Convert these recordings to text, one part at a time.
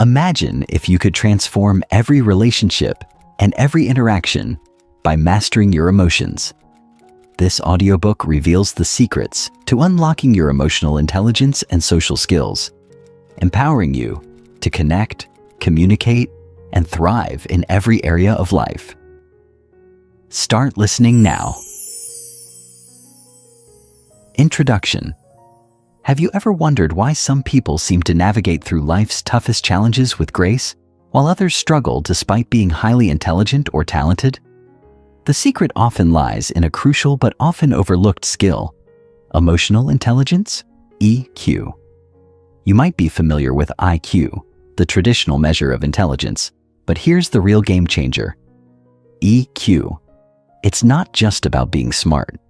Imagine if you could transform every relationship and every interaction by mastering your emotions. This audiobook reveals the secrets to unlocking your emotional intelligence and social skills, empowering you to connect, communicate, and thrive in every area of life. Start listening now. Introduction. Have you ever wondered why some people seem to navigate through life's toughest challenges with grace, while others struggle despite being highly intelligent or talented? The secret often lies in a crucial but often overlooked skill: emotional intelligence, EQ. You might be familiar with IQ, the traditional measure of intelligence, but here's the real game changer: EQ. It's not just about being smart.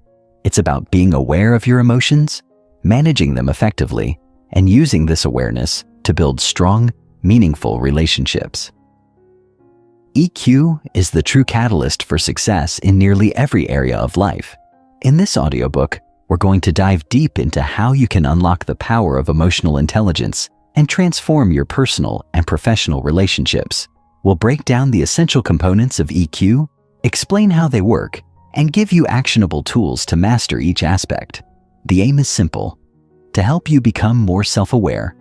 It's about being aware of your emotions, managing them effectively, and using this awareness to build strong, meaningful relationships. EQ is the true catalyst for success in nearly every area of life. In this audiobook, we're going to dive deep into how you can unlock the power of emotional intelligence and transform your personal and professional relationships. We'll break down the essential components of EQ, explain how they work, and give you actionable tools to master each aspect. The aim is simple: to help you become more self-aware,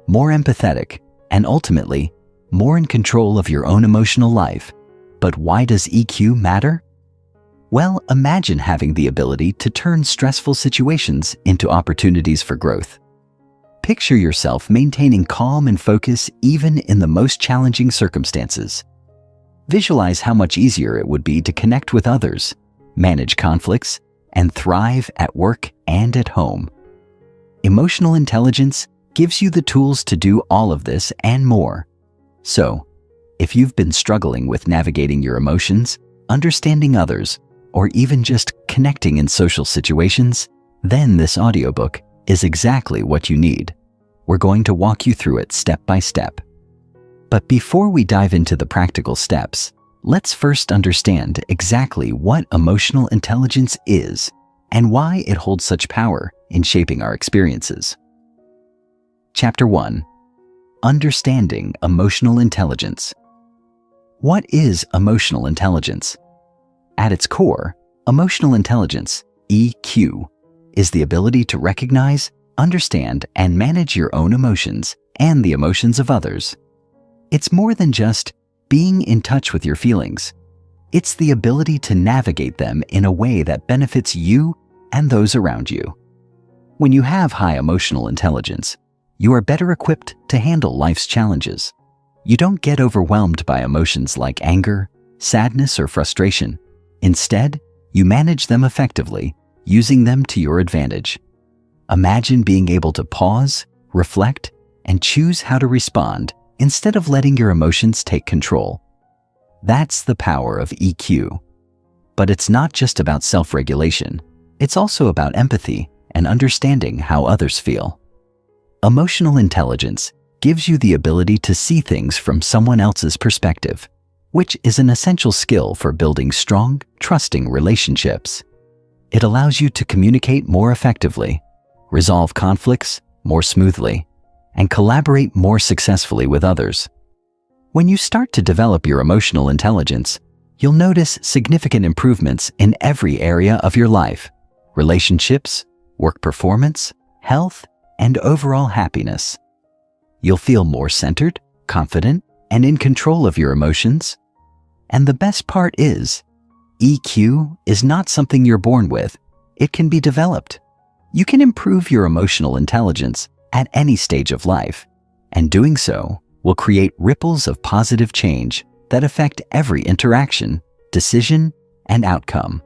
more empathetic, and ultimately, more in control of your own emotional life. But why does EQ matter? Well, imagine having the ability to turn stressful situations into opportunities for growth. Picture yourself maintaining calm and focus even in the most challenging circumstances. Visualize how much easier it would be to connect with others, manage conflicts, and thrive at work and at home. Emotional intelligence gives you the tools to do all of this and more. So, if you've been struggling with navigating your emotions, understanding others, or even just connecting in social situations, then this audiobook is exactly what you need. We're going to walk you through it step by step. But before we dive into the practical steps, let's first understand exactly what emotional intelligence is and why it holds such power in shaping our experiences. Chapter 1. Understanding emotional intelligence. What is emotional intelligence? At its core, emotional intelligence, EQ, is the ability to recognize, understand, and manage your own emotions and the emotions of others. It's more than just being in touch with your feelings. It's the ability to navigate them in a way that benefits you and those around you. When you have high emotional intelligence, you are better equipped to handle life's challenges. You don't get overwhelmed by emotions like anger, sadness, or frustration. Instead, you manage them effectively, using them to your advantage. Imagine being able to pause, reflect, and choose how to respond instead of letting your emotions take control. That's the power of EQ. But it's not just about self-regulation. It's also about empathy and understanding how others feel. Emotional intelligence gives you the ability to see things from someone else's perspective, which is an essential skill for building strong, trusting relationships. It allows you to communicate more effectively, resolve conflicts more smoothly, and collaborate more successfully with others. When you start to develop your emotional intelligence, you'll notice significant improvements in every area of your life: relationships, work performance, health, and overall happiness. You'll feel more centered, confident, and in control of your emotions. And the best part is, EQ is not something you're born with. It can be developed. You can improve your emotional intelligence at any stage of life, and doing so will create ripples of positive change that affect every interaction, decision, and outcome.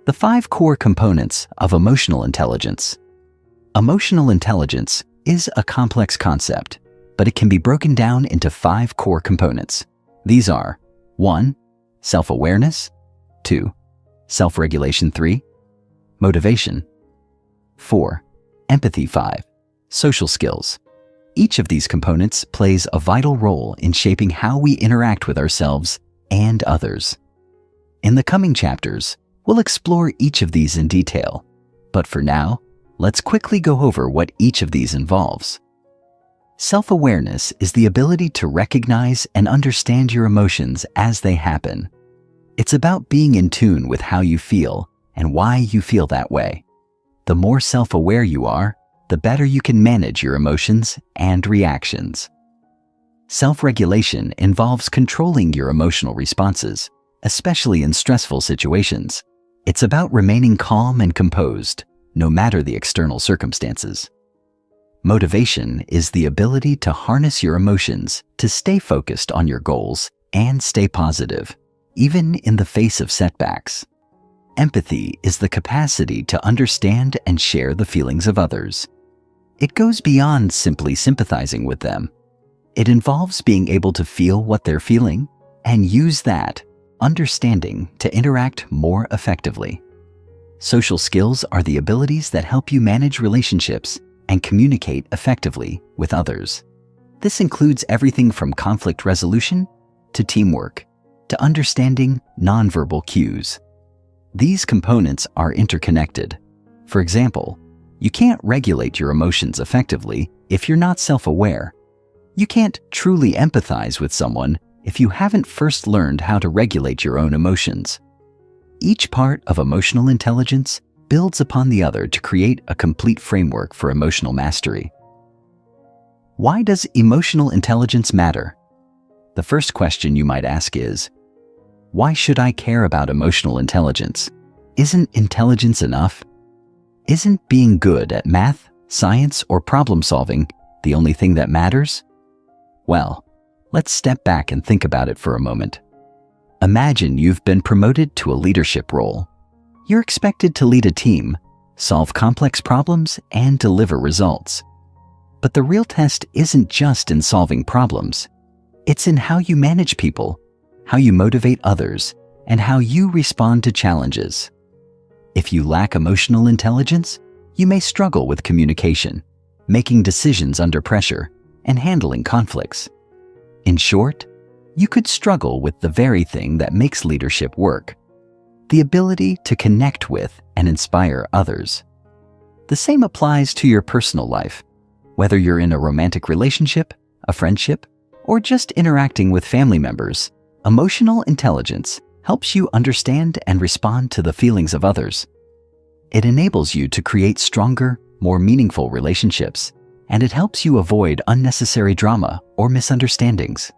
The 5 core components of emotional intelligence. Emotional intelligence is a complex concept, but it can be broken down into 5 core components. These are 1. Self-awareness, 2. Self-regulation, 3. Motivation, 4. Empathy, 5. Social skills. Each of these components plays a vital role in shaping how we interact with ourselves and others. In the coming chapters, we'll explore each of these in detail, but for now, let's quickly go over what each of these involves. Self-awareness is the ability to recognize and understand your emotions as they happen. It's about being in tune with how you feel and why you feel that way. The more self-aware you are, the better you can manage your emotions and reactions. Self-regulation involves controlling your emotional responses, especially in stressful situations. It's about remaining calm and composed, no matter the external circumstances. Motivation is the ability to harness your emotions to stay focused on your goals and stay positive, even in the face of setbacks. Empathy is the capacity to understand and share the feelings of others. It goes beyond simply sympathizing with them. It involves being able to feel what they're feeling and use that understanding to interact more effectively. Social skills are the abilities that help you manage relationships and communicate effectively with others. This includes everything from conflict resolution to teamwork to understanding nonverbal cues. These components are interconnected. For example, you can't regulate your emotions effectively if you're not self-aware. You can't truly empathize with someone if you haven't first learned how to regulate your own emotions. Each part of emotional intelligence builds upon the other to create a complete framework for emotional mastery. Why does emotional intelligence matter? The first question you might ask is, why should I care about emotional intelligence? Isn't intelligence enough? Isn't being good at math, science, or problem solving the only thing that matters? Well, let's step back and think about it for a moment. Imagine you've been promoted to a leadership role. You're expected to lead a team, solve complex problems, and deliver results. But the real test isn't just in solving problems. It's in how you manage people, how you motivate others, and how you respond to challenges. If you lack emotional intelligence, you may struggle with communication, making decisions under pressure, and handling conflicts. In short, you could struggle with the very thing that makes leadership work: the ability to connect with and inspire others. The same applies to your personal life. Whether you're in a romantic relationship, a friendship, or just interacting with family members, emotional intelligence helps you understand and respond to the feelings of others. It enables you to create stronger, more meaningful relationships, and it helps you avoid unnecessary drama or misunderstandings.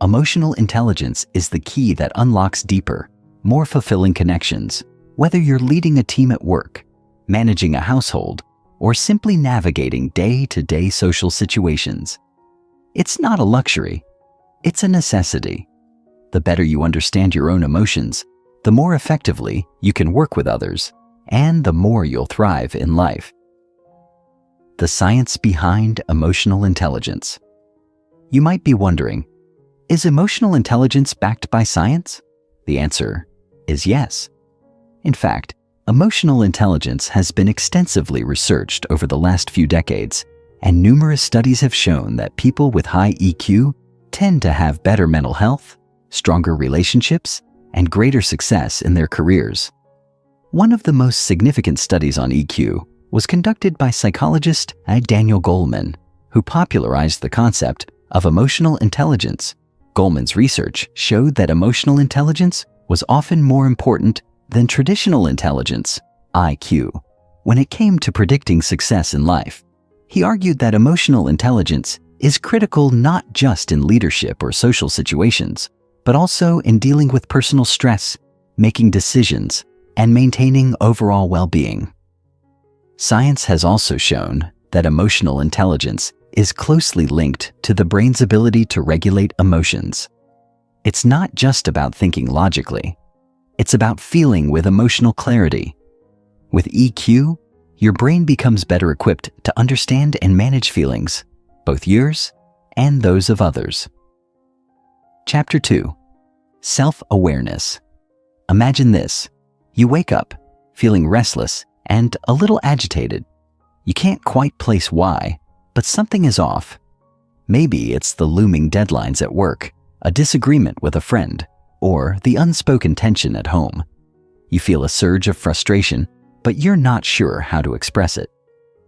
Emotional intelligence is the key that unlocks deeper, more fulfilling connections, whether you're leading a team at work, managing a household, or simply navigating day-to-day social situations. It's not a luxury, it's a necessity. The better you understand your own emotions, the more effectively you can work with others, and the more you'll thrive in life. The science behind emotional intelligence. You might be wondering, is emotional intelligence backed by science? The answer is yes. In fact, emotional intelligence has been extensively researched over the last few decades, and numerous studies have shown that people with high EQ tend to have better mental health, stronger relationships, and greater success in their careers. One of the most significant studies on EQ was conducted by psychologist Daniel Goleman, who popularized the concept of emotional intelligence. Goleman's research showed that emotional intelligence was often more important than traditional intelligence, IQ, when it came to predicting success in life. He argued that emotional intelligence is critical not just in leadership or social situations, but also in dealing with personal stress, making decisions, and maintaining overall well-being. Science has also shown that emotional intelligence is closely linked to the brain's ability to regulate emotions. It's not just about thinking logically. It's about feeling with emotional clarity. With EQ, your brain becomes better equipped to understand and manage feelings, both yours and those of others. Chapter 2. Self-awareness. Imagine this. You wake up, feeling restless and a little agitated. You can't quite place why, but something is off. Maybe it's the looming deadlines at work, a disagreement with a friend, or the unspoken tension at home. You feel a surge of frustration, but you're not sure how to express it.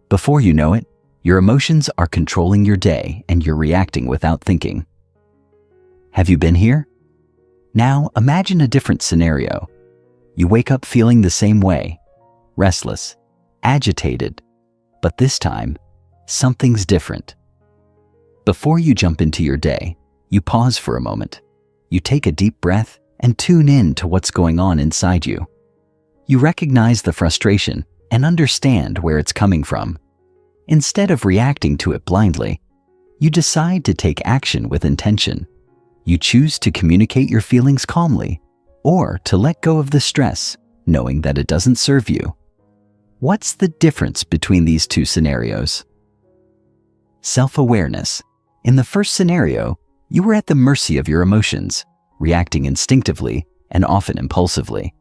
Before you know it, Your emotions are controlling your day and you're reacting without thinking. Have you been here? Now imagine a different scenario. You wake up feeling the same way, restless, agitated, but this time, something's different. Before you jump into your day, you pause for a moment. You take a deep breath and tune in to what's going on inside you. You recognize the frustration and understand where it's coming from. Instead of reacting to it blindly, you decide to take action with intention. You choose to communicate your feelings calmly or to let go of the stress, knowing that it doesn't serve you. What's the difference between these two scenarios? Self-awareness. In the first scenario, you were at the mercy of your emotions, reacting instinctively and often impulsively.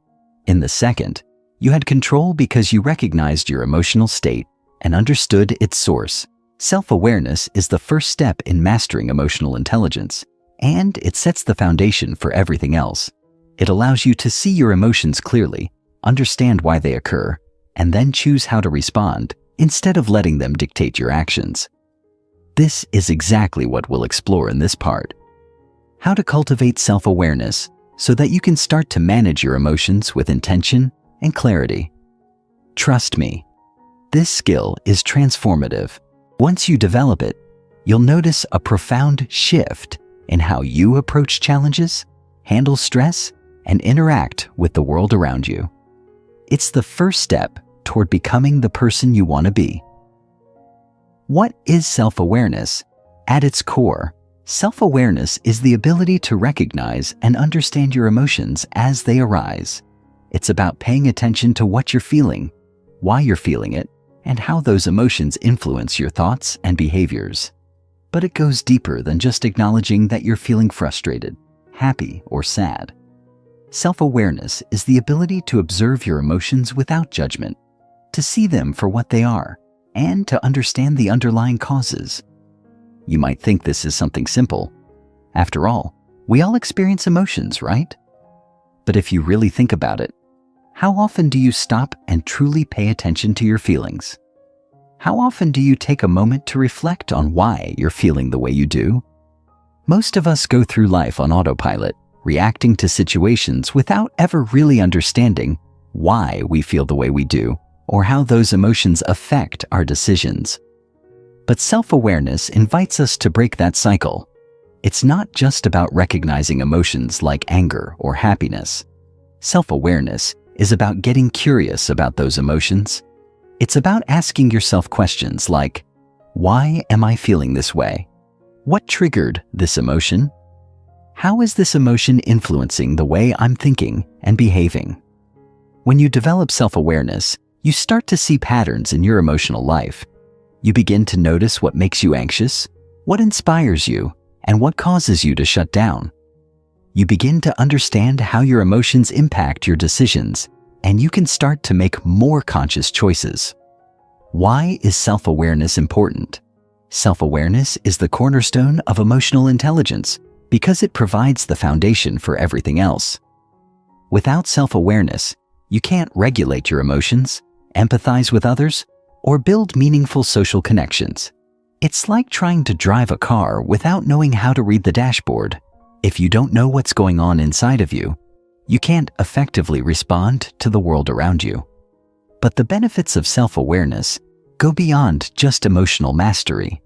In the second, you had control because you recognized your emotional state and understood its source. Self-awareness is the first step in mastering emotional intelligence, and it sets the foundation for everything else. It allows you to see your emotions clearly, understand why they occur, and then choose how to respond instead of letting them dictate your actions. This is exactly what we'll explore in this part. How to cultivate self-awareness so that you can start to manage your emotions with intention and clarity. Trust me, this skill is transformative. Once you develop it, you'll notice a profound shift in how you approach challenges, handle stress, and interact with the world around you. It's the first step toward becoming the person you want to be. What is self-awareness? At its core, self-awareness is the ability to recognize and understand your emotions as they arise. It's about paying attention to what you're feeling, why you're feeling it, and how those emotions influence your thoughts and behaviors. But it goes deeper than just acknowledging that you're feeling frustrated, happy, or sad. Self-awareness is the ability to observe your emotions without judgment, to see them for what they are, and to understand the underlying causes. You might think this is something simple. After all, we all experience emotions, right? But if you really think about it, how often do you stop and truly pay attention to your feelings? How often do you take a moment to reflect on why you're feeling the way you do? Most of us go through life on autopilot, reacting to situations without ever really understanding why we feel the way we do or how those emotions affect our decisions. But self-awareness invites us to break that cycle. It's not just about recognizing emotions like anger or happiness. Self-awareness is about getting curious about those emotions. It's about asking yourself questions like, why am I feeling this way? What triggered this emotion? How is this emotion influencing the way I'm thinking and behaving? When you develop self-awareness, you start to see patterns in your emotional life. You begin to notice what makes you anxious, what inspires you, and what causes you to shut down. You begin to understand how your emotions impact your decisions, and you can start to make more conscious choices. Why is self-awareness important? Self-awareness is the cornerstone of emotional intelligence because it provides the foundation for everything else. Without self-awareness, you can't regulate your emotions, empathize with others, or build meaningful social connections. It's like trying to drive a car without knowing how to read the dashboard. If you don't know what's going on inside of you, you can't effectively respond to the world around you. But the benefits of self-awareness go beyond just emotional mastery.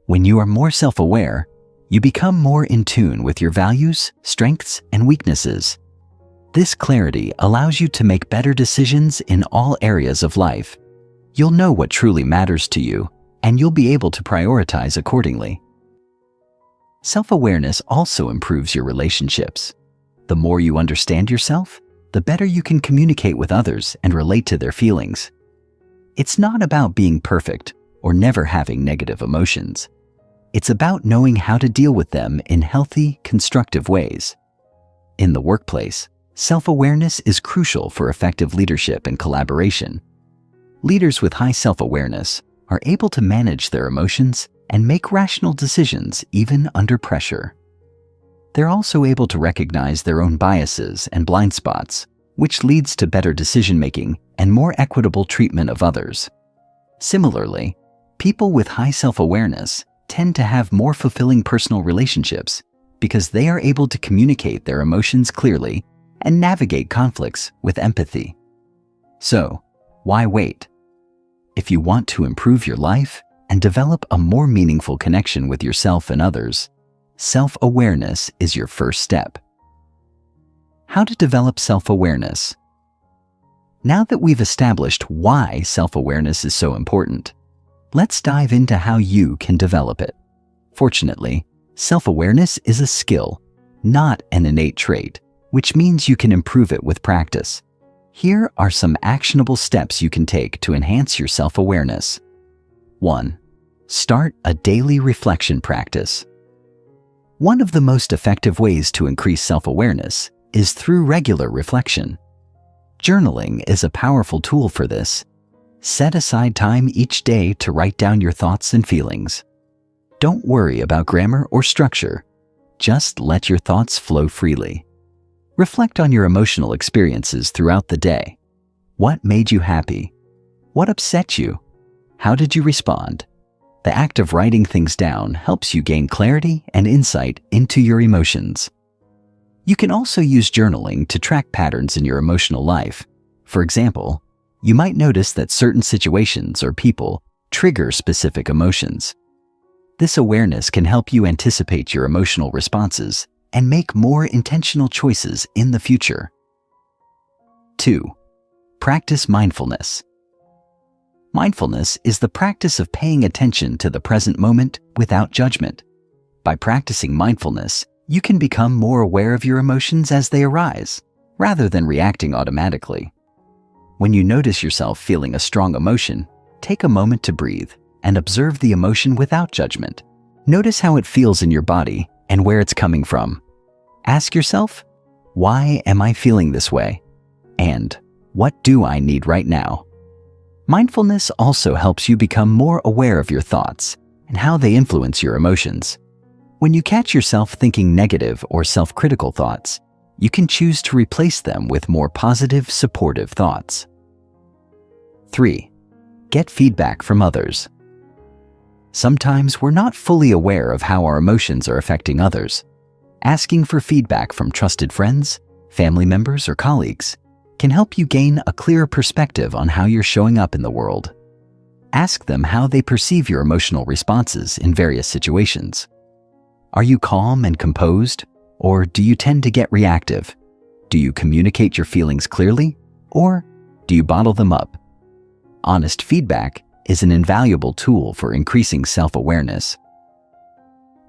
When you are more self-aware, you become more in tune with your values, strengths, and weaknesses. This clarity allows you to make better decisions in all areas of life. You'll know what truly matters to you, and you'll be able to prioritize accordingly. Self-awareness also improves your relationships. The more you understand yourself, the better you can communicate with others and relate to their feelings. It's not about being perfect or never having negative emotions. It's about knowing how to deal with them in healthy, constructive ways. In the workplace, self-awareness is crucial for effective leadership and collaboration. Leaders with high self-awareness are able to manage their emotions and make rational decisions even under pressure. They're also able to recognize their own biases and blind spots, which leads to better decision-making and more equitable treatment of others. Similarly, People with high self-awareness tend to have more fulfilling personal relationships because they are able to communicate their emotions clearly and navigate conflicts with empathy. So, why wait? If you want to improve your life and develop a more meaningful connection with yourself and others, self-awareness is your first step. How to develop self-awareness? Now that we've established why self-awareness is so important, let's dive into how you can develop it. Fortunately, self-awareness is a skill, not an innate trait, which means you can improve it with practice. Here are some actionable steps you can take to enhance your self-awareness. 1. Start a daily reflection practice. One of the most effective ways to increase self-awareness is through regular reflection. Journaling is a powerful tool for this. Set aside time each day to write down your thoughts and feelings. Don't worry about grammar or structure. Just let your thoughts flow freely. Reflect on your emotional experiences throughout the day. What made you happy? What upset you? How did you respond? The act of writing things down helps you gain clarity and insight into your emotions. You can also use journaling to track patterns in your emotional life. For example, you might notice that certain situations or people trigger specific emotions. This awareness can help you anticipate your emotional responses and make more intentional choices in the future. 2. Practice mindfulness. Mindfulness is the practice of paying attention to the present moment without judgment. By practicing mindfulness, you can become more aware of your emotions as they arise, rather than reacting automatically. When you notice yourself feeling a strong emotion, take a moment to breathe and observe the emotion without judgment. Notice how it feels in your body and where it's coming from. Ask yourself, why am I feeling this way? And what do I need right now? Mindfulness also helps you become more aware of your thoughts and how they influence your emotions. When you catch yourself thinking negative or self-critical thoughts, you can choose to replace them with more positive, supportive thoughts. 3. Get feedback from others. Sometimes we're not fully aware of how our emotions are affecting others. Asking for feedback from trusted friends, family members, or colleagues can help you gain a clearer perspective on how you're showing up in the world. Ask them how they perceive your emotional responses in various situations. Are you calm and composed, or do you tend to get reactive? Do you communicate your feelings clearly, or do you bottle them up? Honest feedback is an invaluable tool for increasing self-awareness.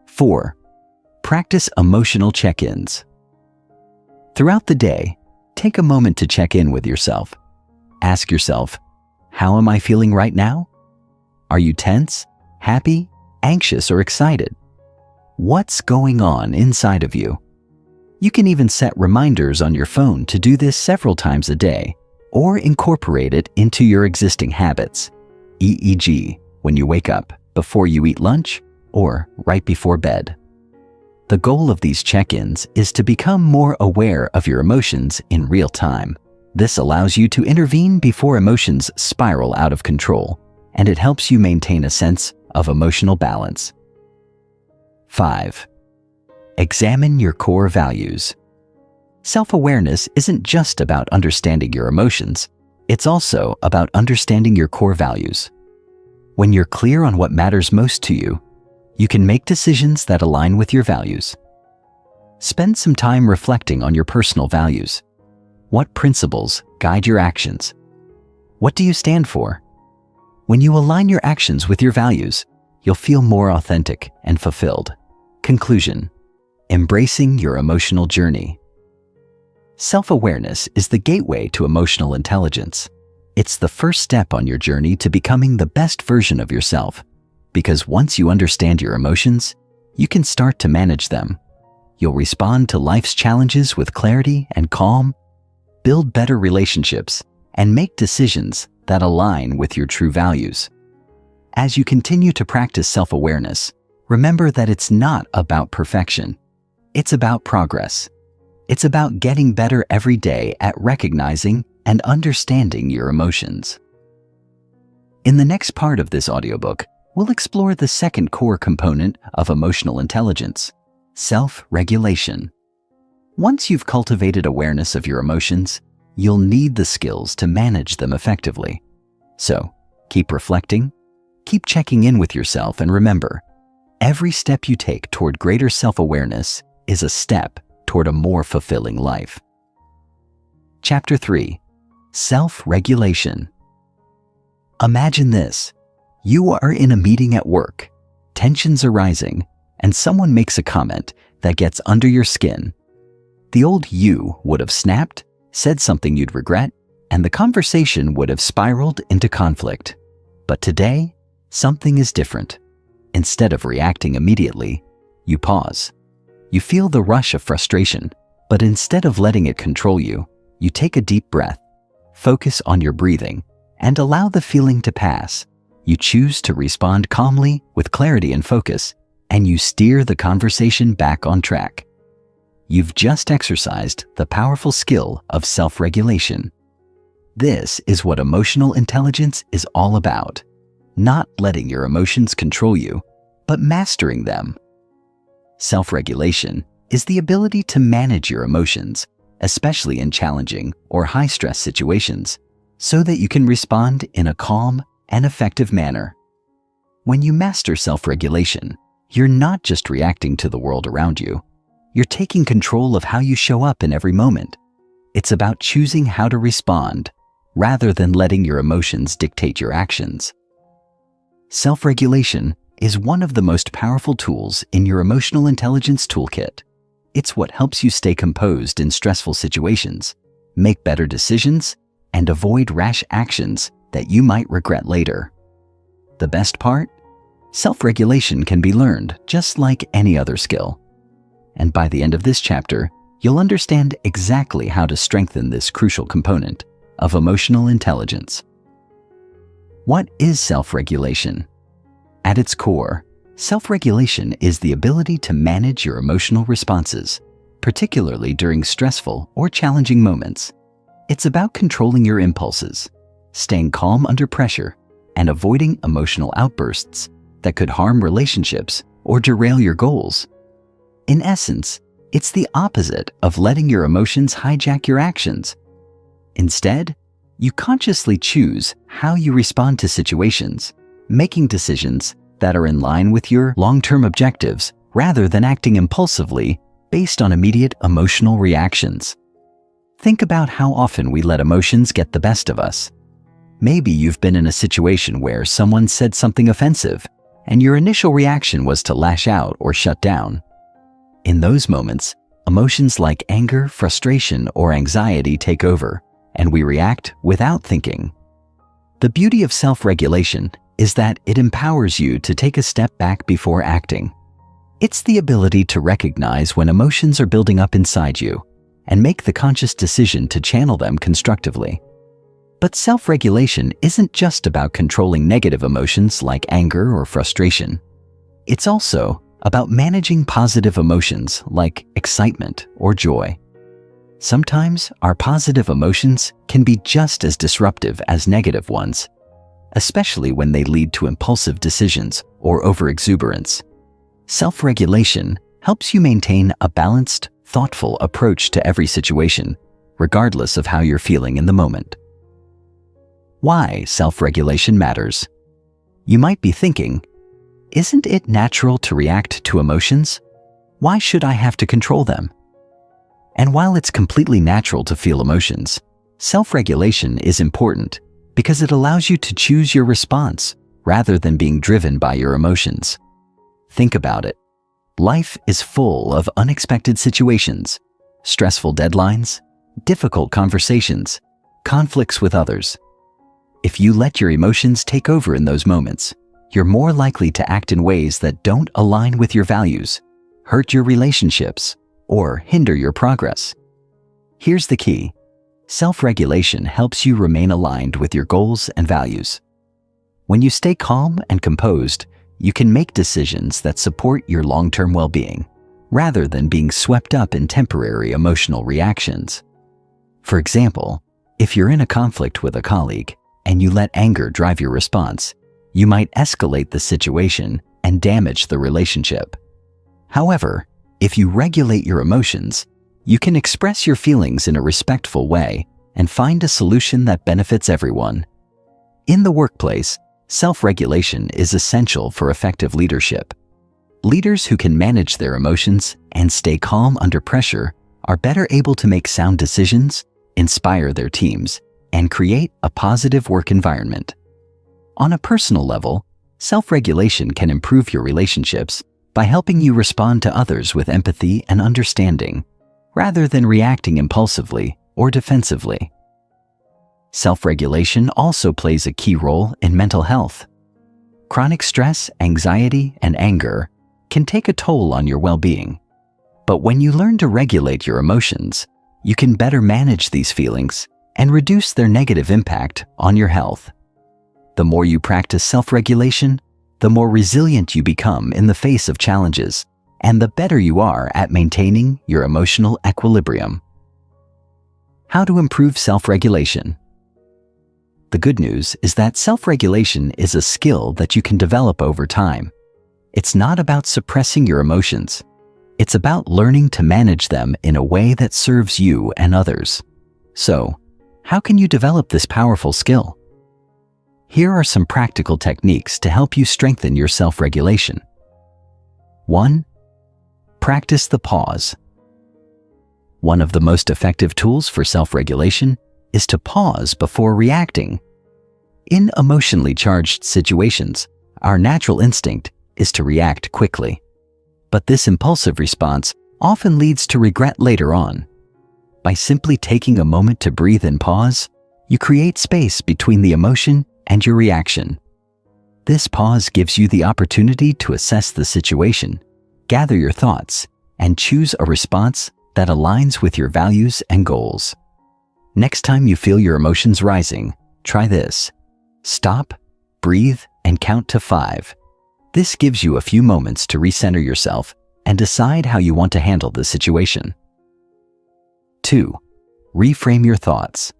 4. Practice emotional check-ins. Throughout the day, take a moment to check in with yourself. Ask yourself, how am I feeling right now? Are you tense, happy, anxious, or excited? What's going on inside of you? You can even set reminders on your phone to do this several times a day, or incorporate it into your existing habits, e.g., when you wake up, before you eat lunch, or right before bed. The goal of these check-ins is to become more aware of your emotions in real time. This allows you to intervene before emotions spiral out of control, and it helps you maintain a sense of emotional balance. 5. Examine your core values. Self-awareness isn't just about understanding your emotions, it's also about understanding your core values. When you're clear on what matters most to you, you can make decisions that align with your values. Spend some time reflecting on your personal values. What principles guide your actions? What do you stand for? When you align your actions with your values, you'll feel more authentic and fulfilled. Conclusion: embracing your emotional journey. Self-awareness is the gateway to emotional intelligence. It's the first step on your journey to becoming the best version of yourself, because once you understand your emotions, you can start to manage them. You'll respond to life's challenges with clarity and calm, build better relationships, and make decisions that align with your true values. As you continue to practice self-awareness, remember that it's not about perfection. It's about progress. It's about getting better every day at recognizing and understanding your emotions. In the next part of this audiobook, we'll explore the second core component of emotional intelligence, self-regulation. Once you've cultivated awareness of your emotions, you'll need the skills to manage them effectively. So, keep reflecting, keep checking in with yourself, and remember, every step you take toward greater self-awareness is a step toward a more fulfilling life. Chapter 3. Self-regulation. Imagine this. You are in a meeting at work, tensions are rising, and someone makes a comment that gets under your skin. The old you would have snapped, said something you'd regret, and the conversation would have spiraled into conflict. But today, something is different. Instead of reacting immediately, you pause. You feel the rush of frustration, but instead of letting it control you, you take a deep breath, focus on your breathing, and allow the feeling to pass. You choose to respond calmly with clarity and focus, and you steer the conversation back on track. You've just exercised the powerful skill of self-regulation. This is what emotional intelligence is all about. Not letting your emotions control you, but mastering them. Self-regulation is the ability to manage your emotions, especially in challenging or high-stress situations, so that you can respond in a calm and effective manner. When you master self-regulation, you're not just reacting to the world around you. You're taking control of how you show up in every moment. It's about choosing how to respond, rather than letting your emotions dictate your actions. Self-regulation is one of the most powerful tools in your emotional intelligence toolkit. It's what helps you stay composed in stressful situations, make better decisions, and avoid rash actions that you might regret later. The best part? Self-regulation can be learned just like any other skill. And by the end of this chapter, you'll understand exactly how to strengthen this crucial component of emotional intelligence. What is self-regulation? At its core, self-regulation is the ability to manage your emotional responses, particularly during stressful or challenging moments. It's about controlling your impulses, staying calm under pressure, and avoiding emotional outbursts that could harm relationships or derail your goals. In essence, it's the opposite of letting your emotions hijack your actions. Instead, you consciously choose how you respond to situations, making decisions that are in line with your long-term objectives rather than acting impulsively based on immediate emotional reactions. Think about how often we let emotions get the best of us. Maybe you've been in a situation where someone said something offensive, and your initial reaction was to lash out or shut down. In those moments, emotions like anger, frustration, or anxiety take over, and we react without thinking. The beauty of self-regulation is that it empowers you to take a step back before acting. It's the ability to recognize when emotions are building up inside you and make the conscious decision to channel them constructively. But self-regulation isn't just about controlling negative emotions like anger or frustration. It's also about managing positive emotions like excitement or joy. Sometimes our positive emotions can be just as disruptive as negative ones, especially when they lead to impulsive decisions or overexuberance. Self-regulation helps you maintain a balanced, thoughtful approach to every situation, regardless of how you're feeling in the moment. Why self-regulation matters? You might be thinking, isn't it natural to react to emotions? Why should I have to control them? And while it's completely natural to feel emotions, self-regulation is important because it allows you to choose your response rather than being driven by your emotions. Think about it. Life is full of unexpected situations, stressful deadlines, difficult conversations, conflicts with others. If you let your emotions take over in those moments, you're more likely to act in ways that don't align with your values, hurt your relationships, or hinder your progress. Here's the key. Self-regulation helps you remain aligned with your goals and values. When you stay calm and composed, you can make decisions that support your long-term well-being, rather than being swept up in temporary emotional reactions. For example, if you're in a conflict with a colleague and you let anger drive your response, you might escalate the situation and damage the relationship. However, if you regulate your emotions, you can express your feelings in a respectful way and find a solution that benefits everyone. In the workplace, self-regulation is essential for effective leadership. Leaders who can manage their emotions and stay calm under pressure are better able to make sound decisions, inspire their teams, and create a positive work environment. On a personal level, self-regulation can improve your relationships by helping you respond to others with empathy and understanding, rather than reacting impulsively or defensively. Self-regulation also plays a key role in mental health. Chronic stress, anxiety, and anger can take a toll on your well-being. But when you learn to regulate your emotions, you can better manage these feelings and reduce their negative impact on your health. The more you practice self-regulation, the more resilient you become in the face of challenges, and the better you are at maintaining your emotional equilibrium. How to improve self-regulation? The good news is that self-regulation is a skill that you can develop over time. It's not about suppressing your emotions. It's about learning to manage them in a way that serves you and others. So, how can you develop this powerful skill? Here are some practical techniques to help you strengthen your self-regulation. 1. Practice the pause. One of the most effective tools for self-regulation is to pause before reacting. In emotionally charged situations, our natural instinct is to react quickly. But this impulsive response often leads to regret later on. By simply taking a moment to breathe and pause, you create space between the emotion and your reaction. This pause gives you the opportunity to assess the situation, gather your thoughts, and choose a response that aligns with your values and goals. Next time you feel your emotions rising, try this. Stop, breathe, and count to 5. This gives you a few moments to recenter yourself and decide how you want to handle the situation. 2. Reframe your thoughts.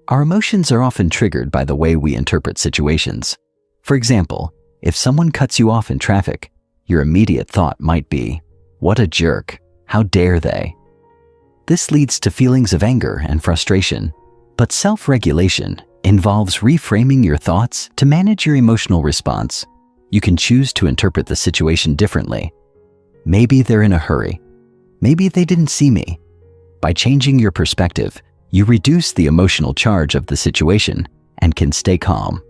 Our emotions are often triggered by the way we interpret situations. For example, if someone cuts you off in traffic, your immediate thought might be, "What a jerk, how dare they?" This leads to feelings of anger and frustration, but self-regulation involves reframing your thoughts to manage your emotional response. You can choose to interpret the situation differently. Maybe they're in a hurry. Maybe they didn't see me. By changing your perspective, you reduce the emotional charge of the situation and can stay calm.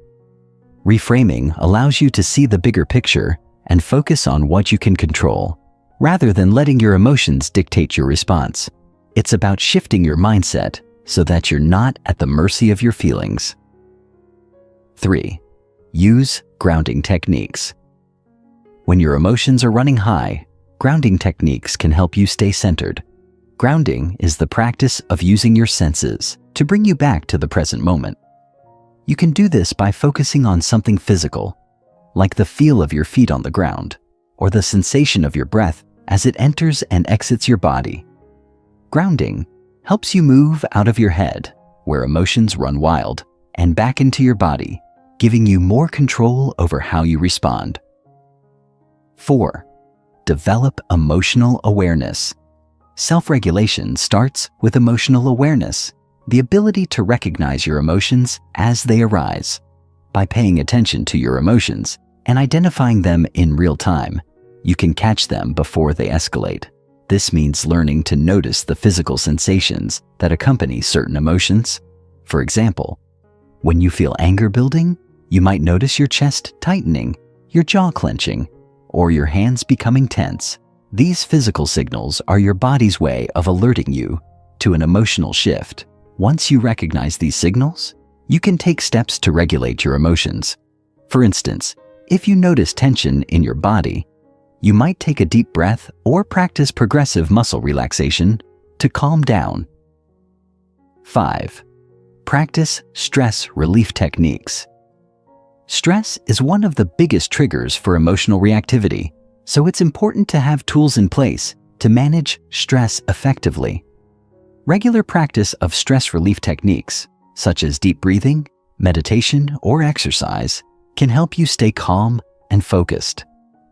Reframing allows you to see the bigger picture and focus on what you can control, rather than letting your emotions dictate your response. It's about shifting your mindset so that you're not at the mercy of your feelings. 3. Use grounding techniques. When your emotions are running high, grounding techniques can help you stay centered. Grounding is the practice of using your senses to bring you back to the present moment. You can do this by focusing on something physical, like the feel of your feet on the ground, or the sensation of your breath as it enters and exits your body. Grounding helps you move out of your head, where emotions run wild, and back into your body, giving you more control over how you respond. 4. Develop emotional awareness. Self-regulation starts with emotional awareness, the ability to recognize your emotions as they arise. By paying attention to your emotions and identifying them in real time, you can catch them before they escalate. This means learning to notice the physical sensations that accompany certain emotions. For example, when you feel anger building, you might notice your chest tightening, your jaw clenching, or your hands becoming tense. These physical signals are your body's way of alerting you to an emotional shift. Once you recognize these signals, you can take steps to regulate your emotions. For instance, if you notice tension in your body, you might take a deep breath or practice progressive muscle relaxation to calm down. 5. Practice stress relief techniques. Stress is one of the biggest triggers for emotional reactivity, so it's important to have tools in place to manage stress effectively. Regular practice of stress relief techniques, such as deep breathing, meditation, or exercise, can help you stay calm and focused.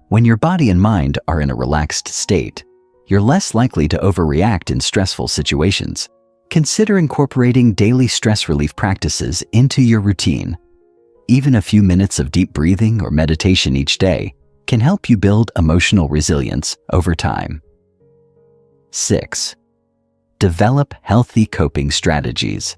When your body and mind are in a relaxed state, you're less likely to overreact in stressful situations. Consider incorporating daily stress relief practices into your routine. Even a few minutes of deep breathing or meditation each day can help you build emotional resilience over time. 6. Develop healthy coping strategies.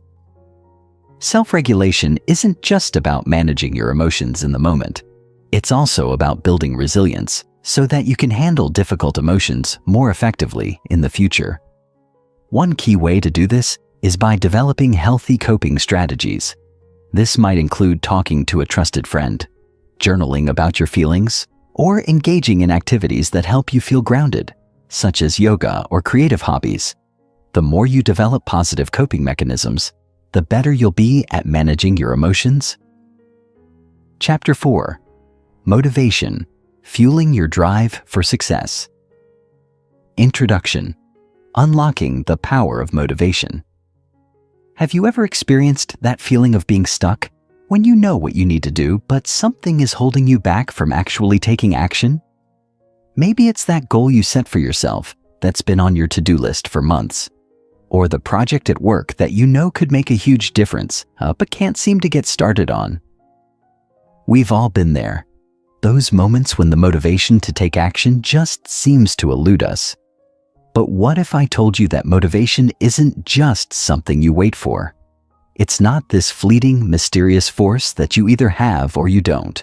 Self-regulation isn't just about managing your emotions in the moment. It's also about building resilience so that you can handle difficult emotions more effectively in the future. One key way to do this is by developing healthy coping strategies. This might include talking to a trusted friend, journaling about your feelings, or engaging in activities that help you feel grounded, such as yoga or creative hobbies. The more you develop positive coping mechanisms, the better you'll be at managing your emotions. Chapter 4. Motivation, fueling your drive for success. Introduction. Unlocking the power of motivation. Have you ever experienced that feeling of being stuck when you know what you need to do, but something is holding you back from actually taking action? Maybe it's that goal you set for yourself that's been on your to-do list for months, or the project at work that you know could make a huge difference, but can't seem to get started on. We've all been there. Those moments when the motivation to take action just seems to elude us. But what if I told you that motivation isn't just something you wait for? It's not this fleeting, mysterious force that you either have or you don't.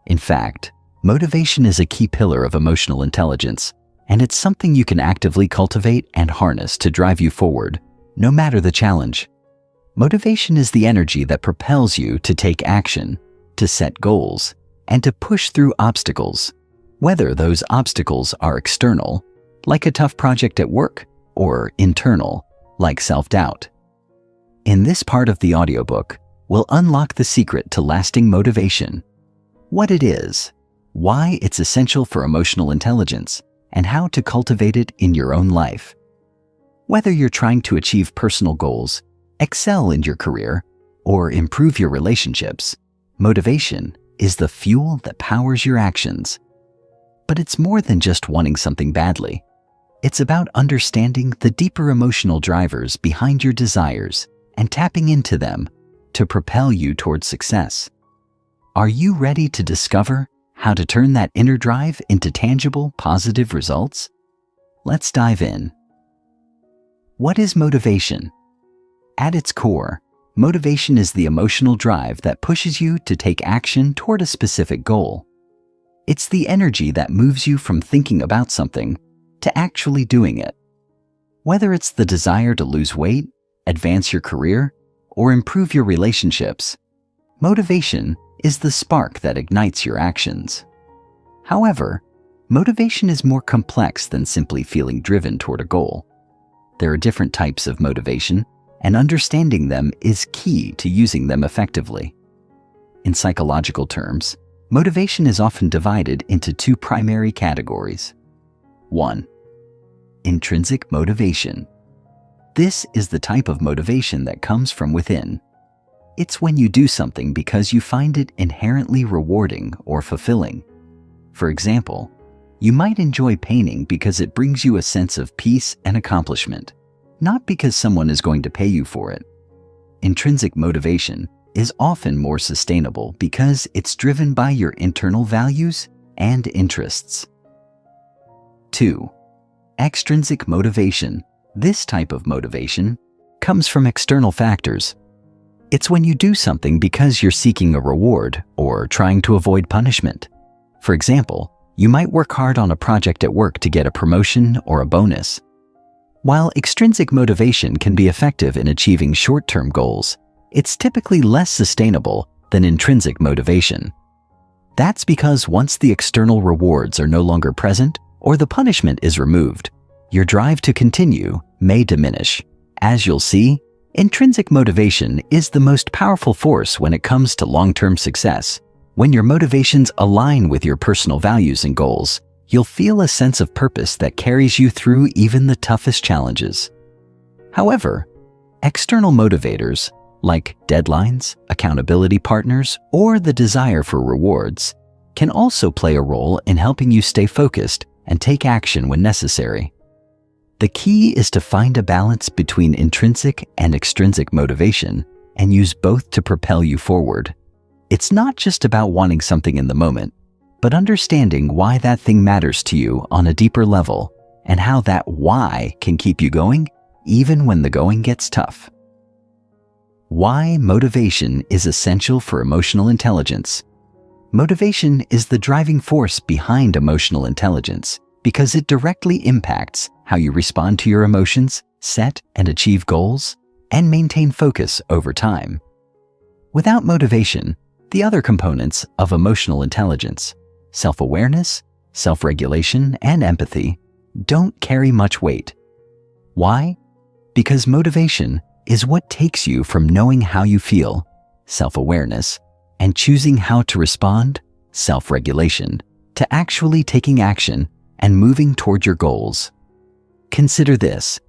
In fact, motivation is a key pillar of emotional intelligence, and it's something you can actively cultivate and harness to drive you forward, no matter the challenge. Motivation is the energy that propels you to take action, to set goals, and to push through obstacles, whether those obstacles are external, like a tough project at work, or internal, like self-doubt. In this part of the audiobook, we'll unlock the secret to lasting motivation, what it is, why it's essential for emotional intelligence, and how to cultivate it in your own life. Whether you're trying to achieve personal goals, excel in your career, or improve your relationships, motivation is the fuel that powers your actions. But it's more than just wanting something badly. It's about understanding the deeper emotional drivers behind your desires and tapping into them to propel you towards success. Are you ready to discover how to turn that inner drive into tangible, positive results? Let's dive in. What is motivation? At its core, motivation is the emotional drive that pushes you to take action toward a specific goal. It's the energy that moves you from thinking about something to actually doing it. Whether it's the desire to lose weight, advance your career, or improve your relationships, motivation is the spark that ignites your actions. However, motivation is more complex than simply feeling driven toward a goal. There are different types of motivation, and understanding them is key to using them effectively. In psychological terms, motivation is often divided into two primary categories. 1. Intrinsic motivation. This is the type of motivation that comes from within. It's when you do something because you find it inherently rewarding or fulfilling. For example, you might enjoy painting because it brings you a sense of peace and accomplishment, not because someone is going to pay you for it. Intrinsic motivation is often more sustainable because it's driven by your internal values and interests. 2. Extrinsic motivation. This type of motivation comes from external factors. It's when you do something because you're seeking a reward or trying to avoid punishment. For example, you might work hard on a project at work to get a promotion or a bonus. While extrinsic motivation can be effective in achieving short-term goals, it's typically less sustainable than intrinsic motivation. That's because once the external rewards are no longer present or the punishment is removed, your drive to continue may diminish. As you'll see, intrinsic motivation is the most powerful force when it comes to long-term success. When your motivations align with your personal values and goals, you'll feel a sense of purpose that carries you through even the toughest challenges. However, external motivators, like deadlines, accountability partners, or the desire for rewards, can also play a role in helping you stay focused and take action when necessary. The key is to find a balance between intrinsic and extrinsic motivation and use both to propel you forward. It's not just about wanting something in the moment, but understanding why that thing matters to you on a deeper level and how that why can keep you going even when the going gets tough. Why motivation is essential for emotional intelligence. Motivation is the driving force behind emotional intelligence because it directly impacts how you respond to your emotions, set and achieve goals, and maintain focus over time. Without motivation, the other components of emotional intelligence, self-awareness, self-regulation, and empathy, don't carry much weight. Why? Because motivation is what takes you from knowing how you feel, self-awareness, and choosing how to respond, self-regulation, to actually taking action and moving toward your goals. Consider this.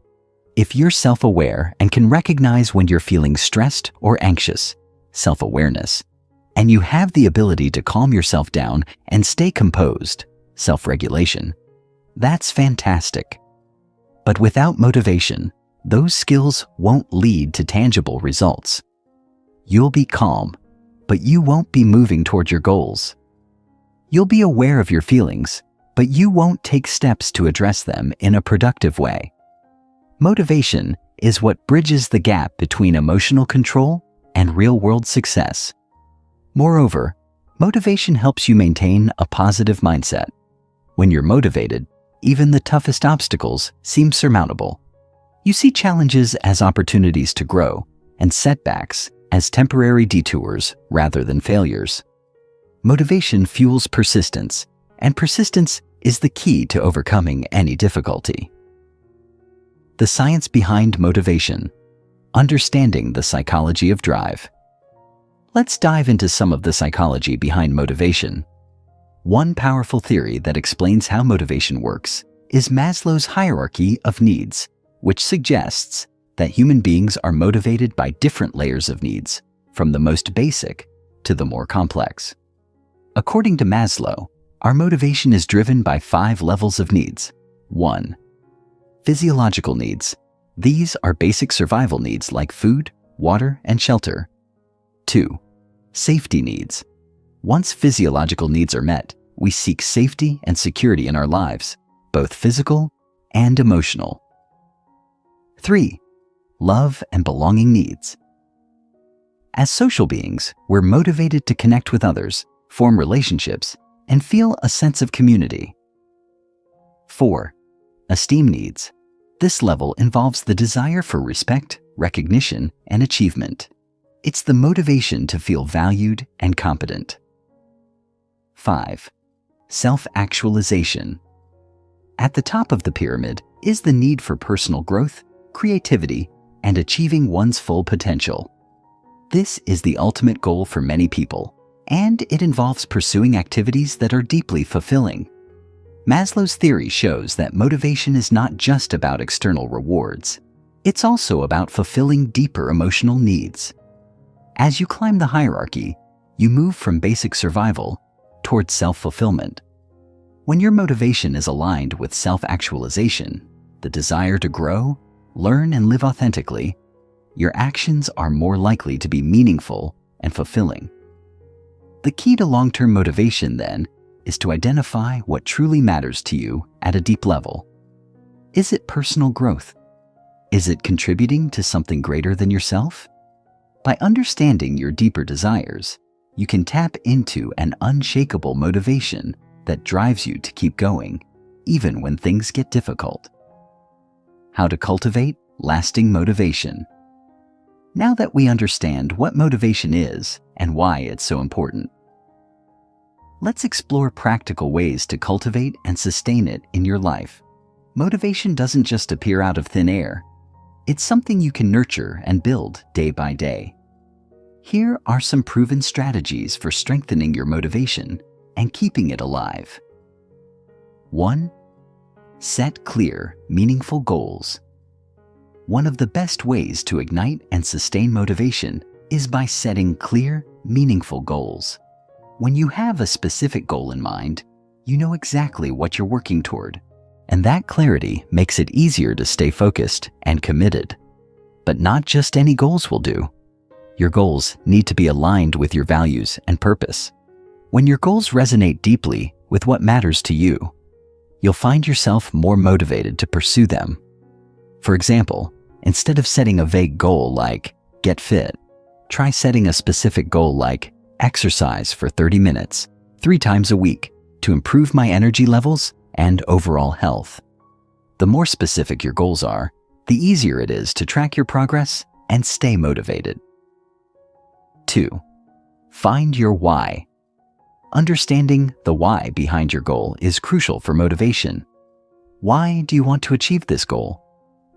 If you're self-aware and can recognize when you're feeling stressed or anxious, self-awareness, and you have the ability to calm yourself down and stay composed, self-regulation, that's fantastic. But without motivation, those skills won't lead to tangible results. You'll be calm, but you won't be moving toward your goals. You'll be aware of your feelings, but you won't take steps to address them in a productive way. Motivation is what bridges the gap between emotional control and real-world success. Moreover, motivation helps you maintain a positive mindset. When you're motivated, even the toughest obstacles seem surmountable. You see challenges as opportunities to grow and setbacks as temporary detours rather than failures. Motivation fuels persistence, and persistence is the key to overcoming any difficulty. The science behind motivation. Understanding the psychology of drive. Let's dive into some of the psychology behind motivation. One powerful theory that explains how motivation works is Maslow's hierarchy of needs, which suggests that human beings are motivated by different layers of needs, from the most basic to the more complex. According to Maslow, our motivation is driven by 5 levels of needs. 1. Physiological needs. These are basic survival needs like food, water, and shelter. 2. Safety needs. Once physiological needs are met, we seek safety and security in our lives, both physical and emotional. 3. Love and belonging needs. As social beings, we're motivated to connect with others, form relationships, and feel a sense of community. 4. Esteem needs. This level involves the desire for respect, recognition, and achievement. It's the motivation to feel valued and competent. 5. Self-actualization. At the top of the pyramid is the need for personal growth, creativity, and achieving one's full potential. This is the ultimate goal for many people, and it involves pursuing activities that are deeply fulfilling. Maslow's theory shows that motivation is not just about external rewards. It's also about fulfilling deeper emotional needs. As you climb the hierarchy, you move from basic survival towards self-fulfillment. When your motivation is aligned with self-actualization, the desire to grow, learn, and live authentically, your actions are more likely to be meaningful and fulfilling. The key to long-term motivation, then, is to identify what truly matters to you at a deep level. Is it personal growth? Is it contributing to something greater than yourself? By understanding your deeper desires, you can tap into an unshakable motivation that drives you to keep going, even when things get difficult. How to cultivate lasting motivation. Now that we understand what motivation is and why it's so important, let's explore practical ways to cultivate and sustain it in your life. Motivation doesn't just appear out of thin air. It's something you can nurture and build day by day. Here are some proven strategies for strengthening your motivation and keeping it alive. 1. Set clear, meaningful goals. One of the best ways to ignite and sustain motivation is by setting clear, meaningful goals. When you have a specific goal in mind, you know exactly what you're working toward, and that clarity makes it easier to stay focused and committed. But not just any goals will do. Your goals need to be aligned with your values and purpose. When your goals resonate deeply with what matters to you, you'll find yourself more motivated to pursue them. For example, instead of setting a vague goal like get fit, try setting a specific goal like exercise for 30 minutes, 3 times a week to improve my energy levels and overall health. The more specific your goals are, the easier it is to track your progress and stay motivated. 2. Find your why. Understanding the why behind your goal is crucial for motivation. Why do you want to achieve this goal?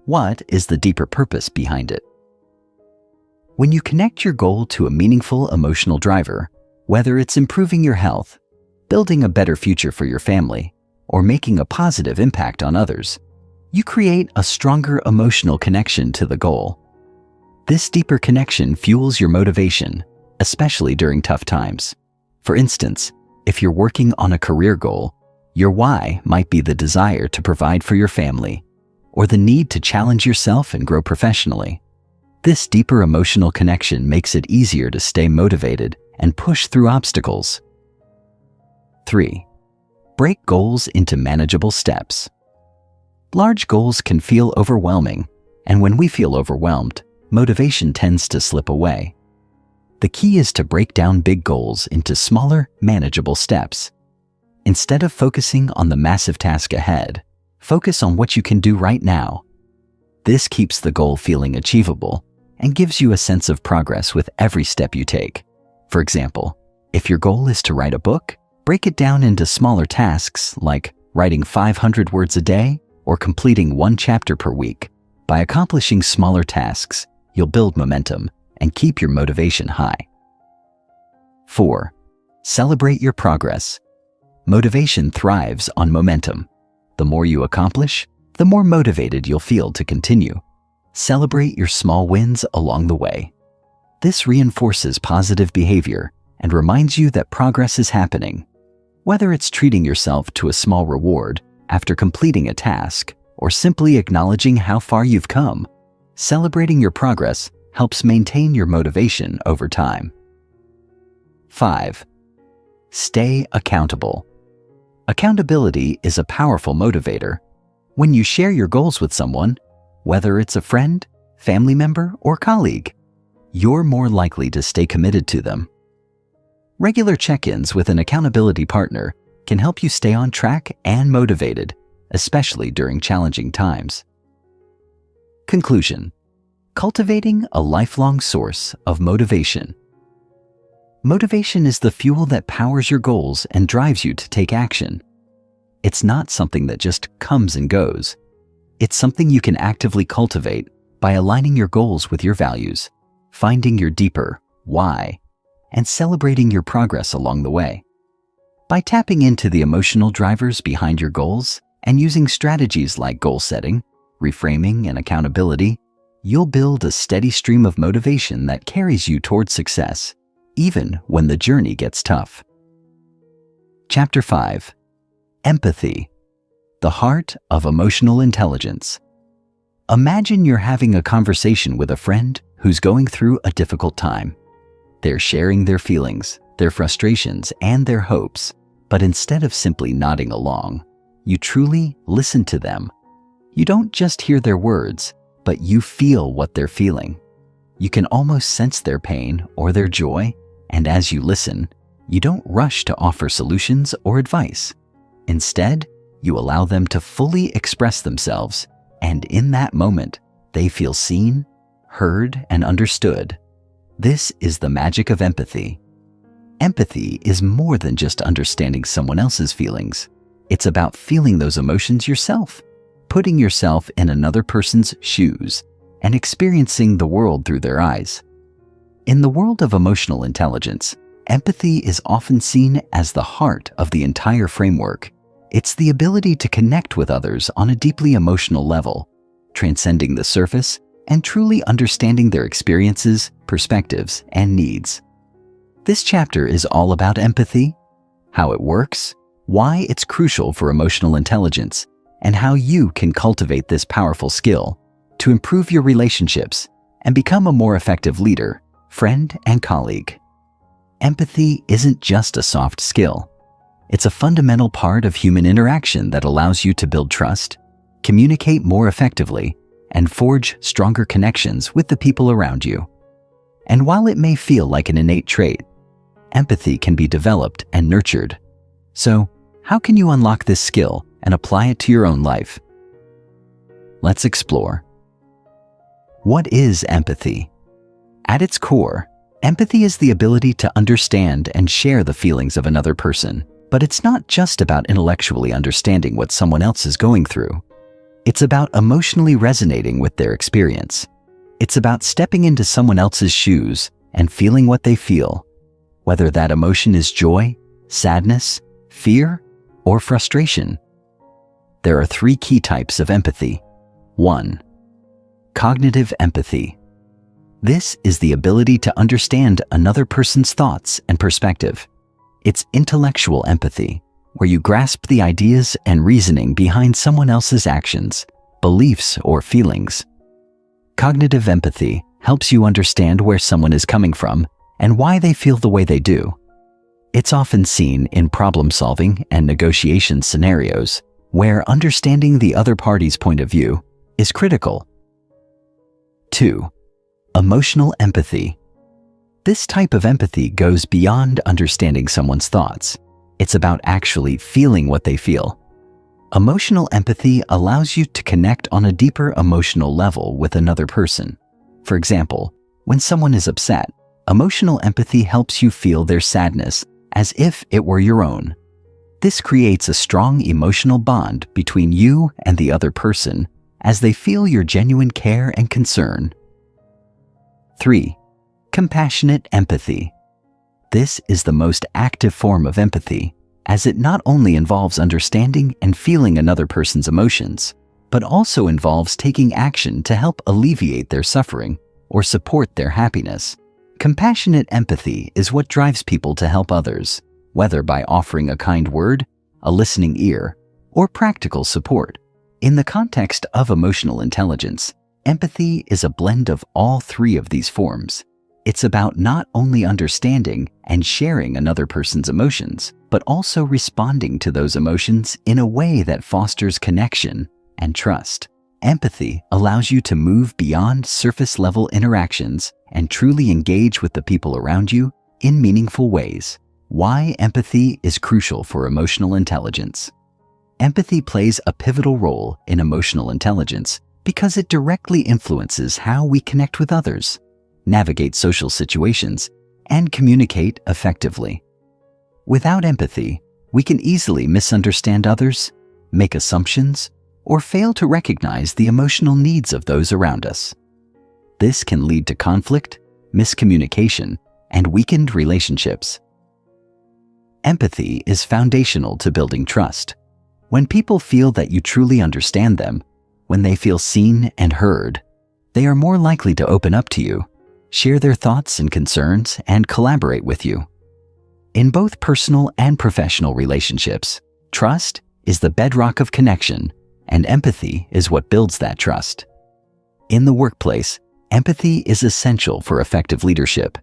What is the deeper purpose behind it? When you connect your goal to a meaningful emotional driver, whether it's improving your health, building a better future for your family, or making a positive impact on others, you create a stronger emotional connection to the goal. This deeper connection fuels your motivation, especially during tough times. For instance, if you're working on a career goal, your why might be the desire to provide for your family, or the need to challenge yourself and grow professionally. This deeper emotional connection makes it easier to stay motivated and push through obstacles. 3. Break goals into manageable steps. Large goals can feel overwhelming, and when we feel overwhelmed, motivation tends to slip away. The key is to break down big goals into smaller, manageable steps. Instead of focusing on the massive task ahead, focus on what you can do right now. This keeps the goal feeling achievable and gives you a sense of progress with every step you take. For example, if your goal is to write a book, break it down into smaller tasks like writing 500 words a day or completing 1 chapter per week. By accomplishing smaller tasks, you'll build momentum and keep your motivation high. 4. Celebrate your progress. Motivation thrives on momentum. The more you accomplish, the more motivated you'll feel to continue. Celebrate your small wins along the way. This reinforces positive behavior and reminds you that progress is happening. Whether it's treating yourself to a small reward after completing a task or simply acknowledging how far you've come, celebrating your progress helps maintain your motivation over time. 5. Stay accountable. Accountability is a powerful motivator. When you share your goals with someone, whether it's a friend, family member, or colleague, you're more likely to stay committed to them. Regular check-ins with an accountability partner can help you stay on track and motivated, especially during challenging times. Conclusion: cultivating a lifelong source of motivation. Motivation is the fuel that powers your goals and drives you to take action. It's not something that just comes and goes. It's something you can actively cultivate by aligning your goals with your values, finding your deeper why, and celebrating your progress along the way. By tapping into the emotional drivers behind your goals and using strategies like goal setting, reframing, and accountability, you'll build a steady stream of motivation that carries you towards success, even when the journey gets tough. Chapter 5. Empathy, the heart of emotional intelligence. Imagine you're having a conversation with a friend who's going through a difficult time. They're sharing their feelings, their frustrations, and their hopes, but instead of simply nodding along, you truly listen to them. You don't just hear their words, but you feel what they're feeling. You can almost sense their pain or their joy, and as you listen, you don't rush to offer solutions or advice. Instead, you allow them to fully express themselves, and in that moment, they feel seen, heard, and understood. This is the magic of empathy. Empathy is more than just understanding someone else's feelings. It's about feeling those emotions yourself, putting yourself in another person's shoes, and experiencing the world through their eyes. In the world of emotional intelligence, empathy is often seen as the heart of the entire framework. It's the ability to connect with others on a deeply emotional level, transcending the surface and truly understanding their experiences, perspectives, and needs. This chapter is all about empathy, how it works, why it's crucial for emotional intelligence, and how you can cultivate this powerful skill to improve your relationships and become a more effective leader, friend, and colleague. Empathy isn't just a soft skill. It's a fundamental part of human interaction that allows you to build trust, communicate more effectively, and forge stronger connections with the people around you. And while it may feel like an innate trait, empathy can be developed and nurtured. So, how can you unlock this skill and apply it to your own life? Let's explore. What is empathy? At its core, empathy is the ability to understand and share the feelings of another person. But it's not just about intellectually understanding what someone else is going through. It's about emotionally resonating with their experience. It's about stepping into someone else's shoes and feeling what they feel, whether that emotion is joy, sadness, fear, or frustration. There are 3 key types of empathy. 1. Cognitive empathy. This is the ability to understand another person's thoughts and perspective. It's intellectual empathy, where you grasp the ideas and reasoning behind someone else's actions, beliefs, or feelings. Cognitive empathy helps you understand where someone is coming from and why they feel the way they do. It's often seen in problem-solving and negotiation scenarios, where understanding the other party's point of view is critical. 2. Emotional empathy. This type of empathy goes beyond understanding someone's thoughts. It's about actually feeling what they feel. Emotional empathy allows you to connect on a deeper emotional level with another person. For example, when someone is upset, emotional empathy helps you feel their sadness as if it were your own. This creates a strong emotional bond between you and the other person as they feel your genuine care and concern. 3. Compassionate empathy. This is the most active form of empathy, as it not only involves understanding and feeling another person's emotions, but also involves taking action to help alleviate their suffering or support their happiness. Compassionate empathy is what drives people to help others, whether by offering a kind word, a listening ear, or practical support. In the context of emotional intelligence, empathy is a blend of all 3 of these forms. It's about not only understanding and sharing another person's emotions, but also responding to those emotions in a way that fosters connection and trust. Empathy allows you to move beyond surface-level interactions and truly engage with the people around you in meaningful ways. Why empathy is crucial for emotional intelligence. Empathy plays a pivotal role in emotional intelligence because it directly influences how we connect with others, navigate social situations, and communicate effectively. Without empathy, we can easily misunderstand others, make assumptions, or fail to recognize the emotional needs of those around us. This can lead to conflict, miscommunication, and weakened relationships. Empathy is foundational to building trust. When people feel that you truly understand them, when they feel seen and heard, they are more likely to open up to you, share their thoughts and concerns, and collaborate with you. In both personal and professional relationships, trust is the bedrock of connection, and empathy is what builds that trust. In the workplace, empathy is essential for effective leadership.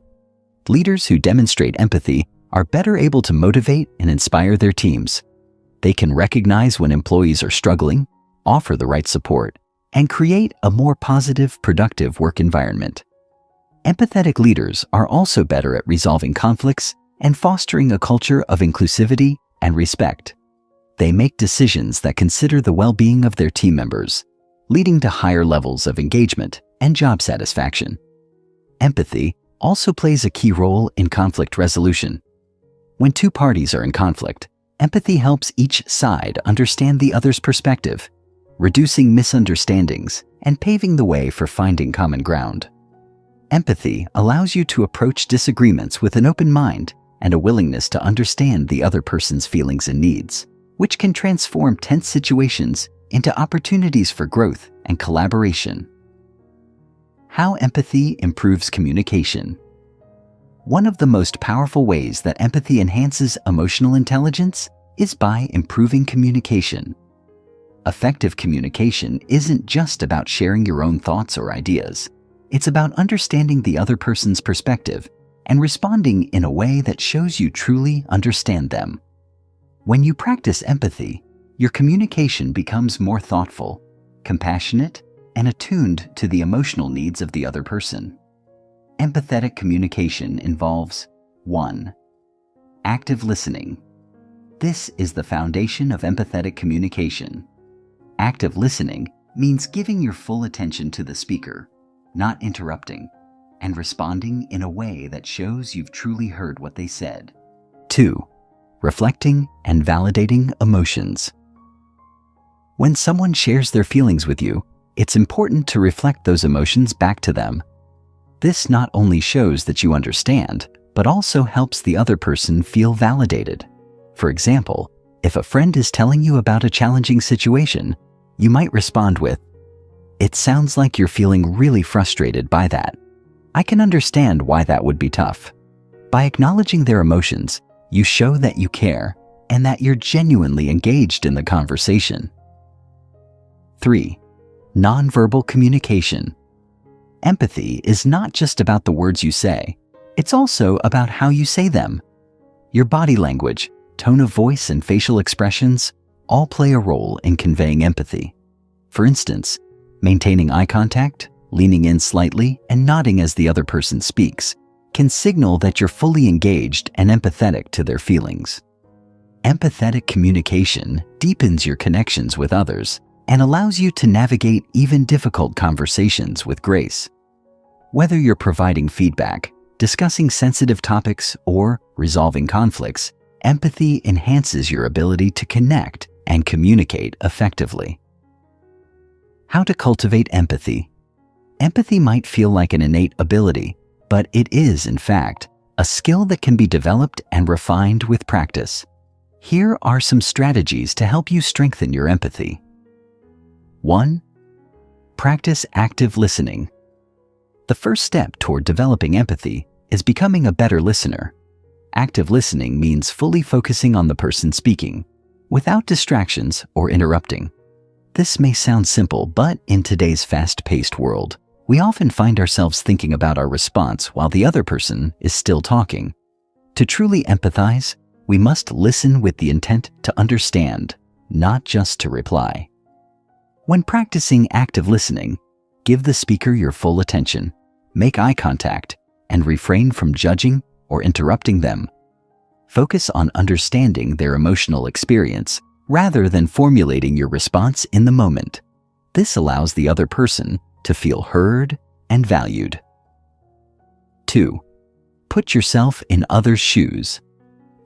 Leaders who demonstrate empathy are better able to motivate and inspire their teams. They can recognize when employees are struggling, offer the right support, and create a more positive, productive work environment. Empathetic leaders are also better at resolving conflicts and fostering a culture of inclusivity and respect. They make decisions that consider the well-being of their team members, leading to higher levels of engagement and job satisfaction. Empathy also plays a key role in conflict resolution. When 2 parties are in conflict, empathy helps each side understand the other's perspective, reducing misunderstandings and paving the way for finding common ground. Empathy allows you to approach disagreements with an open mind and a willingness to understand the other person's feelings and needs, which can transform tense situations into opportunities for growth and collaboration. How empathy improves communication. One of the most powerful ways that empathy enhances emotional intelligence is by improving communication. Effective communication isn't just about sharing your own thoughts or ideas. It's about understanding the other person's perspective and responding in a way that shows you truly understand them. When you practice empathy, your communication becomes more thoughtful, compassionate, and attuned to the emotional needs of the other person. Empathetic communication involves 1. Active listening. This is the foundation of empathetic communication. Active listening means giving your full attention to the speaker, not interrupting, and responding in a way that shows you've truly heard what they said. 2. Reflecting and validating emotions. When someone shares their feelings with you, it's important to reflect those emotions back to them. This not only shows that you understand, but also helps the other person feel validated. For example, if a friend is telling you about a challenging situation, you might respond with, "It sounds like you're feeling really frustrated by that. I can understand why that would be tough." By acknowledging their emotions, you show that you care and that you're genuinely engaged in the conversation. 3. Nonverbal communication. Empathy is not just about the words you say, it's also about how you say them. Your body language, tone of voice, and facial expressions all play a role in conveying empathy. For instance, maintaining eye contact, leaning in slightly, and nodding as the other person speaks can signal that you're fully engaged and empathetic to their feelings. Empathetic communication deepens your connections with others and allows you to navigate even difficult conversations with grace. Whether you're providing feedback, discussing sensitive topics, or resolving conflicts, empathy enhances your ability to connect and communicate effectively. How to cultivate empathy. Empathy might feel like an innate ability, but it is, in fact, a skill that can be developed and refined with practice. Here are some strategies to help you strengthen your empathy. 1. Practice active listening. The first step toward developing empathy is becoming a better listener. Active listening means fully focusing on the person speaking, without distractions or interrupting. This may sound simple, but in today's fast-paced world, we often find ourselves thinking about our response while the other person is still talking. To truly empathize, we must listen with the intent to understand, not just to reply. When practicing active listening, give the speaker your full attention, make eye contact, and refrain from judging or interrupting them. Focus on understanding their emotional experience rather than formulating your response in the moment. This allows the other person to feel heard and valued. 2. Put yourself in others' shoes.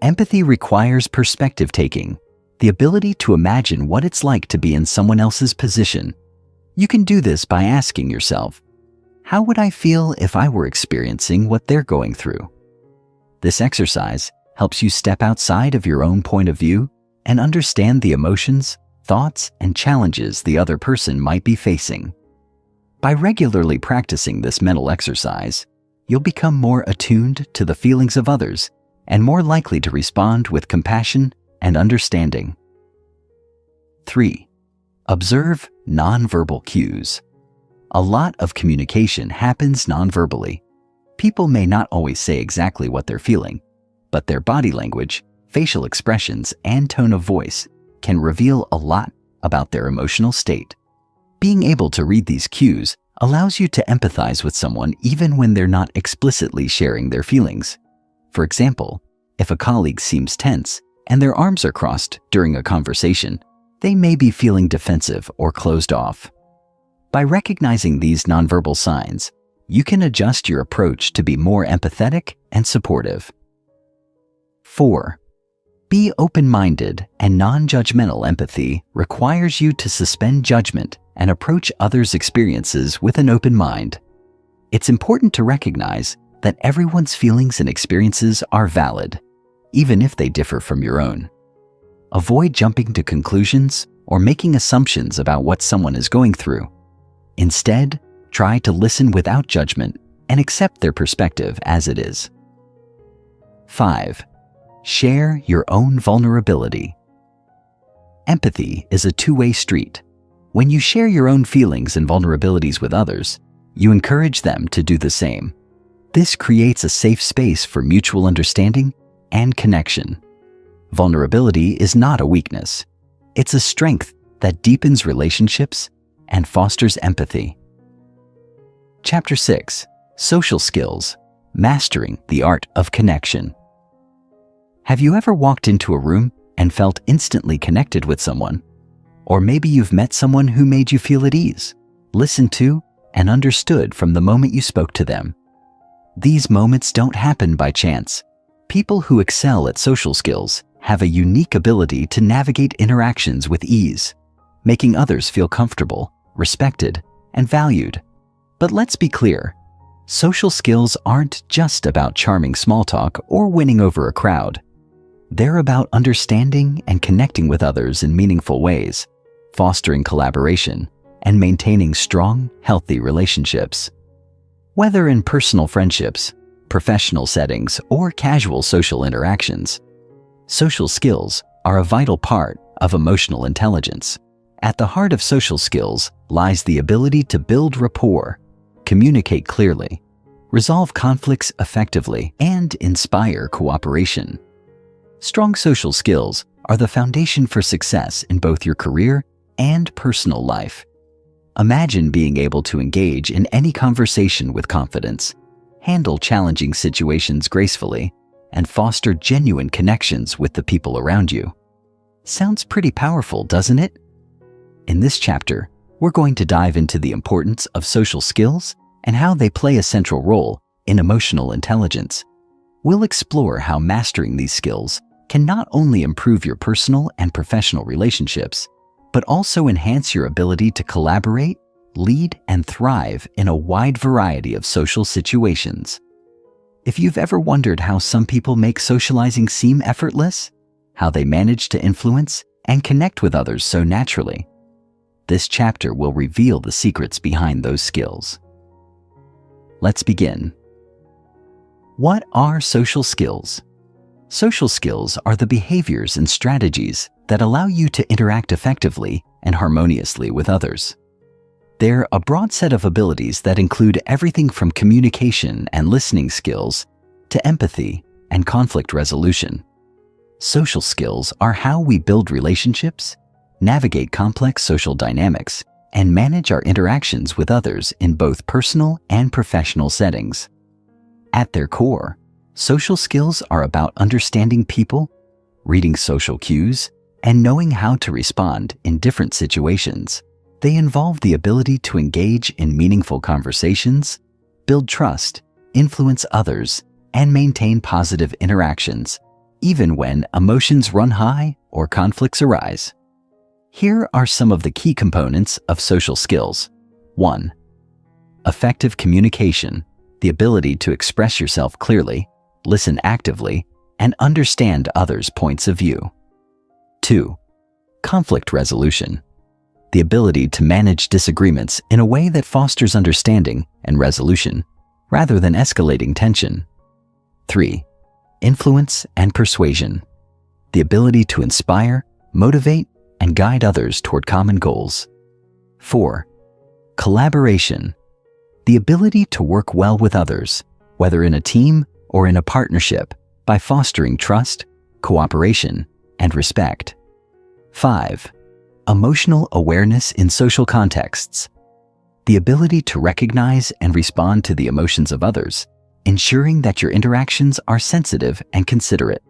Empathy requires perspective taking, the ability to imagine what it's like to be in someone else's position. You can do this by asking yourself, how would I feel if I were experiencing what they're going through? This exercise helps you step outside of your own point of view and understand the emotions, thoughts, and challenges the other person might be facing. By regularly practicing this mental exercise, you'll become more attuned to the feelings of others and more likely to respond with compassion and understanding. 3. Observe nonverbal cues. A lot of communication happens nonverbally. People may not always say exactly what they're feeling, but their body language, facial expressions, and tone of voice can reveal a lot about their emotional state. Being able to read these cues allows you to empathize with someone even when they're not explicitly sharing their feelings. For example, if a colleague seems tense and their arms are crossed during a conversation, they may be feeling defensive or closed off. By recognizing these nonverbal signs, you can adjust your approach to be more empathetic and supportive. 4. Be open-minded and non-judgmental. Empathy requires you to suspend judgment and approach others' experiences with an open mind. It's important to recognize that everyone's feelings and experiences are valid, even if they differ from your own. Avoid jumping to conclusions or making assumptions about what someone is going through. Instead, try to listen without judgment and accept their perspective as it is. 5. Share your own vulnerability. Empathy is a two-way street. When you share your own feelings and vulnerabilities with others, you encourage them to do the same. This creates a safe space for mutual understanding and connection. Vulnerability is not a weakness. It's a strength that deepens relationships and fosters empathy. Chapter 6. Social Skills: Mastering the Art of Connection. Have you ever walked into a room and felt instantly connected with someone? Or maybe you've met someone who made you feel at ease, listened to, and understood from the moment you spoke to them. These moments don't happen by chance. People who excel at social skills have a unique ability to navigate interactions with ease, making others feel comfortable, respected, and valued. But let's be clear, social skills aren't just about charming small talk or winning over a crowd. They're about understanding and connecting with others in meaningful ways, fostering collaboration, and maintaining strong, healthy relationships. Whether in personal friendships, professional settings, or casual social interactions, social skills are a vital part of emotional intelligence. At the heart of social skills lies the ability to build rapport, communicate clearly, resolve conflicts effectively, and inspire cooperation. Strong social skills are the foundation for success in both your career and personal life. Imagine being able to engage in any conversation with confidence, handle challenging situations gracefully, and foster genuine connections with the people around you. Sounds pretty powerful, doesn't it? In this chapter, we're going to dive into the importance of social skills and how they play a central role in emotional intelligence. We'll explore how mastering these skills can not only improve your personal and professional relationships, but also enhance your ability to collaborate, lead, and thrive in a wide variety of social situations. If you've ever wondered how some people make socializing seem effortless, how they manage to influence and connect with others so naturally, this chapter will reveal the secrets behind those skills. Let's begin. What are social skills? Social skills are the behaviors and strategies that allow you to interact effectively and harmoniously with others. They're a broad set of abilities that include everything from communication and listening skills to empathy and conflict resolution. Social skills are how we build relationships, navigate complex social dynamics, and manage our interactions with others in both personal and professional settings. At their core, social skills are about understanding people, reading social cues, and knowing how to respond in different situations. They involve the ability to engage in meaningful conversations, build trust, influence others, and maintain positive interactions, even when emotions run high or conflicts arise. Here are some of the key components of social skills. 1. Effective communication, the ability to express yourself clearly, listen actively, and understand others' points of view. 2. Conflict resolution, the ability to manage disagreements in a way that fosters understanding and resolution, rather than escalating tension. 3. Influence and persuasion, the ability to inspire, motivate, and guide others toward common goals. 4. Collaboration, the ability to work well with others, whether in a team or in a partnership, by fostering trust, cooperation, and respect. 5. Emotional awareness in social contexts, the ability to recognize and respond to the emotions of others, ensuring that your interactions are sensitive and considerate.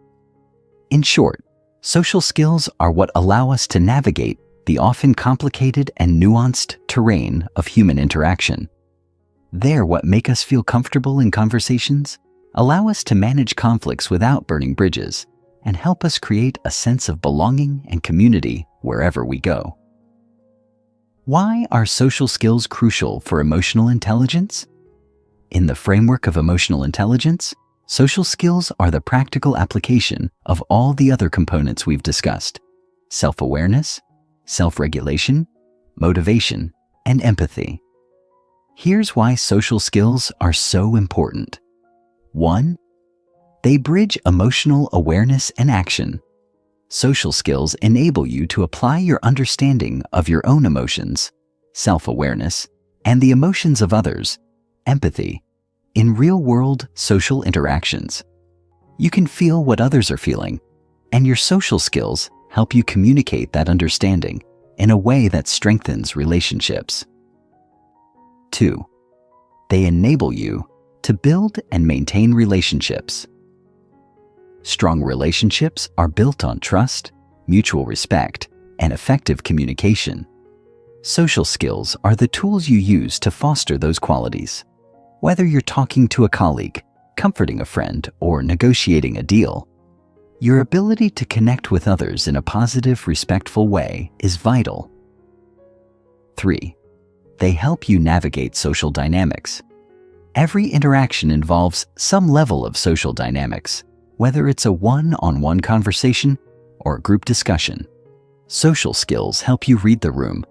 In short, social skills are what allow us to navigate the often complicated and nuanced terrain of human interaction. They're what make us feel comfortable in conversations, allow us to manage conflicts without burning bridges, and help us create a sense of belonging and community wherever we go. Why are social skills crucial for emotional intelligence? In the framework of emotional intelligence, social skills are the practical application of all the other components we've discussed: self-awareness, self-regulation, motivation, and empathy. Here's why social skills are so important. 1. They bridge emotional awareness and action. Social skills enable you to apply your understanding of your own emotions, self-awareness, and the emotions of others, empathy, in real-world social interactions. You can feel what others are feeling, and your social skills help you communicate that understanding in a way that strengthens relationships. 2. They enable you to build and maintain relationships. Strong relationships are built on trust, mutual respect, and effective communication. Social skills are the tools you use to foster those qualities. Whether you're talking to a colleague, comforting a friend, or negotiating a deal, your ability to connect with others in a positive, respectful way is vital. 3. They help you navigate social dynamics. Every interaction involves some level of social dynamics, whether it's a one-on-one conversation or a group discussion. Social skills help you read the room,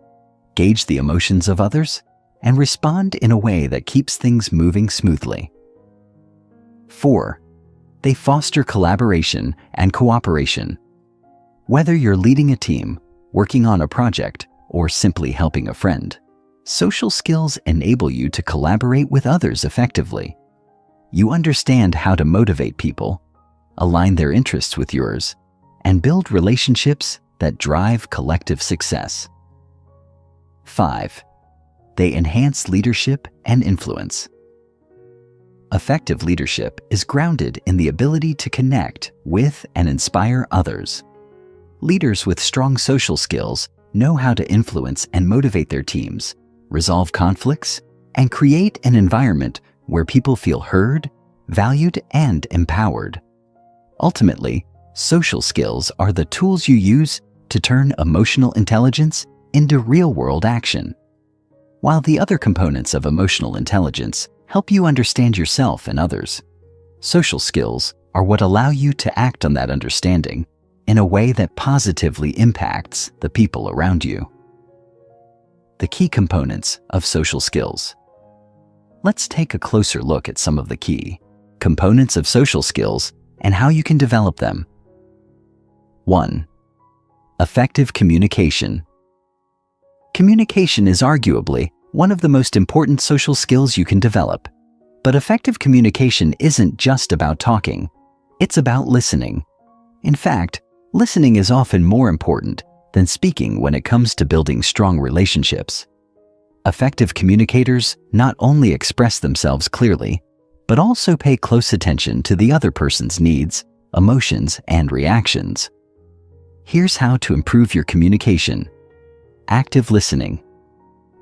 gauge the emotions of others, and respond in a way that keeps things moving smoothly. 4. They foster collaboration and cooperation. Whether you're leading a team, working on a project, or simply helping a friend, social skills enable you to collaborate with others effectively. You understand how to motivate people, align their interests with yours, and build relationships that drive collective success. 5. They enhance leadership and influence. Effective leadership is grounded in the ability to connect with and inspire others. Leaders with strong social skills know how to influence and motivate their teams, resolve conflicts, and create an environment where people feel heard, valued, and empowered. Ultimately, social skills are the tools you use to turn emotional intelligence into real-world action. While the other components of emotional intelligence help you understand yourself and others, social skills are what allow you to act on that understanding in a way that positively impacts the people around you. The key components of social skills. Let's take a closer look at some of the key components of social skills and how you can develop them. 1. Effective communication. Communication is arguably one of the most important social skills you can develop. But effective communication isn't just about talking. It's about listening. In fact, listening is often more important than speaking when it comes to building strong relationships. Effective communicators not only express themselves clearly, but also pay close attention to the other person's needs, emotions, and reactions. Here's how to improve your communication. Active listening.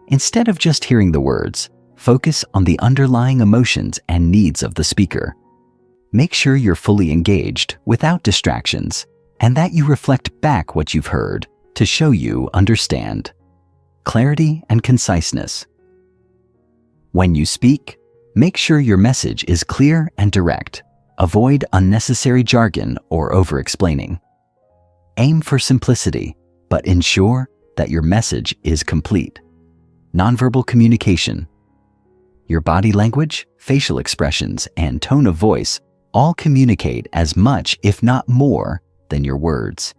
Instead of just hearing the words, focus on the underlying emotions and needs of the speaker. Make sure you're fully engaged without distractions, and that you reflect back what you've heard to show you understand. Clarity and conciseness. When you speak, make sure your message is clear and direct. Avoid unnecessary jargon or over-explaining. Aim for simplicity, but ensure that your message is complete. Nonverbal communication. Your body language, facial expressions, and tone of voice all communicate as much, if not more, than your words.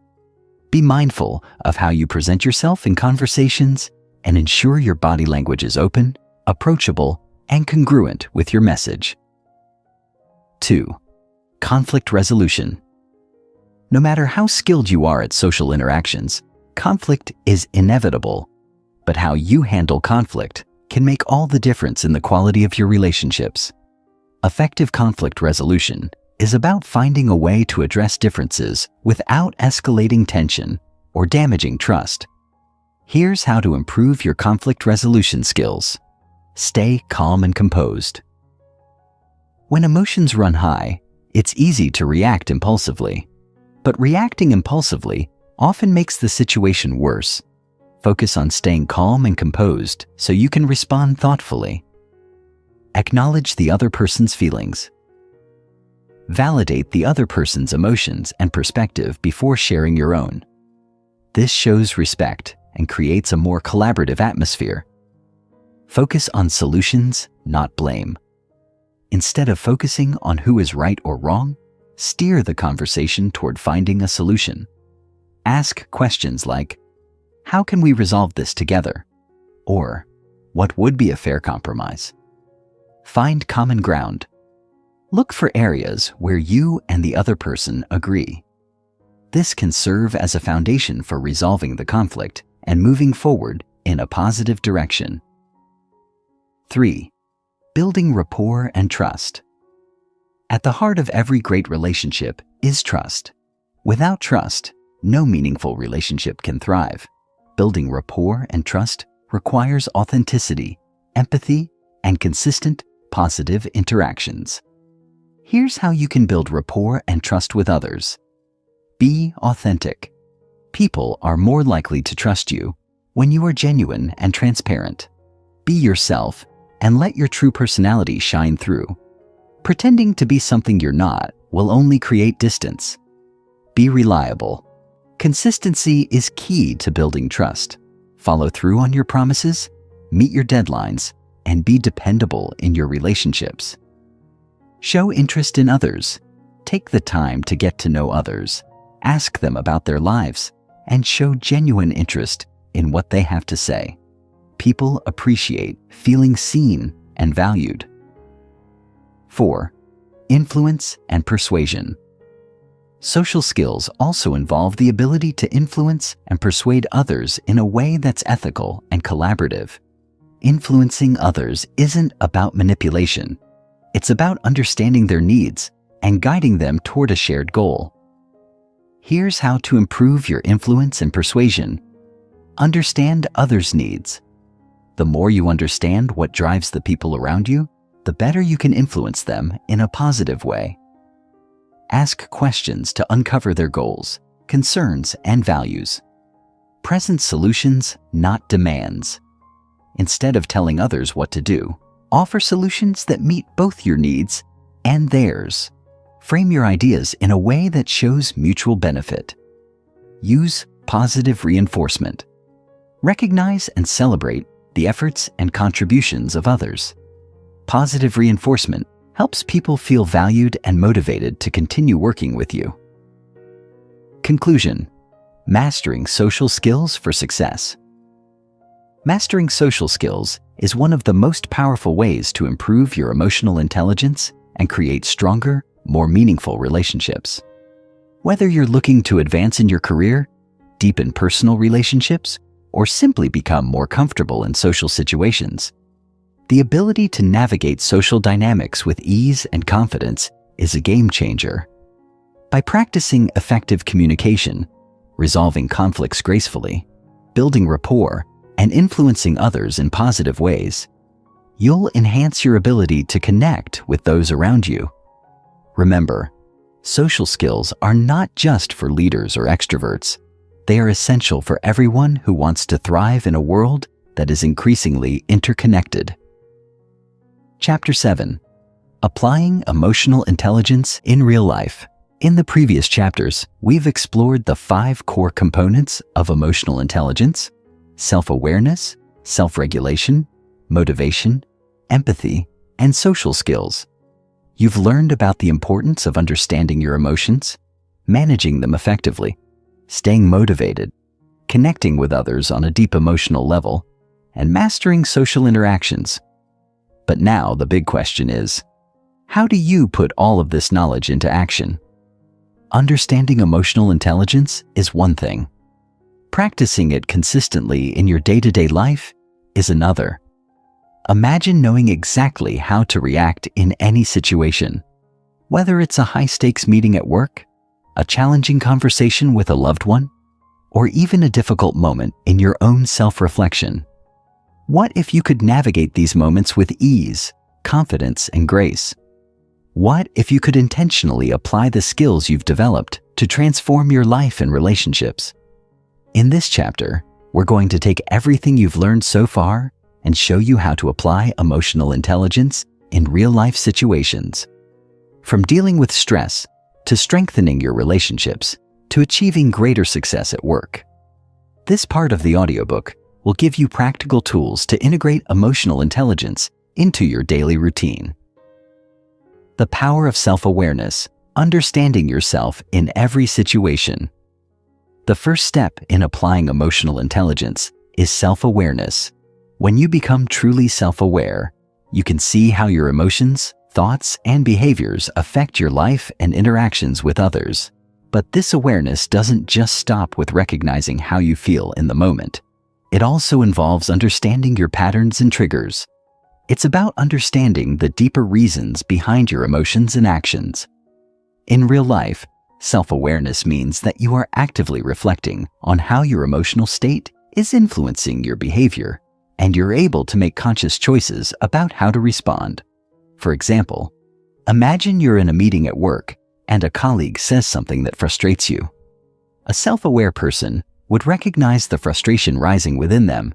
Be mindful of how you present yourself in conversations and ensure your body language is open, approachable, and congruent with your message. 2. Conflict resolution. No matter how skilled you are at social interactions, conflict is inevitable, but how you handle conflict can make all the difference in the quality of your relationships. Effective conflict resolution is about finding a way to address differences without escalating tension or damaging trust. Here's how to improve your conflict resolution skills. Stay calm and composed. When emotions run high, it's easy to react impulsively. But reacting impulsively often makes the situation worse. Focus on staying calm and composed so you can respond thoughtfully. Acknowledge the other person's feelings. Validate the other person's emotions and perspective before sharing your own. This shows respect and creates a more collaborative atmosphere. Focus on solutions, not blame. Instead of focusing on who is right or wrong, steer the conversation toward finding a solution. Ask questions like, how can we resolve this together? Or, what would be a fair compromise? Find common ground. Look for areas where you and the other person agree. This can serve as a foundation for resolving the conflict and moving forward in a positive direction. 3. Building rapport and trust. At the heart of every great relationship is trust. Without trust, no meaningful relationship can thrive. Building rapport and trust requires authenticity, empathy, and consistent, positive interactions. Here's how you can build rapport and trust with others. Be authentic. People are more likely to trust you when you are genuine and transparent. Be yourself and let your true personality shine through. Pretending to be something you're not will only create distance. Be reliable. Consistency is key to building trust. Follow through on your promises, meet your deadlines, and be dependable in your relationships. Show interest in others. Take the time to get to know others. Ask them about their lives, and show genuine interest in what they have to say. People appreciate feeling seen and valued. 4. Influence and persuasion. Social skills also involve the ability to influence and persuade others in a way that's ethical and collaborative. Influencing others isn't about manipulation. It's about understanding their needs and guiding them toward a shared goal. Here's how to improve your influence and persuasion. Understand others' needs. The more you understand what drives the people around you, the better you can influence them in a positive way. Ask questions to uncover their goals, concerns, and values. Present solutions, not demands. Instead of telling others what to do, offer solutions that meet both your needs and theirs. Frame your ideas in a way that shows mutual benefit. Use positive reinforcement. Recognize and celebrate the efforts and contributions of others. Positive reinforcement helps people feel valued and motivated to continue working with you. Conclusion: mastering social skills for success. Mastering social skills is one of the most powerful ways to improve your emotional intelligence and create stronger, more meaningful relationships. Whether you're looking to advance in your career, deepen personal relationships, or simply become more comfortable in social situations, the ability to navigate social dynamics with ease and confidence is a game changer. By practicing effective communication, resolving conflicts gracefully, building rapport, and influencing others in positive ways, you'll enhance your ability to connect with those around you. Remember, social skills are not just for leaders or extroverts. They are essential for everyone who wants to thrive in a world that is increasingly interconnected. Chapter 7. Applying Emotional Intelligence in Real Life. In the previous chapters, we've explored the 5 core components of emotional intelligence: self-awareness, self-regulation, motivation, empathy, and social skills. You've learned about the importance of understanding your emotions, managing them effectively, staying motivated, connecting with others on a deep emotional level, and mastering social interactions. But now the big question is, how do you put all of this knowledge into action? Understanding emotional intelligence is one thing. Practicing it consistently in your day-to-day life is another. Imagine knowing exactly how to react in any situation. Whether it's a high-stakes meeting at work, a challenging conversation with a loved one, or even a difficult moment in your own self-reflection. What if you could navigate these moments with ease, confidence, and grace? What if you could intentionally apply the skills you've developed to transform your life and relationships? In this chapter, we're going to take everything you've learned so far and show you how to apply emotional intelligence in real-life situations. From dealing with stress, to strengthening your relationships, to achieving greater success at work. This part of the audiobook will give you practical tools to integrate emotional intelligence into your daily routine. The power of self-awareness, understanding yourself in every situation. The first step in applying emotional intelligence is self-awareness. When you become truly self-aware, you can see how your emotions, thoughts, and behaviors affect your life and interactions with others. But this awareness doesn't just stop with recognizing how you feel in the moment. It also involves understanding your patterns and triggers. It's about understanding the deeper reasons behind your emotions and actions. In real life, self-awareness means that you are actively reflecting on how your emotional state is influencing your behavior, and you're able to make conscious choices about how to respond. For example, imagine you're in a meeting at work and a colleague says something that frustrates you. A self-aware person would recognize the frustration rising within them,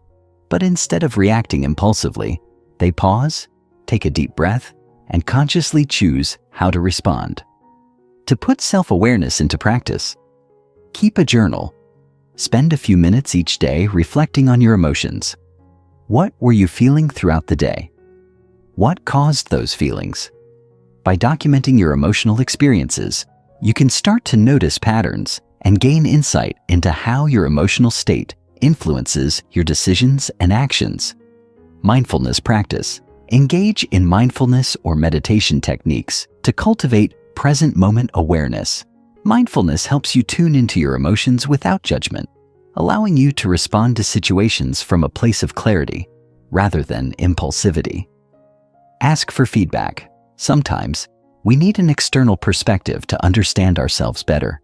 but instead of reacting impulsively, they pause, take a deep breath, and consciously choose how to respond. To put self-awareness into practice, keep a journal. Spend a few minutes each day reflecting on your emotions. What were you feeling throughout the day? What caused those feelings? By documenting your emotional experiences, you can start to notice patterns and gain insight into how your emotional state influences your decisions and actions. Mindfulness practice. Engage in mindfulness or meditation techniques to cultivate present moment awareness. Mindfulness helps you tune into your emotions without judgment, allowing you to respond to situations from a place of clarity rather than impulsivity. Ask for feedback. Sometimes, we need an external perspective to understand ourselves better.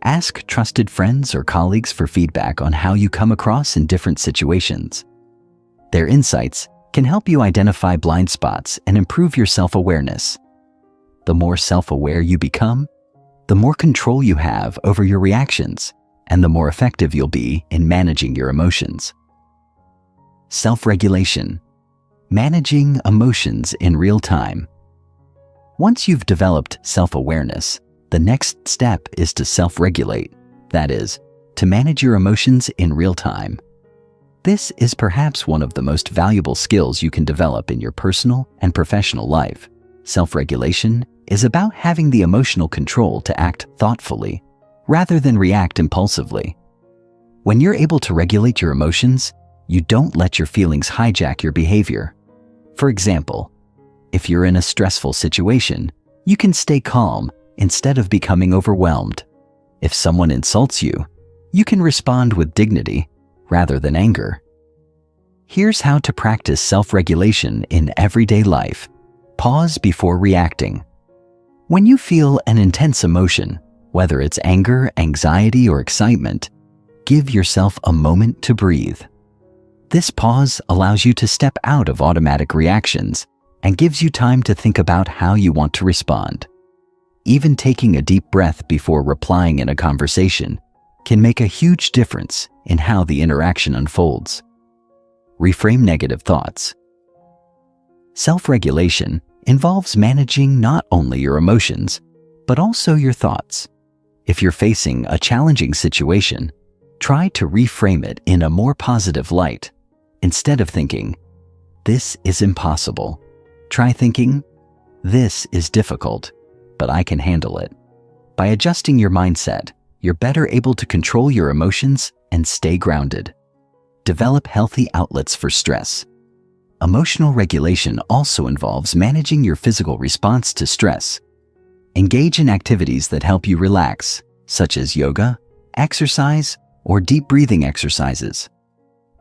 Ask trusted friends or colleagues for feedback on how you come across in different situations. Their insights can help you identify blind spots and improve your self-awareness. The more self-aware you become, the more control you have over your reactions, and the more effective you'll be in managing your emotions. Self-regulation. Managing emotions in real time. Once you've developed self-awareness, the next step is to self-regulate, that is, to manage your emotions in real time. This is perhaps one of the most valuable skills you can develop in your personal and professional life. Self-regulation is about having the emotional control to act thoughtfully, rather than react impulsively. When you're able to regulate your emotions, you don't let your feelings hijack your behavior. For example, if you're in a stressful situation, you can stay calm instead of becoming overwhelmed. If someone insults you, you can respond with dignity rather than anger. Here's how to practice self-regulation in everyday life. Pause before reacting. When you feel an intense emotion, whether it's anger, anxiety, or excitement, give yourself a moment to breathe. This pause allows you to step out of automatic reactions and gives you time to think about how you want to respond. Even taking a deep breath before replying in a conversation can make a huge difference in how the interaction unfolds. Reframe negative thoughts. Self-regulation involves managing not only your emotions, but also your thoughts. If you're facing a challenging situation, try to reframe it in a more positive light. Instead of thinking, "This is impossible," try thinking, "This is difficult, but I can handle it." By adjusting your mindset, you're better able to control your emotions and stay grounded. Develop healthy outlets for stress. Emotional regulation also involves managing your physical response to stress. Engage in activities that help you relax, such as yoga, exercise, or deep breathing exercises.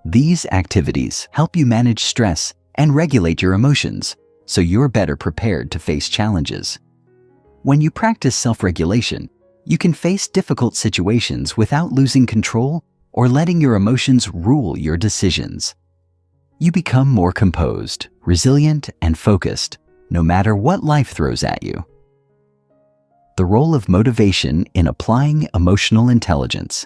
These activities help you manage stress and regulate your emotions, so you're better prepared to face challenges. When you practice self-regulation, you can face difficult situations without losing control or letting your emotions rule your decisions. You become more composed, resilient, and focused, no matter what life throws at you. The role of motivation in applying emotional intelligence.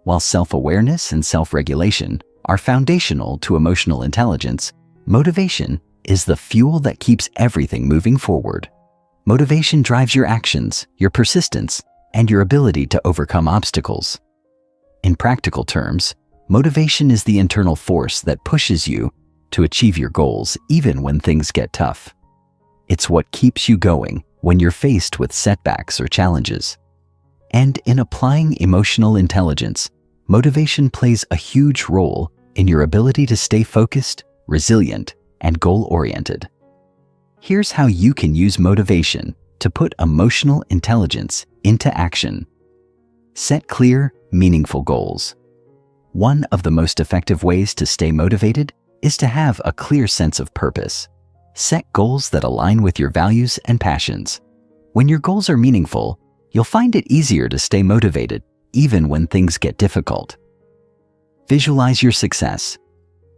While self-awareness and self-regulation are foundational to emotional intelligence, motivation is the fuel that keeps everything moving forward. Motivation drives your actions, your persistence, and your ability to overcome obstacles. In practical terms, Motivation is the internal force that pushes you to achieve your goals even when things get tough. It's what keeps you going when you're faced with setbacks or challenges. And in applying emotional intelligence, motivation plays a huge role in your ability to stay focused, resilient, and goal-oriented. Here's how you can use motivation to put emotional intelligence into action. Set clear, meaningful goals. One of the most effective ways to stay motivated is to have a clear sense of purpose. Set goals that align with your values and passions. When your goals are meaningful, you'll find it easier to stay motivated even when things get difficult. Visualize your success.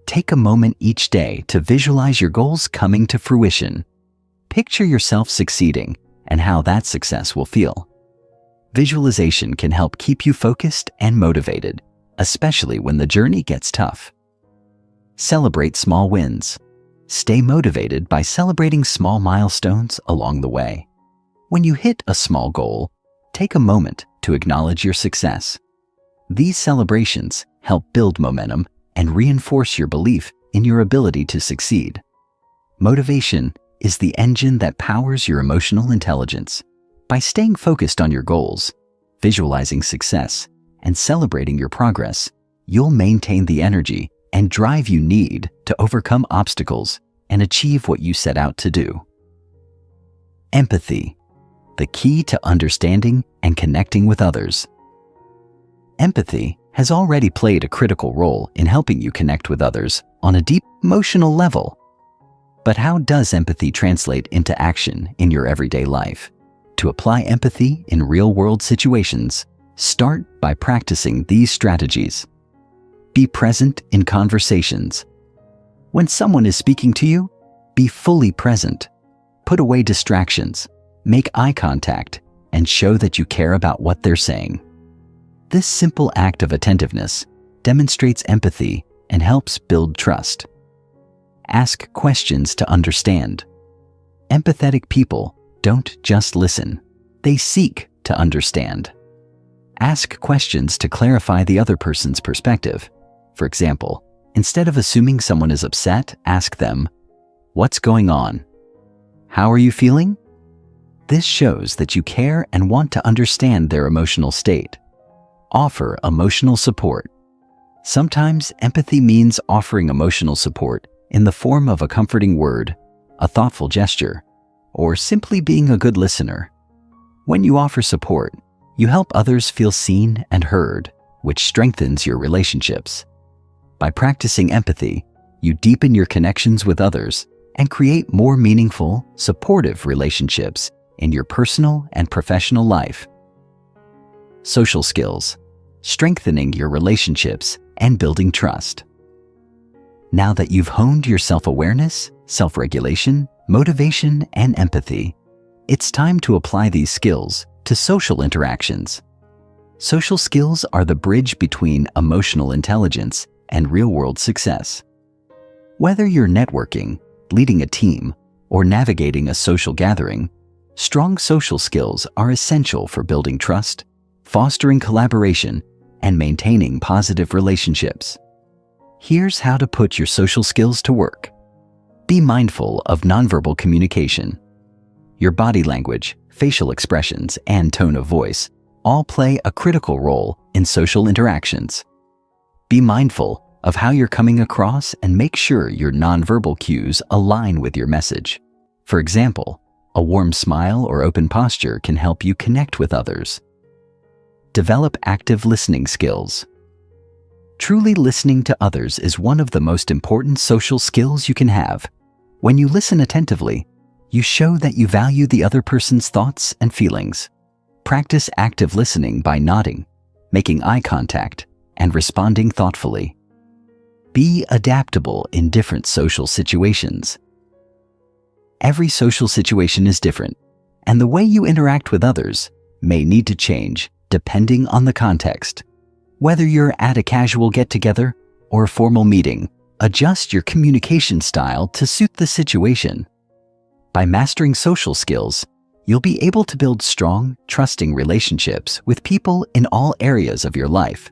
Take a moment each day to visualize your goals coming to fruition. Picture yourself succeeding and how that success will feel. Visualization can help keep you focused and motivated, especially when the journey gets tough. Celebrate small wins. Stay motivated by celebrating small milestones along the way. When you hit a small goal, take a moment to acknowledge your success. These celebrations help build momentum and reinforce your belief in your ability to succeed. Motivation is the engine that powers your emotional intelligence. By staying focused on your goals, visualizing success, and celebrating your progress, you'll maintain the energy and drive you need to overcome obstacles and achieve what you set out to do. Empathy, the key to understanding and connecting with others. Empathy has already played a critical role in helping you connect with others on a deep emotional level. But how does empathy translate into action in your everyday life? To apply empathy in real-world situations, start by practicing these strategies. Be present in conversations. When someone is speaking to you, be fully present. Put away distractions, make eye contact, and show that you care about what they're saying. This simple act of attentiveness demonstrates empathy and helps build trust. Ask questions to understand. Empathetic people don't just listen, they seek to understand. Ask questions to clarify the other person's perspective. For example, instead of assuming someone is upset, ask them, "What's going on? How are you feeling?" This shows that you care and want to understand their emotional state. Offer emotional support. Sometimes empathy means offering emotional support in the form of a comforting word, a thoughtful gesture, or simply being a good listener. When you offer support, you help others feel seen and heard, which strengthens your relationships. By practicing empathy, you deepen your connections with others and create more meaningful, supportive relationships in your personal and professional life. Social skills, strengthening your relationships and building trust. Now that you've honed your self-awareness, self-regulation, motivation, and empathy, it's time to apply these skills to social interactions. Social skills are the bridge between emotional intelligence and real-world success. Whether you're networking, leading a team, or navigating a social gathering, strong social skills are essential for building trust, fostering collaboration, and maintaining positive relationships. Here's how to put your social skills to work. Be mindful of nonverbal communication. Your body language, facial expressions, and tone of voice all play a critical role in social interactions. Be mindful of how you're coming across and make sure your nonverbal cues align with your message. For example, a warm smile or open posture can help you connect with others. Develop active listening skills. Truly listening to others is one of the most important social skills you can have. When you listen attentively, you show that you value the other person's thoughts and feelings. Practice active listening by nodding, making eye contact, and responding thoughtfully. Be adaptable in different social situations. Every social situation is different, and the way you interact with others may need to change depending on the context. Whether you're at a casual get-together or a formal meeting, adjust your communication style to suit the situation. By mastering social skills, you'll be able to build strong, trusting relationships with people in all areas of your life.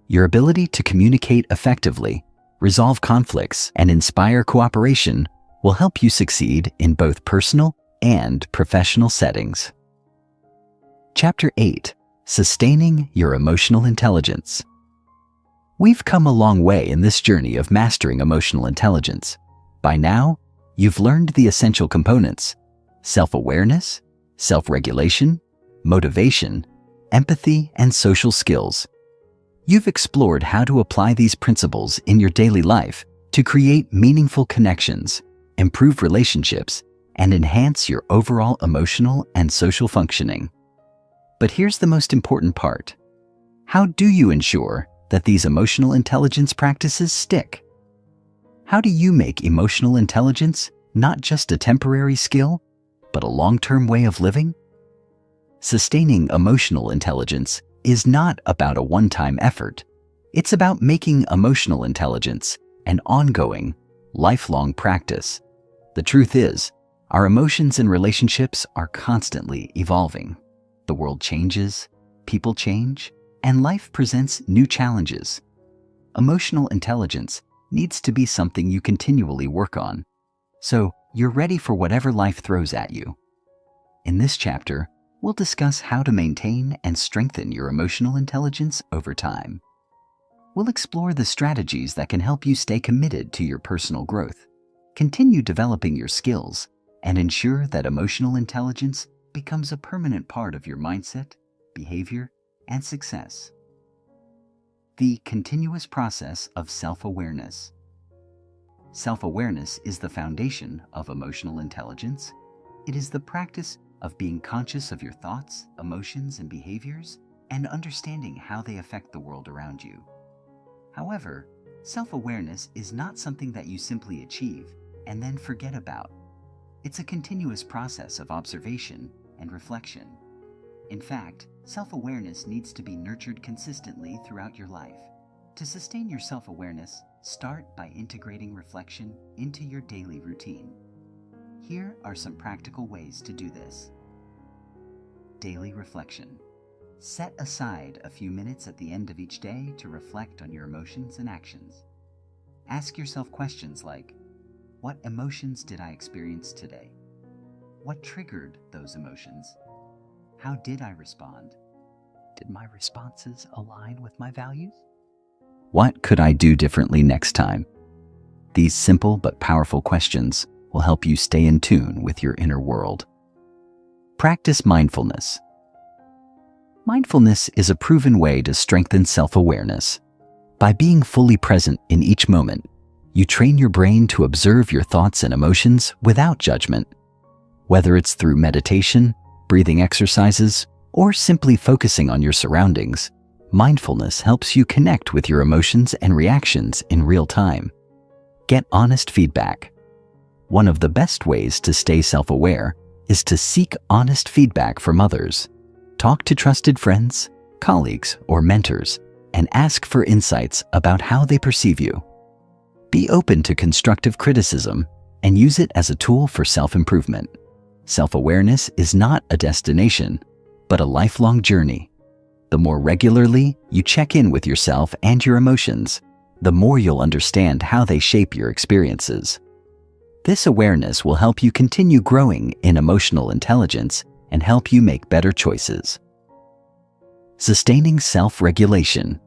Your ability to communicate effectively, resolve conflicts, and inspire cooperation will help you succeed in both personal and professional settings. Chapter 8: Sustaining Your Emotional Intelligence. We've come a long way in this journey of mastering emotional intelligence. By now, you've learned the essential components: self-awareness, self-regulation, motivation, empathy, and social skills. You've explored how to apply these principles in your daily life to create meaningful connections, improve relationships, and enhance your overall emotional and social functioning. But here's the most important part. How do you ensure that these emotional intelligence practices stick? How do you make emotional intelligence not just a temporary skill, but a long-term way of living? Sustaining emotional intelligence is not about a one-time effort. It's about making emotional intelligence an ongoing, lifelong practice. The truth is, our emotions and relationships are constantly evolving. The world changes, people change, and life presents new challenges. Emotional intelligence needs to be something you continually work on, so you're ready for whatever life throws at you. In this chapter, we'll discuss how to maintain and strengthen your emotional intelligence over time. We'll explore the strategies that can help you stay committed to your personal growth, continue developing your skills, and ensure that emotional intelligence becomes a permanent part of your mindset, behavior, and success. The continuous process of self-awareness. Self-awareness is the foundation of emotional intelligence. It is the practice of being conscious of your thoughts, emotions, and behaviors, and understanding how they affect the world around you. However, self-awareness is not something that you simply achieve and then forget about. It's a continuous process of observation and reflection. In fact, self-awareness needs to be nurtured consistently throughout your life. To sustain your self-awareness, start by integrating reflection into your daily routine. Here are some practical ways to do this. Daily reflection. Set aside a few minutes at the end of each day to reflect on your emotions and actions. Ask yourself questions like, what emotions did I experience today? What triggered those emotions? How did I respond? Did my responses align with my values? What could I do differently next time? These simple but powerful questions will help you stay in tune with your inner world. Practice mindfulness. Mindfulness is a proven way to strengthen self-awareness. By being fully present in each moment, you train your brain to observe your thoughts and emotions without judgment. Whether it's through meditation, breathing exercises, or simply focusing on your surroundings, mindfulness helps you connect with your emotions and reactions in real time. Get honest feedback. One of the best ways to stay self-aware is to seek honest feedback from others. Talk to trusted friends, colleagues, or mentors, and ask for insights about how they perceive you. Be open to constructive criticism and use it as a tool for self-improvement. Self-awareness is not a destination, but a lifelong journey. The more regularly you check in with yourself and your emotions, the more you'll understand how they shape your experiences. This awareness will help you continue growing in emotional intelligence and help you make better choices. Sustaining self-regulation.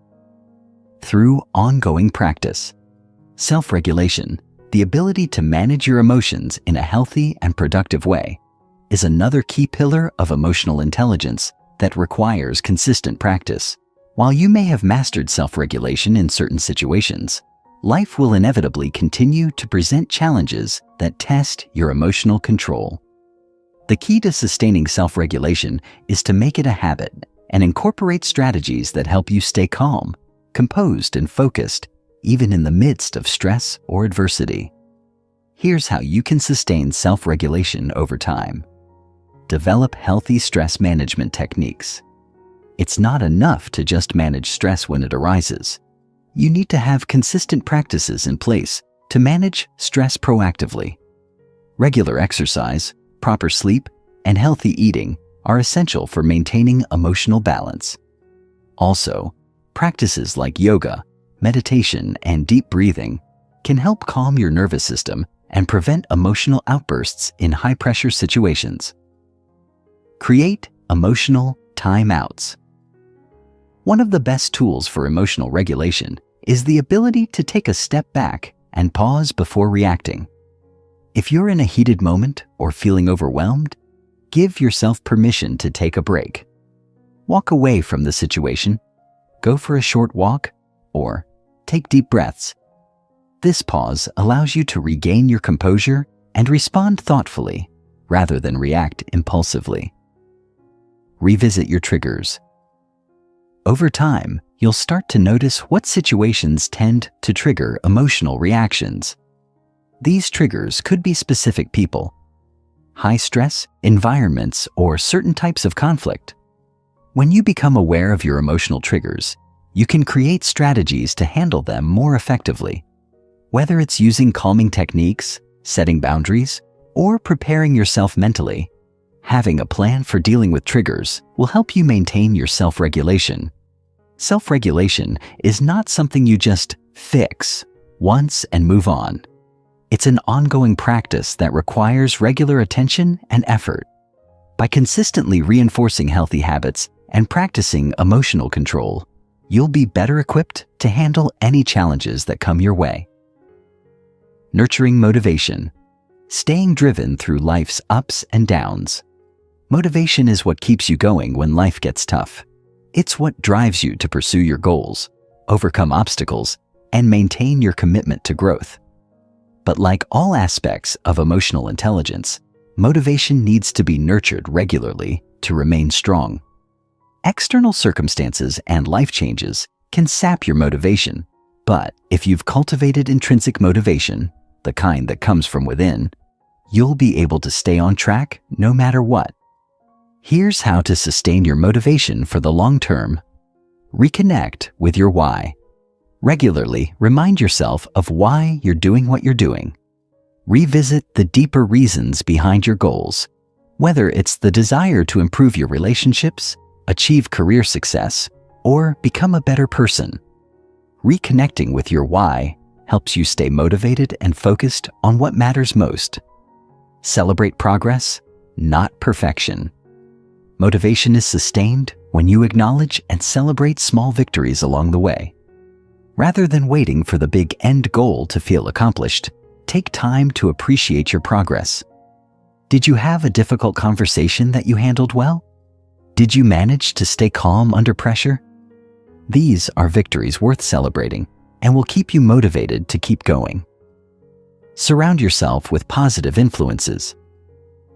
Through ongoing practice. Self-regulation, the ability to manage your emotions in a healthy and productive way, is another key pillar of emotional intelligence that requires consistent practice. While you may have mastered self-regulation in certain situations, life will inevitably continue to present challenges that test your emotional control. The key to sustaining self-regulation is to make it a habit and incorporate strategies that help you stay calm, composed, and focused, even in the midst of stress or adversity. Here's how you can sustain self-regulation over time. Develop healthy stress management techniques. It's not enough to just manage stress when it arises. You need to have consistent practices in place to manage stress proactively. Regular exercise, proper sleep, and healthy eating are essential for maintaining emotional balance. Also, Practices like yoga, meditation, and deep breathing can help calm your nervous system and prevent emotional outbursts in high-pressure situations. Create emotional timeouts. One of the best tools for emotional regulation is the ability to take a step back and pause before reacting. If you're in a heated moment or feeling overwhelmed, give yourself permission to take a break. Walk away from the situation, go for a short walk, or take deep breaths. This pause allows you to regain your composure and respond thoughtfully rather than react impulsively. Revisit your triggers. Over time, you'll start to notice what situations tend to trigger emotional reactions. These triggers could be specific people, high stress environments, or certain types of conflict. When you become aware of your emotional triggers, you can create strategies to handle them more effectively. Whether it's using calming techniques, setting boundaries, or preparing yourself mentally, having a plan for dealing with triggers will help you maintain your self-regulation. Self-regulation is not something you just fix once and move on. It's an ongoing practice that requires regular attention and effort. By consistently reinforcing healthy habits and practicing emotional control, you'll be better equipped to handle any challenges that come your way. Nurturing motivation. Staying driven through life's ups and downs. Motivation is what keeps you going when life gets tough. It's what drives you to pursue your goals, overcome obstacles, and maintain your commitment to growth. But like all aspects of emotional intelligence, motivation needs to be nurtured regularly to remain strong. External circumstances and life changes can sap your motivation, but if you've cultivated intrinsic motivation, the kind that comes from within, you'll be able to stay on track no matter what. Here's how to sustain your motivation for the long term. Reconnect with your why. Regularly remind yourself of why you're doing what you're doing. Revisit the deeper reasons behind your goals, whether it's the desire to improve your relationships, achieve career success, or become a better person. Reconnecting with your why helps you stay motivated and focused on what matters most. Celebrate progress, not perfection. Motivation is sustained when you acknowledge and celebrate small victories along the way. Rather than waiting for the big end goal to feel accomplished, take time to appreciate your progress. Did you have a difficult conversation that you handled well? Did you manage to stay calm under pressure? These are victories worth celebrating and will keep you motivated to keep going. Surround yourself with positive influences.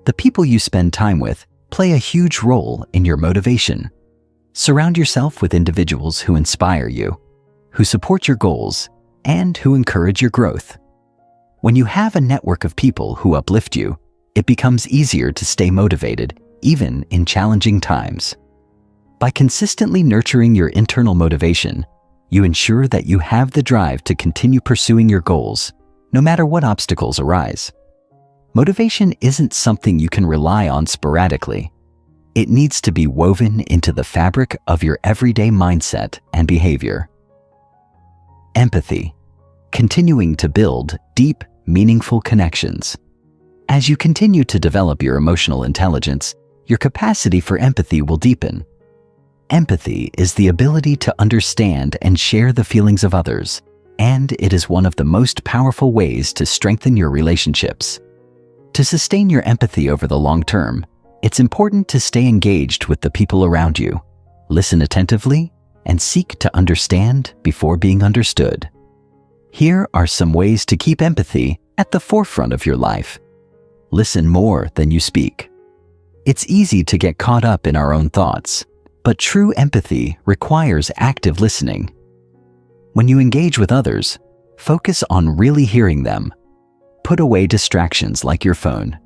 The people you spend time with play a huge role in your motivation. Surround yourself with individuals who inspire you, who support your goals, and who encourage your growth. When you have a network of people who uplift you, it becomes easier to stay motivated, even in challenging times. By consistently nurturing your internal motivation, you ensure that you have the drive to continue pursuing your goals, no matter what obstacles arise. Motivation isn't something you can rely on sporadically. It needs to be woven into the fabric of your everyday mindset and behavior. Empathy. Continuing to build deep, meaningful connections. As you continue to develop your emotional intelligence, your capacity for empathy will deepen. Empathy is the ability to understand and share the feelings of others, and it is one of the most powerful ways to strengthen your relationships. To sustain your empathy over the long term, it's important to stay engaged with the people around you, listen attentively, and seek to understand before being understood. Here are some ways to keep empathy at the forefront of your life. Listen more than you speak. It's easy to get caught up in our own thoughts, but true empathy requires active listening. When you engage with others, focus on really hearing them. Put away distractions like your phone.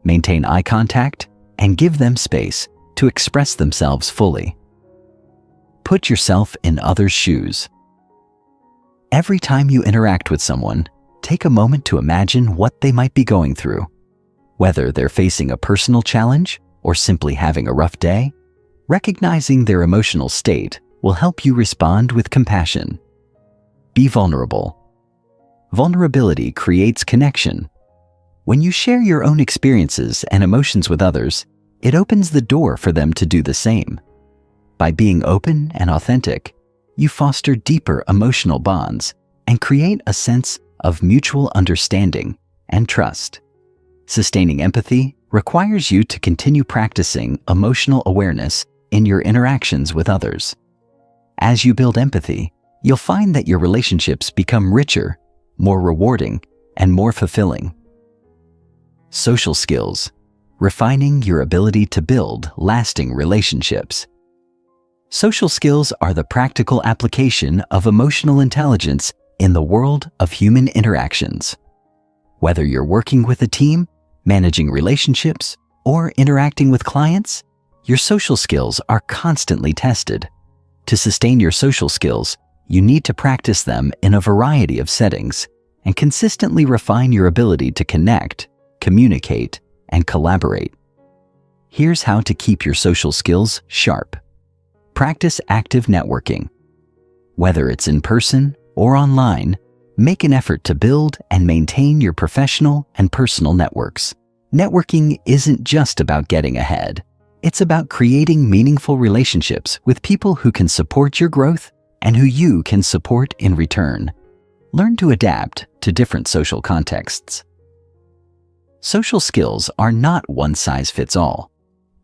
Maintain eye contact and give them space to express themselves fully. Put yourself in others' shoes. Every time you interact with someone, take a moment to imagine what they might be going through. Whether they're facing a personal challenge or simply having a rough day, recognizing their emotional state will help you respond with compassion. Be vulnerable. Vulnerability creates connection. When you share your own experiences and emotions with others, it opens the door for them to do the same. By being open and authentic, you foster deeper emotional bonds and create a sense of mutual understanding and trust. Sustaining empathy requires you to continue practicing emotional awareness in your interactions with others. As you build empathy, you'll find that your relationships become richer, more rewarding, and more fulfilling. Social skills, refining your ability to build lasting relationships. Social skills are the practical application of emotional intelligence in the world of human interactions. Whether you're working with a team, managing relationships, or interacting with clients, your social skills are constantly tested. To sustain your social skills, you need to practice them in a variety of settings and consistently refine your ability to connect, communicate, and collaborate. Here's how to keep your social skills sharp. Practice active networking. Whether it's in person or online, make an effort to build and maintain your professional and personal networks. Networking isn't just about getting ahead. It's about creating meaningful relationships with people who can support your growth and who you can support in return. Learn to adapt to different social contexts. Social skills are not one size fits all.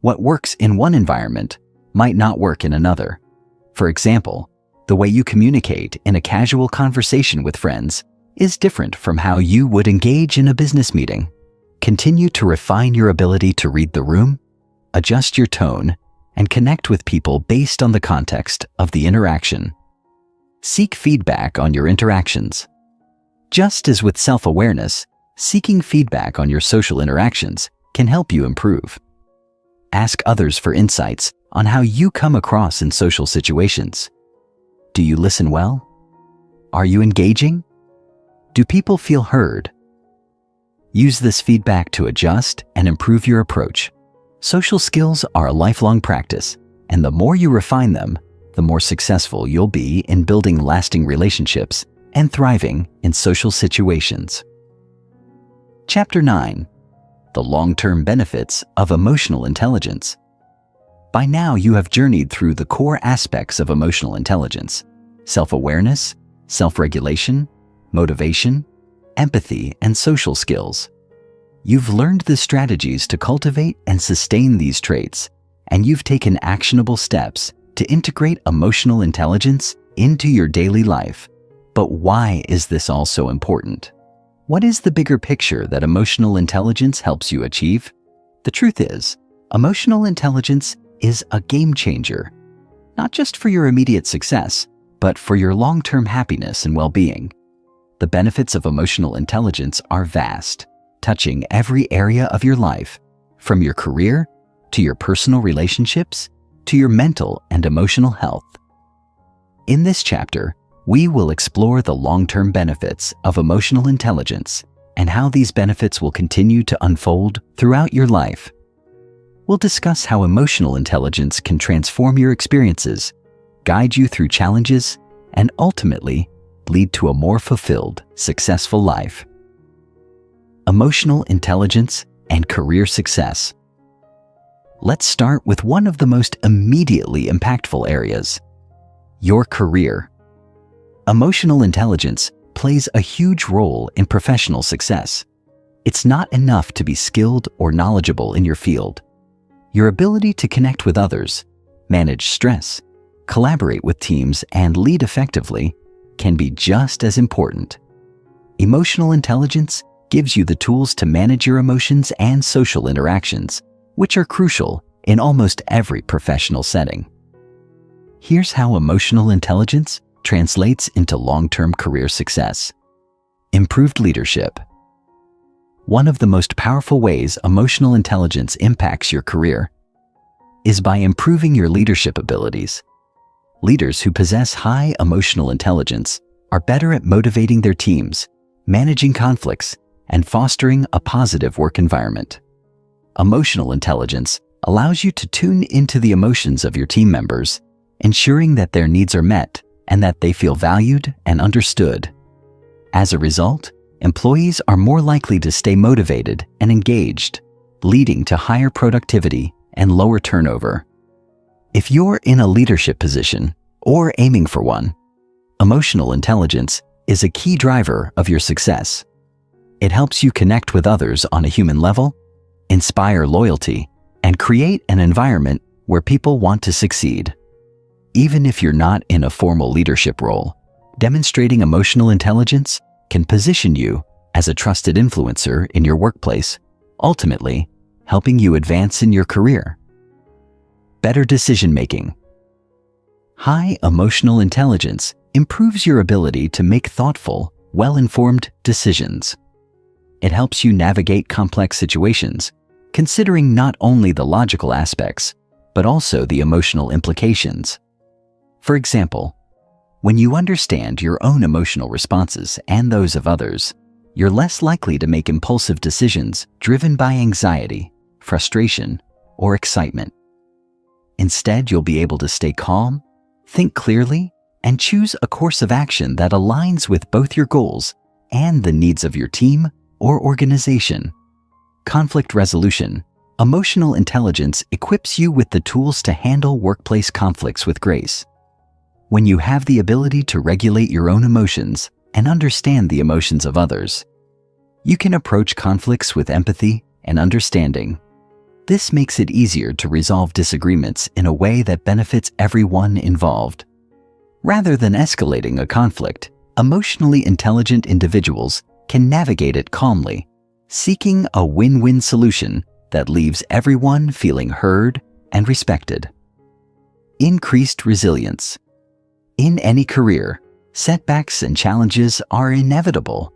What works in one environment might not work in another. For example, the way you communicate in a casual conversation with friends is different from how you would engage in a business meeting. Continue to refine your ability to read the room, adjust your tone, and connect with people based on the context of the interaction. Seek feedback on your interactions. Just as with self-awareness, seeking feedback on your social interactions can help you improve. Ask others for insights on how you come across in social situations. Do you listen well? Are you engaging? Do people feel heard? Use this feedback to adjust and improve your approach. Social skills are a lifelong practice, and the more you refine them, the more successful you'll be in building lasting relationships and thriving in social situations. Chapter 9. The long-term benefits of emotional intelligence. By now, you have journeyed through the core aspects of emotional intelligence: self-awareness, self-regulation, motivation, empathy, and social skills. You've learned the strategies to cultivate and sustain these traits, and you've taken actionable steps to integrate emotional intelligence into your daily life. But why is this all so important? What is the bigger picture that emotional intelligence helps you achieve? The truth is, emotional intelligence is a game changer, not just for your immediate success, but for your long-term happiness and well-being. The benefits of emotional intelligence are vast, touching every area of your life, from your career to your personal relationships to your mental and emotional health. In this chapter, we will explore the long-term benefits of emotional intelligence and how these benefits will continue to unfold throughout your life. We'll discuss how emotional intelligence can transform your experiences, guide you through challenges, and ultimately lead to a more fulfilled, successful life. Emotional intelligence and career success. Let's start with one of the most immediately impactful areas: your career. Emotional intelligence plays a huge role in professional success. It's not enough to be skilled or knowledgeable in your field. Your ability to connect with others, manage stress, collaborate with teams, and lead effectively can be just as important. Emotional intelligence gives you the tools to manage your emotions and social interactions, which are crucial in almost every professional setting. Here's how emotional intelligence translates into long-term career success. Improved leadership. One of the most powerful ways emotional intelligence impacts your career is by improving your leadership abilities. Leaders who possess high emotional intelligence are better at motivating their teams, managing conflicts, and fostering a positive work environment. Emotional intelligence allows you to tune into the emotions of your team members ensuring that their needs are met and that they feel valued and understood. As a result, employees are more likely to stay motivated and engaged, leading to higher productivity and lower turnover. If you're in a leadership position or aiming for one, emotional intelligence is a key driver of your success. It helps you connect with others on a human level, inspire loyalty, and create an environment where people want to succeed. Even if you're not in a formal leadership role, demonstrating emotional intelligence can position you as a trusted influencer in your workplace, ultimately helping you advance in your career. Better decision-making. High emotional intelligence improves your ability to make thoughtful, well-informed decisions. It helps you navigate complex situations, considering not only the logical aspects, but also the emotional implications. For example, when you understand your own emotional responses and those of others, you're less likely to make impulsive decisions driven by anxiety, frustration, or excitement. Instead, you'll be able to stay calm, think clearly, and choose a course of action that aligns with both your goals and the needs of your team or organization. Conflict resolution. Emotional intelligence equips you with the tools to handle workplace conflicts with grace. When you have the ability to regulate your own emotions and understand the emotions of others, you can approach conflicts with empathy and understanding. This makes it easier to resolve disagreements in a way that benefits everyone involved. Rather than escalating a conflict, emotionally intelligent individuals can navigate it calmly, seeking a win-win solution that leaves everyone feeling heard and respected. Increased resilience. In any career, setbacks and challenges are inevitable,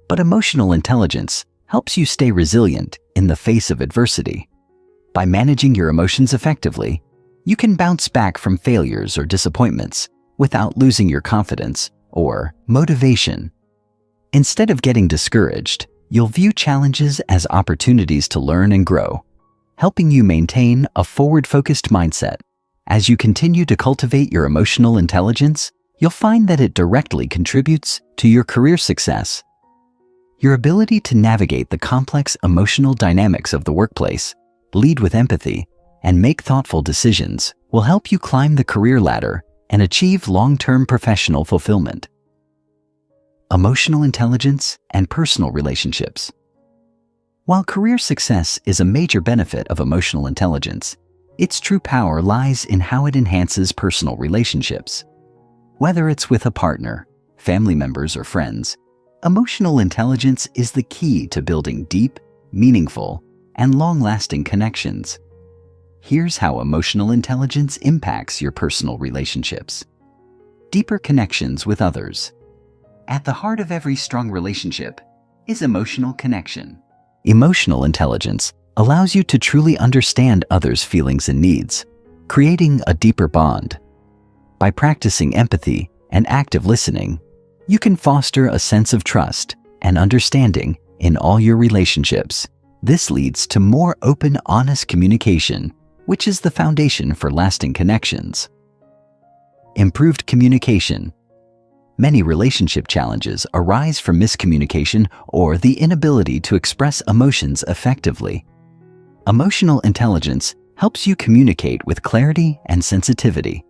but emotional intelligence helps you stay resilient in the face of adversity. By managing your emotions effectively, you can bounce back from failures or disappointments without losing your confidence or motivation. Instead of getting discouraged, you'll view challenges as opportunities to learn and grow, helping you maintain a forward-focused mindset. As you continue to cultivate your emotional intelligence, you'll find that it directly contributes to your career success. Your ability to navigate the complex emotional dynamics of the workplace, lead with empathy, and make thoughtful decisions will help you climb the career ladder and achieve long-term professional fulfillment. Emotional intelligence and personal relationships. While career success is a major benefit of emotional intelligence, its true power lies in how it enhances personal relationships. Whether it's with a partner, family members, or friends, emotional intelligence is the key to building deep, meaningful, and long-lasting connections. Here's how emotional intelligence impacts your personal relationships. Deeper connections with others. At the heart of every strong relationship is emotional connection. Emotional intelligence allows you to truly understand others' feelings and needs, creating a deeper bond. By practicing empathy and active listening, you can foster a sense of trust and understanding in all your relationships. This leads to more open, honest communication, which is the foundation for lasting connections. Improved communication. Many relationship challenges arise from miscommunication or the inability to express emotions effectively. Emotional intelligence helps you communicate with clarity and sensitivity.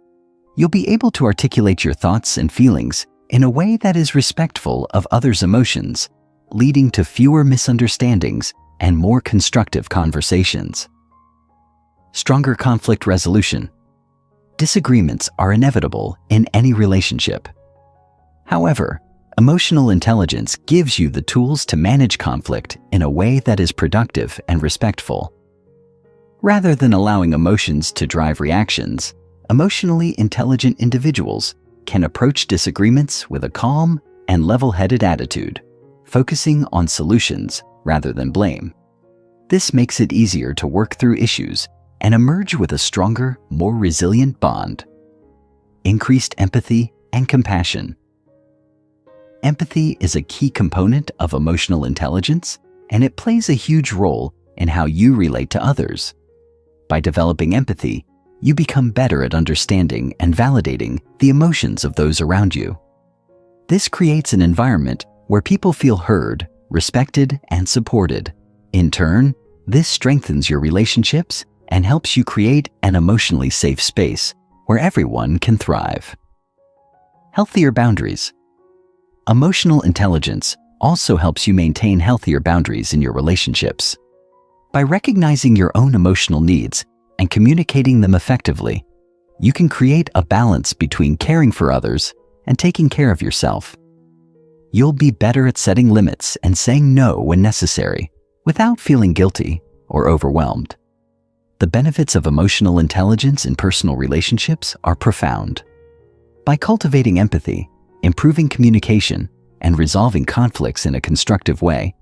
You'll be able to articulate your thoughts and feelings in a way that is respectful of others' emotions, leading to fewer misunderstandings and more constructive conversations. Stronger conflict resolution. Disagreements are inevitable in any relationship. However, emotional intelligence gives you the tools to manage conflict in a way that is productive and respectful. Rather than allowing emotions to drive reactions, emotionally intelligent individuals can approach disagreements with a calm and level-headed attitude, focusing on solutions rather than blame. This makes it easier to work through issues and emerge with a stronger, more resilient bond. Increased empathy and compassion. Empathy is a key component of emotional intelligence, and it plays a huge role in how you relate to others. By developing empathy, you become better at understanding and validating the emotions of those around you. This creates an environment where people feel heard, respected, and supported. In turn, this strengthens your relationships and helps you create an emotionally safe space where everyone can thrive. Healthier boundaries. Emotional intelligence also helps you maintain healthier boundaries in your relationships. By recognizing your own emotional needs and communicating them effectively, you can create a balance between caring for others and taking care of yourself. You'll be better at setting limits and saying no when necessary, without feeling guilty or overwhelmed. The benefits of emotional intelligence in personal relationships are profound. By cultivating empathy, improving communication, and resolving conflicts in a constructive way,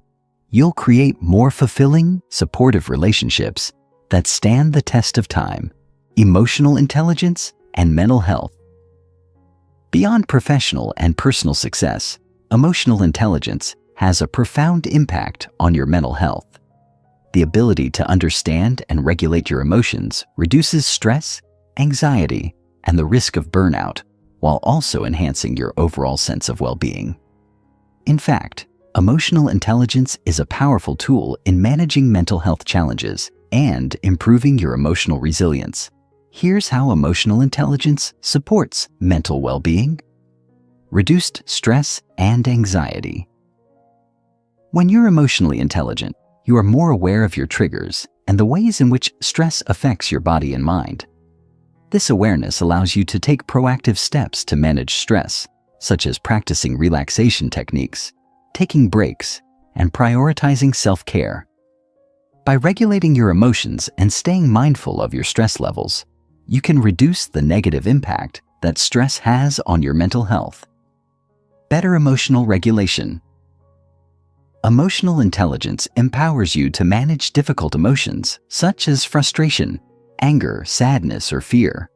you'll create more fulfilling, supportive relationships that stand the test of time, emotional intelligence, and mental health. Beyond professional and personal success, emotional intelligence has a profound impact on your mental health. The ability to understand and regulate your emotions reduces stress, anxiety, and the risk of burnout, while also enhancing your overall sense of well-being. In fact, emotional intelligence is a powerful tool in managing mental health challenges and improving your emotional resilience. Here's how emotional intelligence supports mental well-being. Reduced stress and anxiety. When you're emotionally intelligent, you are more aware of your triggers and the ways in which stress affects your body and mind. This awareness allows you to take proactive steps to manage stress, such as practicing relaxation techniques, taking breaks, and prioritizing self-care. By regulating your emotions and staying mindful of your stress levels, you can reduce the negative impact that stress has on your mental health. Better emotional regulation. Emotional intelligence empowers you to manage difficult emotions such as frustration, anger, sadness, or fear.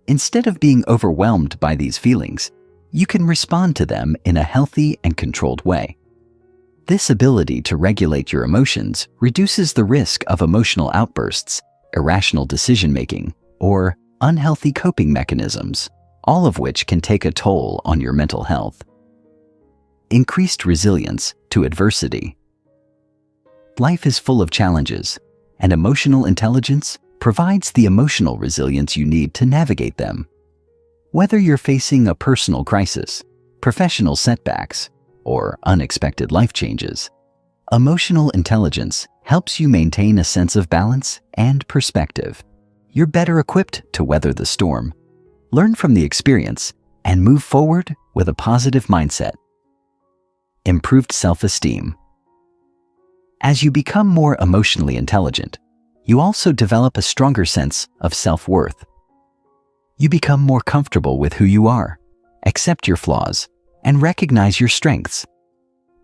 Instead of being overwhelmed by these feelings, you can respond to them in a healthy and controlled way. This ability to regulate your emotions reduces the risk of emotional outbursts, irrational decision-making, or unhealthy coping mechanisms, all of which can take a toll on your mental health. Increased resilience to adversity. Life is full of challenges, and emotional intelligence provides the emotional resilience you need to navigate them. Whether you're facing a personal crisis, professional setbacks, or unexpected life changes, emotional intelligence helps you maintain a sense of balance and perspective. You're better equipped to weather the storm, learn from the experience, and move forward with a positive mindset. Improved self-esteem. As you become more emotionally intelligent, you also develop a stronger sense of self-worth. You become more comfortable with who you are, accept your flaws, and recognize your strengths.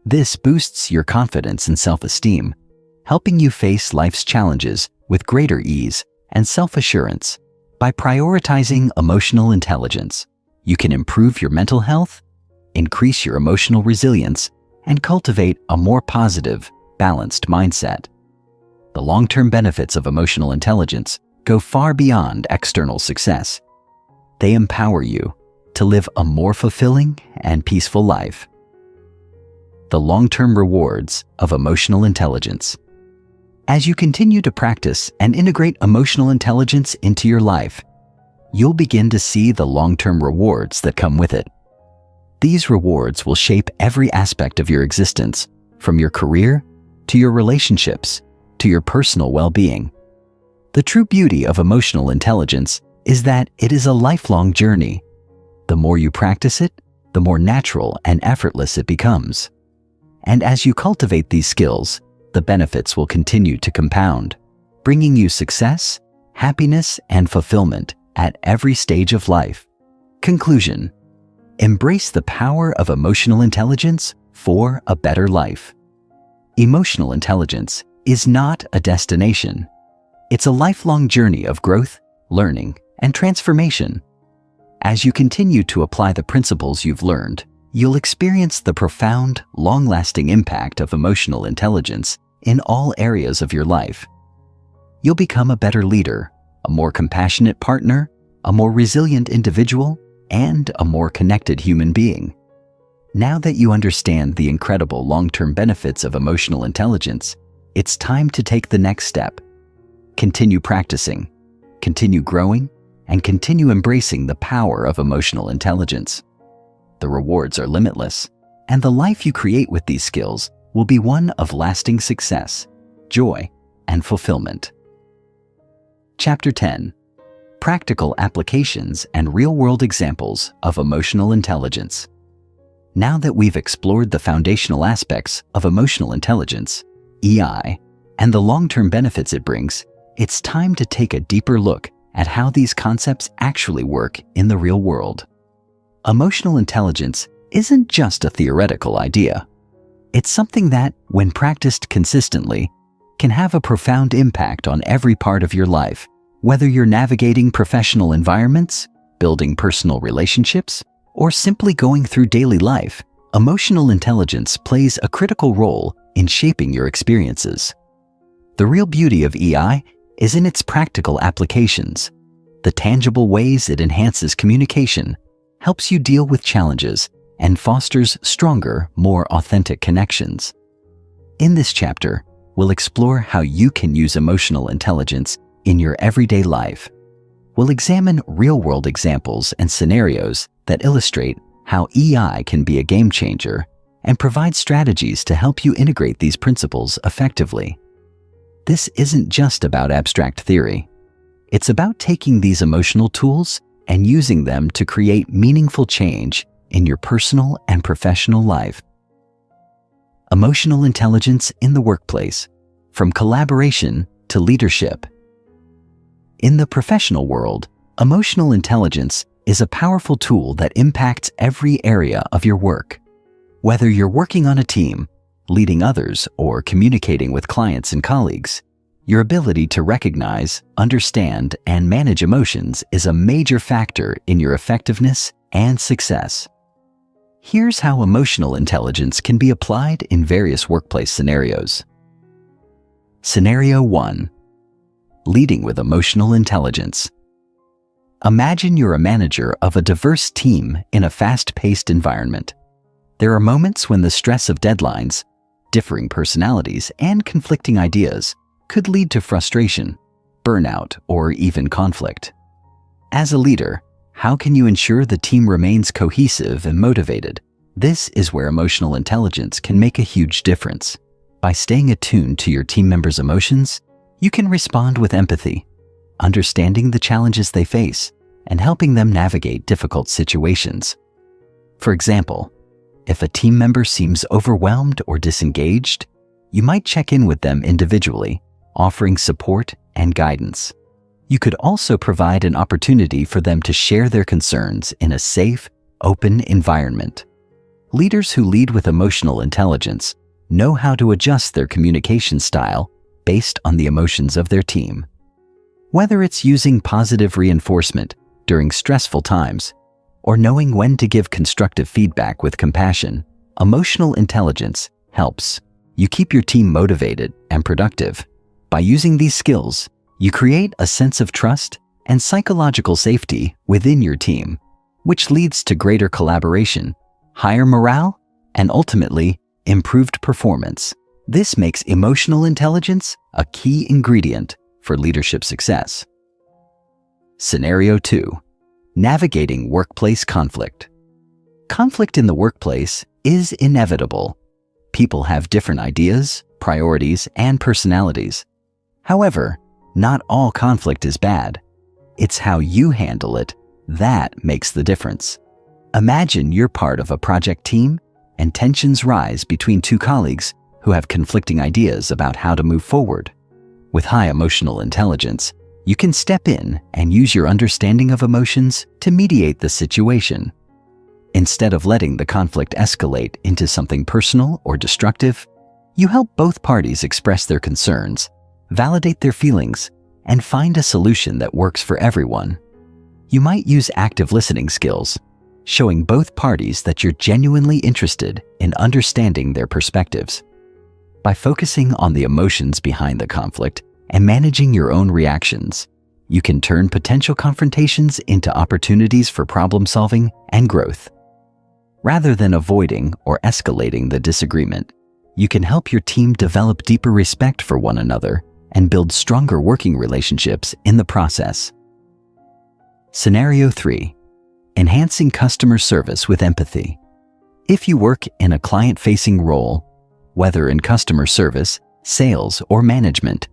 This boosts your confidence and self-esteem, helping you face life's challenges with greater ease and self-assurance. By prioritizing emotional intelligence, you can improve your mental health, increase your emotional resilience, and cultivate a more positive, balanced mindset. The long-term benefits of emotional intelligence go far beyond external success. They empower you to live a more fulfilling and peaceful life. The long-term rewards of emotional intelligence. As you continue to practice and integrate emotional intelligence into your life, you'll begin to see the long-term rewards that come with it. These rewards will shape every aspect of your existence, from your career to your relationships to your personal well-being. The true beauty of emotional intelligence is that it is a lifelong journey. The more you practice it, the more natural and effortless it becomes. And as you cultivate these skills, the benefits will continue to compound, bringing you success, happiness, and fulfillment at every stage of life. Conclusion: embrace the power of emotional intelligence for a better life. Emotional intelligence is not a destination. It's a lifelong journey of growth, learning, and transformation. As you continue to apply the principles you've learned, you'll experience the profound, long-lasting impact of emotional intelligence in all areas of your life. You'll become a better leader, a more compassionate partner, a more resilient individual, and a more connected human being. Now that you understand the incredible long-term benefits of emotional intelligence, it's time to take the next step. Continue practicing, continue growing, and continue embracing the power of emotional intelligence. The rewards are limitless, and the life you create with these skills will be one of lasting success, joy, and fulfillment. Chapter 10. Practical Applications and Real-World Examples of Emotional Intelligence. Now that we've explored the foundational aspects of emotional intelligence, EI, and the long-term benefits it brings, it's time to take a deeper look at how these concepts actually work in the real world. Emotional intelligence isn't just a theoretical idea. It's something that, when practiced consistently, can have a profound impact on every part of your life, whether you're navigating professional environments, building personal relationships, or simply going through daily life. Emotional intelligence plays a critical role in shaping your experiences. The real beauty of EI is in its practical applications, the tangible ways it enhances communication, helps you deal with challenges, and fosters stronger, more authentic connections. In this chapter, we'll explore how you can use emotional intelligence in your everyday life. We'll examine real-world examples and scenarios that illustrate how EI can be a game changer and provide strategies to help you integrate these principles effectively. This isn't just about abstract theory. It's about taking these emotional tools and using them to create meaningful change in your personal and professional life. Emotional intelligence in the workplace, from collaboration to leadership. In the professional world, emotional intelligence is a powerful tool that impacts every area of your work. Whether you're working on a team, leading others, or communicating with clients and colleagues, your ability to recognize, understand, and manage emotions is a major factor in your effectiveness and success. Here's how emotional intelligence can be applied in various workplace scenarios. Scenario 1. Leading with emotional intelligence. Imagine you're a manager of a diverse team in a fast-paced environment. There are moments when the stress of deadlines, differing personalities, and conflicting ideas could lead to frustration, burnout, or even conflict. As a leader, how can you ensure the team remains cohesive and motivated? This is where emotional intelligence can make a huge difference. By staying attuned to your team members' emotions, you can respond with empathy, understanding the challenges they face, and helping them navigate difficult situations. For example, if a team member seems overwhelmed or disengaged, you might check in with them individually, offering support and guidance. You could also provide an opportunity for them to share their concerns in a safe, open environment. Leaders who lead with emotional intelligence know how to adjust their communication style based on the emotions of their team. Whether it's using positive reinforcement during stressful times or knowing when to give constructive feedback with compassion, emotional intelligence helps you keep your team motivated and productive. By using these skills, you create a sense of trust and psychological safety within your team, which leads to greater collaboration, higher morale, and ultimately, improved performance. This makes emotional intelligence a key ingredient for leadership success. Scenario 2. Navigating workplace conflict. Conflict in the workplace is inevitable. People have different ideas, priorities, and personalities. However, not all conflict is bad. It's how you handle it that makes the difference. Imagine you're part of a project team and tensions rise between two colleagues who have conflicting ideas about how to move forward. With high emotional intelligence, you can step in and use your understanding of emotions to mediate the situation. Instead of letting the conflict escalate into something personal or destructive, you help both parties express their concerns, validate their feelings, and find a solution that works for everyone. You might use active listening skills, showing both parties that you're genuinely interested in understanding their perspectives. By focusing on the emotions behind the conflict and managing your own reactions, you can turn potential confrontations into opportunities for problem solving and growth. Rather than avoiding or escalating the disagreement, you can help your team develop deeper respect for one another and build stronger working relationships in the process. Scenario 3. Enhancing customer service with empathy. If you work in a client-facing role, whether in customer service, sales, or management,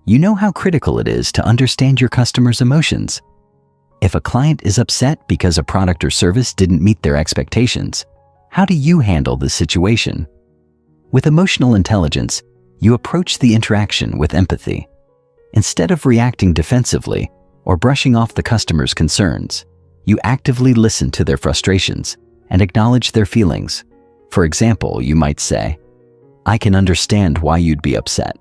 you know how critical it is to understand your customers' emotions. If a client is upset because a product or service didn't meet their expectations, how do you handle the situation? With emotional intelligence, you approach the interaction with empathy. Instead of reacting defensively or brushing off the customer's concerns, you actively listen to their frustrations and acknowledge their feelings. For example, you might say, "I can understand why you'd be upset.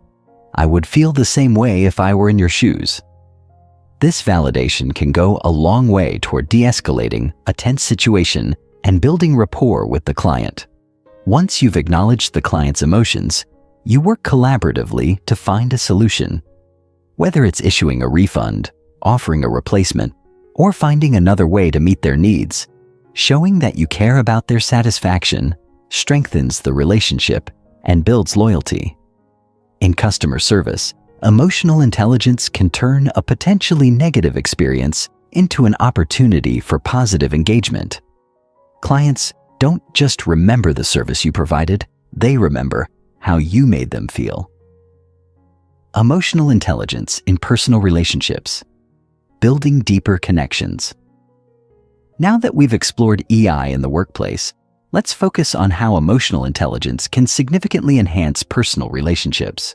I would feel the same way if I were in your shoes." This validation can go a long way toward de-escalating a tense situation and building rapport with the client. Once you've acknowledged the client's emotions, you work collaboratively to find a solution. Whether it's issuing a refund, offering a replacement, or finding another way to meet their needs, showing that you care about their satisfaction strengthens the relationship and builds loyalty. In customer service, emotional intelligence can turn a potentially negative experience into an opportunity for positive engagement. Clients don't just remember the service you provided, they remember how you made them feel. Emotional intelligence in personal relationships. Building deeper connections. Now that we've explored EI in the workplace, let's focus on how emotional intelligence can significantly enhance personal relationships.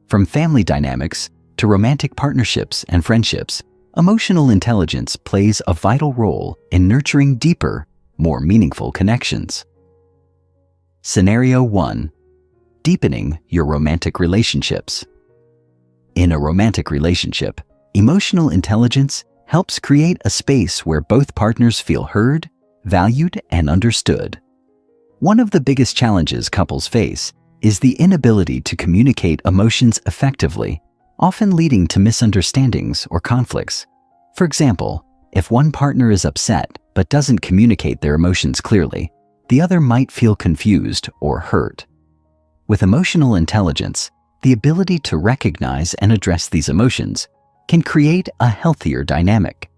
From family dynamics to romantic partnerships and friendships, emotional intelligence plays a vital role in nurturing deeper, more meaningful connections. Scenario 1. Deepening your romantic relationships. In a romantic relationship, emotional intelligence helps create a space where both partners feel heard, valued, and understood. One of the biggest challenges couples face is the inability to communicate emotions effectively, often leading to misunderstandings or conflicts. For example, if one partner is upset but doesn't communicate their emotions clearly, the other might feel confused or hurt. With emotional intelligence, the ability to recognize and address these emotions can create a healthier dynamic.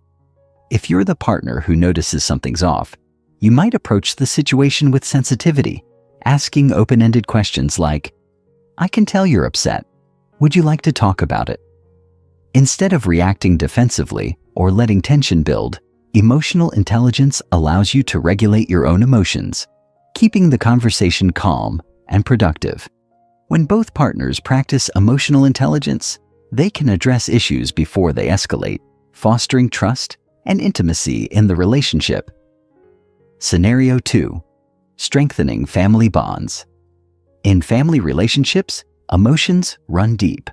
If you're the partner who notices something's off, you might approach the situation with sensitivity, asking open-ended questions like, "I can tell you're upset. Would you like to talk about it?" Instead of reacting defensively or letting tension build, emotional intelligence allows you to regulate your own emotions, keeping the conversation calm and productive. When both partners practice emotional intelligence, they can address issues before they escalate, fostering trust and intimacy in the relationship. Scenario 2. Strengthening family bonds. In family relationships, emotions run deep.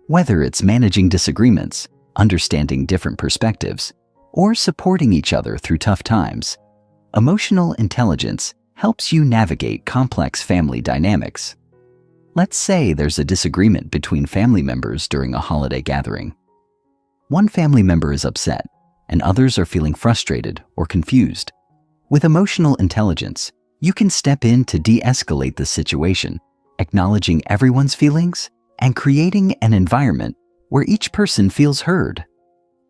Whether it's managing disagreements, understanding different perspectives, or supporting each other through tough times, emotional intelligence helps you navigate complex family dynamics. Let's say there's a disagreement between family members during a holiday gathering. One family member is upset, and others are feeling frustrated or confused. With emotional intelligence, you can step in to de-escalate the situation, acknowledging everyone's feelings and creating an environment where each person feels heard.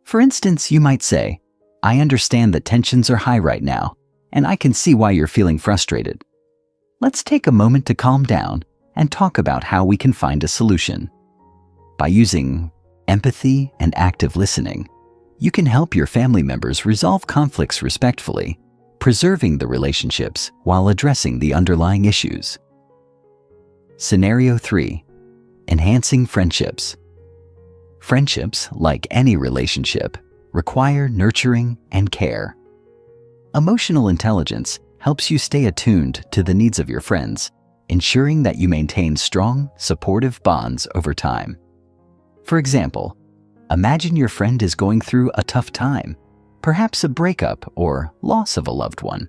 For instance, you might say, "I understand that tensions are high right now, and I can see why you're feeling frustrated. Let's take a moment to calm down and talk about how we can find a solution." By using empathy and active listening, you can help your family members resolve conflicts respectfully, preserving the relationships while addressing the underlying issues. Scenario 3. Enhancing friendships. Friendships, like any relationship, require nurturing and care. Emotional intelligence helps you stay attuned to the needs of your friends, ensuring that you maintain strong, supportive bonds over time. For example, imagine your friend is going through a tough time, perhaps a breakup or loss of a loved one.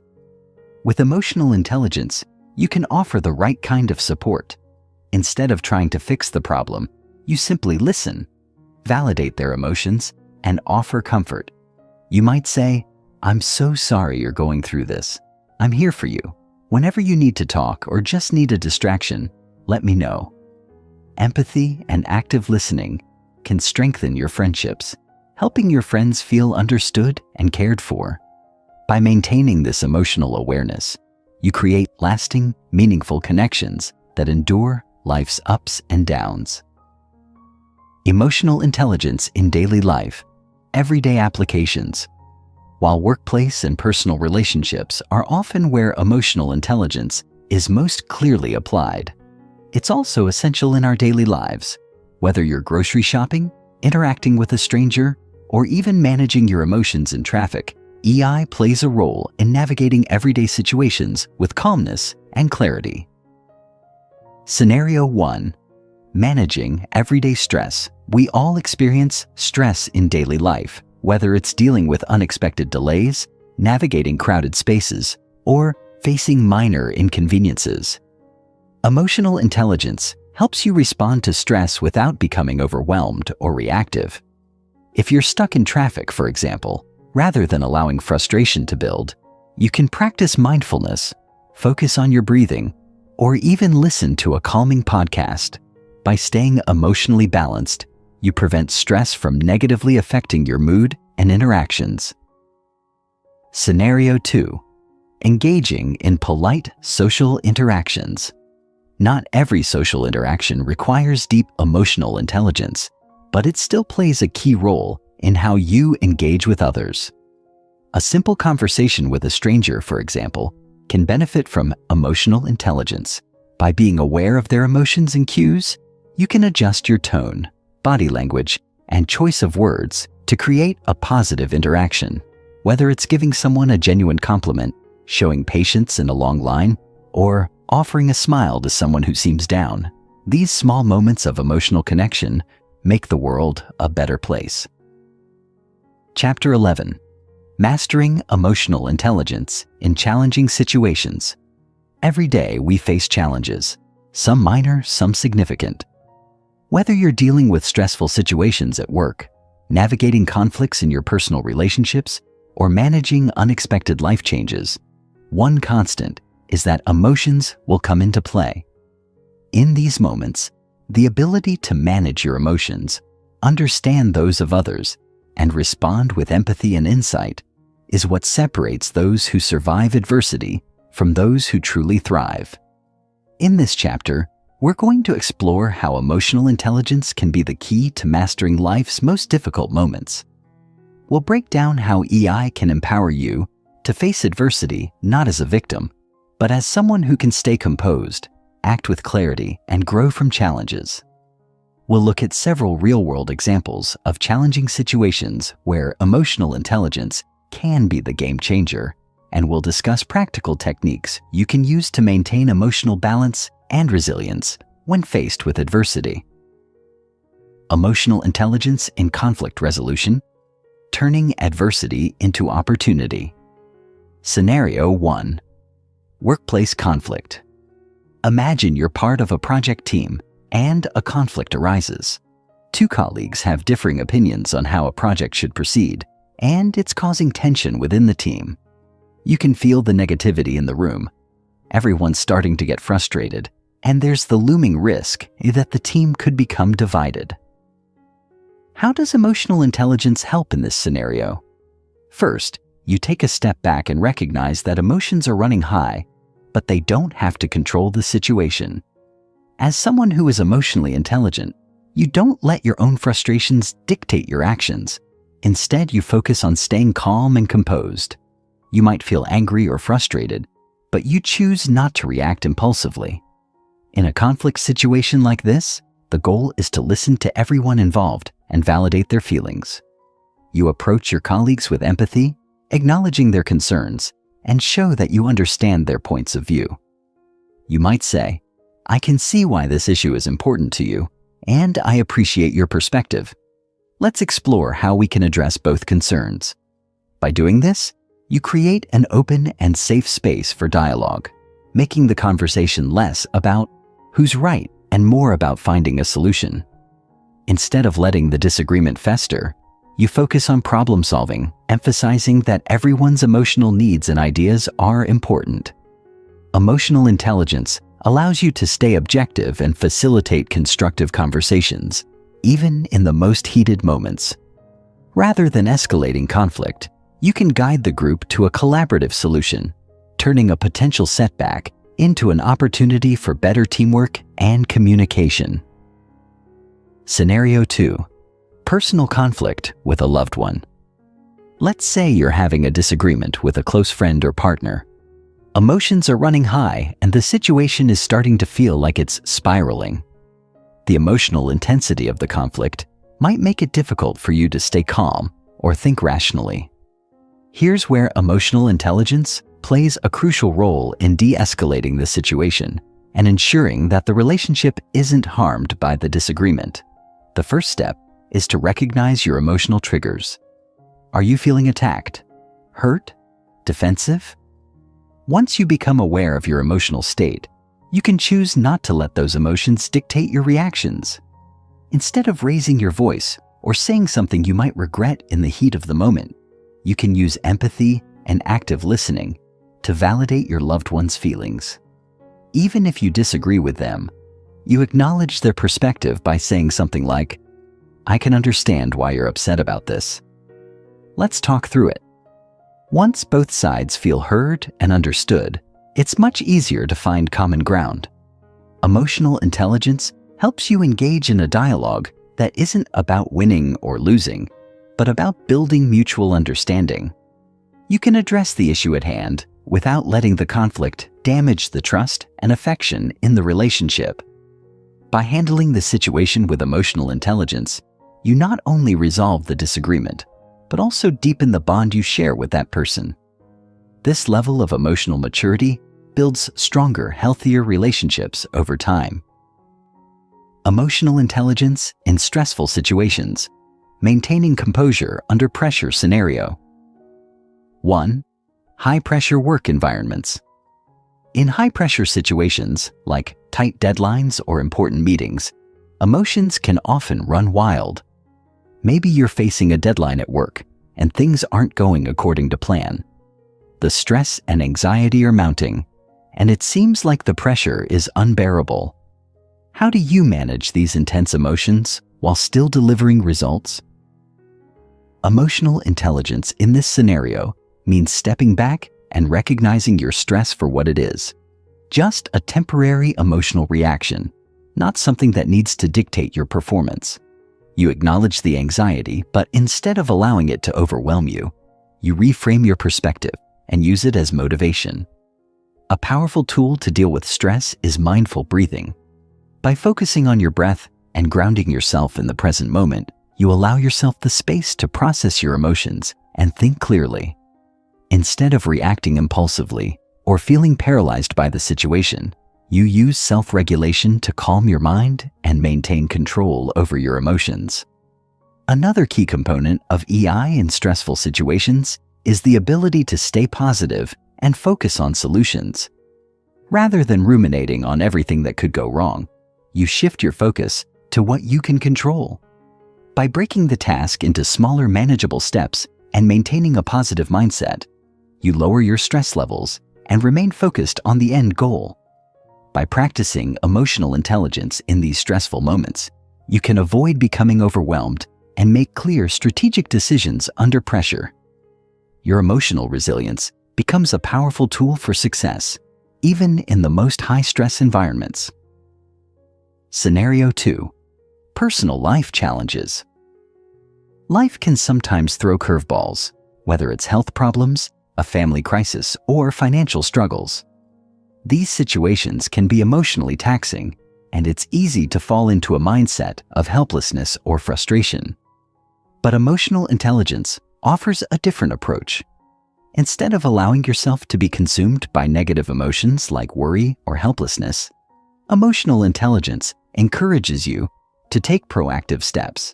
With emotional intelligence, you can offer the right kind of support. Instead of trying to fix the problem, you simply listen. validate their emotions, and offer comfort. You might say, "I'm so sorry you're going through this. I'm here for you. Whenever you need to talk or just need a distraction, let me know." Empathy and active listening can strengthen your friendships, helping your friends feel understood and cared for. By maintaining this emotional awareness, you create lasting, meaningful connections that endure life's ups and downs. Emotional intelligence in daily life, everyday applications. While workplace and personal relationships are often where emotional intelligence is most clearly applied, it's also essential in our daily lives. Whether you're grocery shopping, interacting with a stranger, or even managing your emotions in traffic, EI plays a role in navigating everyday situations with calmness and clarity. Scenario 1. Managing everyday stress. We all experience stress in daily life, whether it's dealing with unexpected delays, navigating crowded spaces, or facing minor inconveniences. Emotional intelligence helps you respond to stress without becoming overwhelmed or reactive. If you're stuck in traffic, for example, rather than allowing frustration to build, you can practice mindfulness, focus on your breathing, or even listen to a calming podcast. By staying emotionally balanced, you prevent stress from negatively affecting your mood and interactions. Scenario 2. Engaging in polite social interactions. Not every social interaction requires deep emotional intelligence, but it still plays a key role in how you engage with others. A simple conversation with a stranger, for example, can benefit from emotional intelligence. By being aware of their emotions and cues, you can adjust your tone, body language, and choice of words to create a positive interaction. Whether it's giving someone a genuine compliment, showing patience in a long line, or offering a smile to someone who seems down, these small moments of emotional connection make the world a better place. Chapter 11. Mastering emotional intelligence in challenging situations. Every day we face challenges, some minor, some significant. Whether you're dealing with stressful situations at work, navigating conflicts in your personal relationships, or managing unexpected life changes, one constant is that emotions will come into play. In these moments, the ability to manage your emotions, understand those of others, and respond with empathy and insight is what separates those who survive adversity from those who truly thrive. In this chapter, we're going to explore how emotional intelligence can be the key to mastering life's most difficult moments. We'll break down how EI can empower you to face adversity not as a victim, but as someone who can stay composed, act with clarity, and grow from challenges. We'll look at several real-world examples of challenging situations where emotional intelligence can be the game changer, and we'll discuss practical techniques you can use to maintain emotional balance and resilience when faced with adversity. Emotional intelligence in conflict resolution, turning adversity into opportunity. Scenario 1. Workplace conflict. Imagine you're part of a project team and a conflict arises. Two colleagues have differing opinions on how a project should proceed, and it's causing tension within the team. You can feel the negativity in the room. Everyone's starting to get frustrated, and there's the looming risk that the team could become divided. How does emotional intelligence help in this scenario? First, you take a step back and recognize that emotions are running high, but they don't have to control the situation. As someone who is emotionally intelligent, you don't let your own frustrations dictate your actions. Instead, you focus on staying calm and composed. You might feel angry or frustrated, but you choose not to react impulsively. In a conflict situation like this, the goal is to listen to everyone involved and validate their feelings. You approach your colleagues with empathy, acknowledging their concerns, and show that you understand their points of view. You might say, "I can see why this issue is important to you, and I appreciate your perspective. Let's explore how we can address both concerns." By doing this, you create an open and safe space for dialogue, making the conversation less about who's right and more about finding a solution. Instead of letting the disagreement fester, you focus on problem solving, emphasizing that everyone's emotional needs and ideas are important. Emotional intelligence allows you to stay objective and facilitate constructive conversations, even in the most heated moments. Rather than escalating conflict, you can guide the group to a collaborative solution, turning a potential setback into an opportunity for better teamwork and communication. Scenario 2. Personal conflict with a loved one. Let's say you're having a disagreement with a close friend or partner. Emotions are running high and the situation is starting to feel like it's spiraling. The emotional intensity of the conflict might make it difficult for you to stay calm or think rationally. Here's where emotional intelligence plays a crucial role in de-escalating the situation and ensuring that the relationship isn't harmed by the disagreement. The first step is to recognize your emotional triggers. Are you feeling attacked, hurt, defensive? Once you become aware of your emotional state, you can choose not to let those emotions dictate your reactions. Instead of raising your voice or saying something you might regret in the heat of the moment, you can use empathy and active listening to validate your loved one's feelings. Even if you disagree with them, you acknowledge their perspective by saying something like, "I can understand why you're upset about this. Let's talk through it." Once both sides feel heard and understood, it's much easier to find common ground. Emotional intelligence helps you engage in a dialogue that isn't about winning or losing, but about building mutual understanding. You can address the issue at hand without letting the conflict damage the trust and affection in the relationship. By handling the situation with emotional intelligence, you not only resolve the disagreement, but also deepen the bond you share with that person. This level of emotional maturity builds stronger, healthier relationships over time. Emotional intelligence in stressful situations. Maintaining composure under pressure scenario. 1. High-pressure work environments. In high-pressure situations, like tight deadlines or important meetings, emotions can often run wild. Maybe you're facing a deadline at work and things aren't going according to plan. The stress and anxiety are mounting, and it seems like the pressure is unbearable. How do you manage these intense emotions while still delivering results? Emotional intelligence in this scenario means stepping back and recognizing your stress for what it is. Just a temporary emotional reaction, not something that needs to dictate your performance. You acknowledge the anxiety, but instead of allowing it to overwhelm you, you reframe your perspective and use it as motivation. A powerful tool to deal with stress is mindful breathing. By focusing on your breath and grounding yourself in the present moment, you allow yourself the space to process your emotions and think clearly. Instead of reacting impulsively or feeling paralyzed by the situation, you use self-regulation to calm your mind and maintain control over your emotions. Another key component of EI in stressful situations is the ability to stay positive and focus on solutions. Rather than ruminating on everything that could go wrong, you shift your focus to what you can control. By breaking the task into smaller, manageable steps and maintaining a positive mindset, you lower your stress levels and remain focused on the end goal. By practicing emotional intelligence in these stressful moments, you can avoid becoming overwhelmed and make clear strategic decisions under pressure. Your emotional resilience becomes a powerful tool for success, even in the most high-stress environments. Scenario 2. Personal life challenges. Life can sometimes throw curveballs, whether it's health problems, a family crisis, or financial struggles. These situations can be emotionally taxing, and it's easy to fall into a mindset of helplessness or frustration. But emotional intelligence offers a different approach. Instead of allowing yourself to be consumed by negative emotions like worry or helplessness, emotional intelligence encourages you to take proactive steps.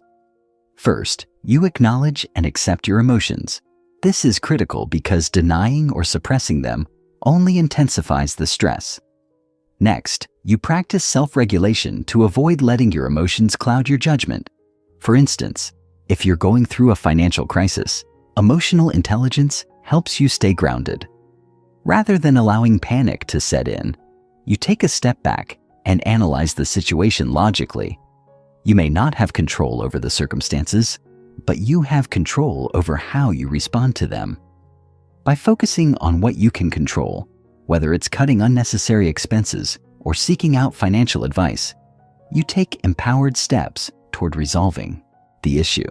First, you acknowledge and accept your emotions. This is critical because denying or suppressing them only intensifies the stress. Next, you practice self-regulation to avoid letting your emotions cloud your judgment For instance, if you're going through a financial crisis, emotional intelligence helps you stay grounded. Rather than allowing panic to set in, you take a step back and analyze the situation logically. You may not have control over the circumstances, but you have control over how you respond to them. By focusing on what you can control, whether it's cutting unnecessary expenses or seeking out financial advice, you take empowered steps toward resolving the issue.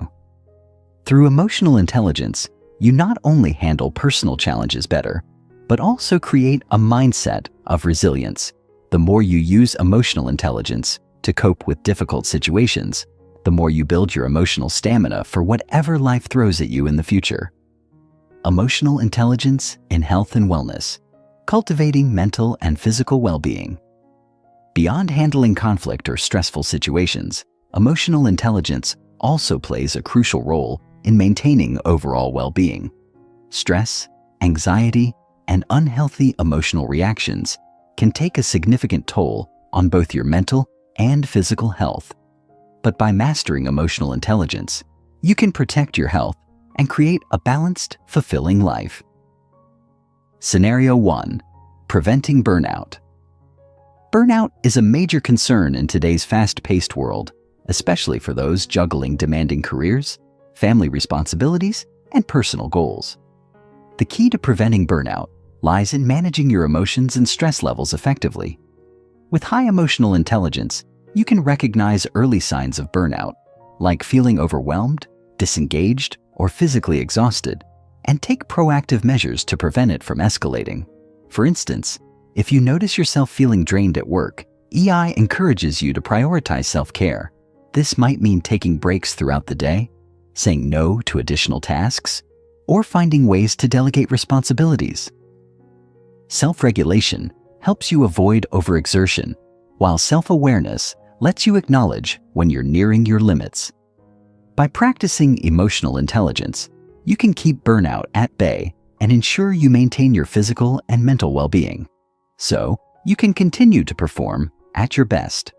Through emotional intelligence, you not only handle personal challenges better, but also create a mindset of resilience. The more you use emotional intelligence to cope with difficult situations, the more you build your emotional stamina for whatever life throws at you in the future. Emotional intelligence in health and wellness, cultivating mental and physical well-being. Beyond handling conflict or stressful situations, emotional intelligence also plays a crucial role in maintaining overall well-being. Stress, anxiety, and unhealthy emotional reactions can take a significant toll on both your mental and physical health. But by mastering emotional intelligence, you can protect your health and create a balanced, fulfilling life. Scenario 1. Preventing burnout. Burnout is a major concern in today's fast-paced world, especially for those juggling demanding careers, family responsibilities, and personal goals. The key to preventing burnout lies in managing your emotions and stress levels effectively. With high emotional intelligence, you can recognize early signs of burnout, like feeling overwhelmed, disengaged, or physically exhausted, and take proactive measures to prevent it from escalating. For instance, if you notice yourself feeling drained at work, EI encourages you to prioritize self-care. This might mean taking breaks throughout the day, saying no to additional tasks, or finding ways to delegate responsibilities. Self-regulation helps you avoid overexertion, while self-awareness lets you acknowledge when you're nearing your limits. By practicing emotional intelligence, you can keep burnout at bay and ensure you maintain your physical and mental well-being, so you can continue to perform at your best.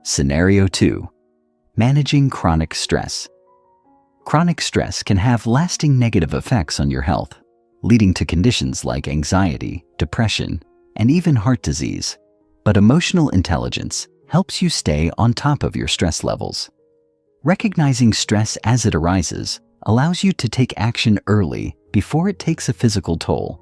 Scenario 2. Managing chronic stress. Chronic stress can have lasting negative effects on your health, leading to conditions like anxiety, depression, and even heart disease. But emotional intelligence helps you stay on top of your stress levels. Recognizing stress as it arises allows you to take action early before it takes a physical toll.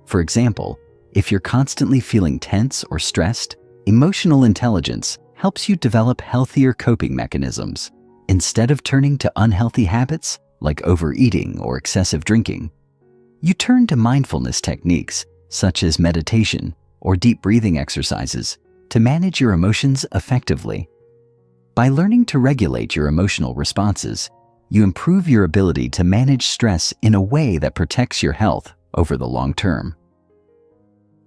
For example, if you're constantly feeling tense or stressed, emotional intelligence helps you develop healthier coping mechanisms. Instead of turning to unhealthy habits like overeating or excessive drinking, you turn to mindfulness techniques such as meditation or deep breathing exercises to manage your emotions effectively. By learning to regulate your emotional responses, you improve your ability to manage stress in a way that protects your health over the long term.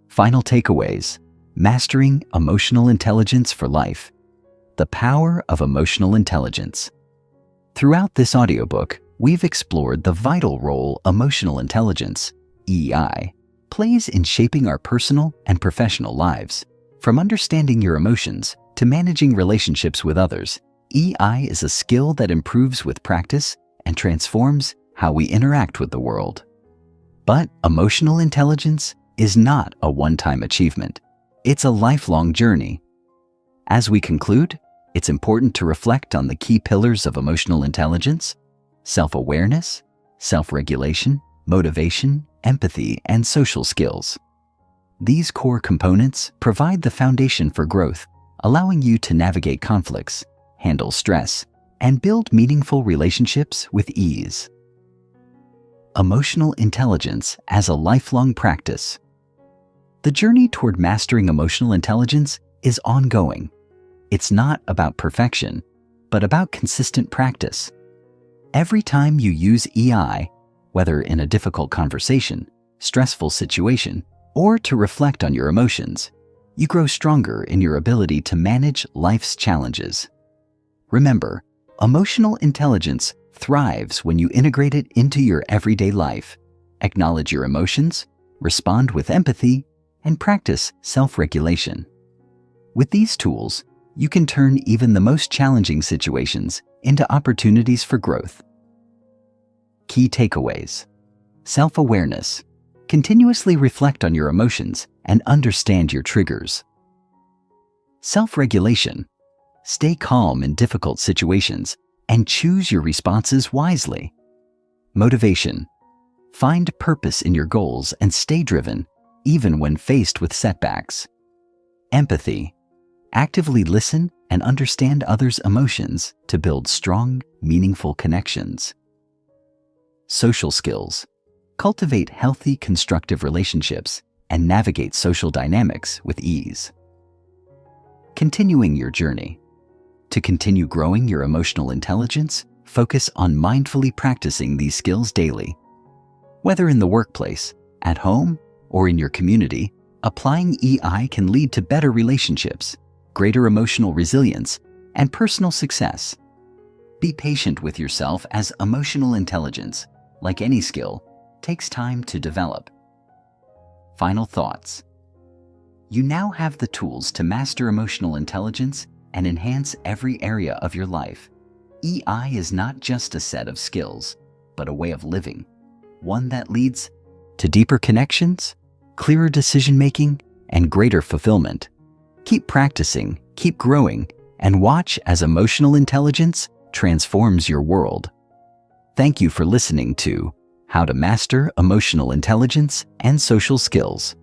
Final takeaways: mastering emotional intelligence for life. The power of emotional intelligence. Throughout this audiobook, we've explored the vital role emotional intelligence, EI, plays in shaping our personal and professional lives. From understanding your emotions to managing relationships with others, EI is a skill that improves with practice and transforms how we interact with the world. But emotional intelligence is not a one-time achievement. It's a lifelong journey. As we conclude, it's important to reflect on the key pillars of emotional intelligence: self-awareness, self-regulation, motivation, empathy, and social skills. These core components provide the foundation for growth, allowing you to navigate conflicts, handle stress, and build meaningful relationships with ease. Emotional intelligence as a lifelong practice. The journey toward mastering emotional intelligence is ongoing. It's not about perfection, but about consistent practice. Every time you use EI, whether in a difficult conversation, stressful situation, or to reflect on your emotions, you grow stronger in your ability to manage life's challenges. Remember, emotional intelligence thrives when you integrate it into your everyday life, acknowledge your emotions, respond with empathy, and practice self-regulation. With these tools, you can turn even the most challenging situations into opportunities for growth. Key takeaways. Self-awareness. Continuously reflect on your emotions and understand your triggers. Self-regulation. Stay calm in difficult situations and choose your responses wisely. Motivation. Find purpose in your goals and stay driven, even when faced with setbacks. Empathy. Actively listen and understand others' emotions to build strong, meaningful connections. Social skills. Cultivate healthy, constructive relationships and navigate social dynamics with ease. Continuing your journey. To continue growing your emotional intelligence, focus on mindfully practicing these skills daily. Whether in the workplace, at home, or in your community, applying EI can lead to better relationships, greater emotional resilience, and personal success. Be patient with yourself, as emotional intelligence, like any skill, takes time to develop. Final thoughts. You now have the tools to master emotional intelligence and enhance every area of your life. EI is not just a set of skills, but a way of living, one that leads to deeper connections, clearer decision-making, and greater fulfillment. Keep practicing, keep growing, and watch as emotional intelligence transforms your world. Thank you for listening to How to Master Emotional Intelligence and Social Skills.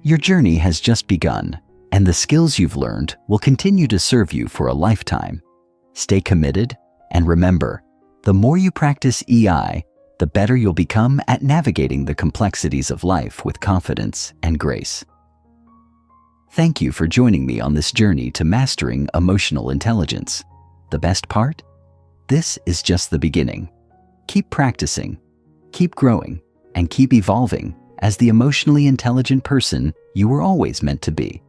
Your journey has just begun, and the skills you've learned will continue to serve you for a lifetime. Stay committed, and remember, the more you practice EI, the better you'll become at navigating the complexities of life with confidence and grace. Thank you for joining me on this journey to mastering emotional intelligence. The best part? This is just the beginning. Keep practicing, keep growing, and keep evolving as the emotionally intelligent person you were always meant to be.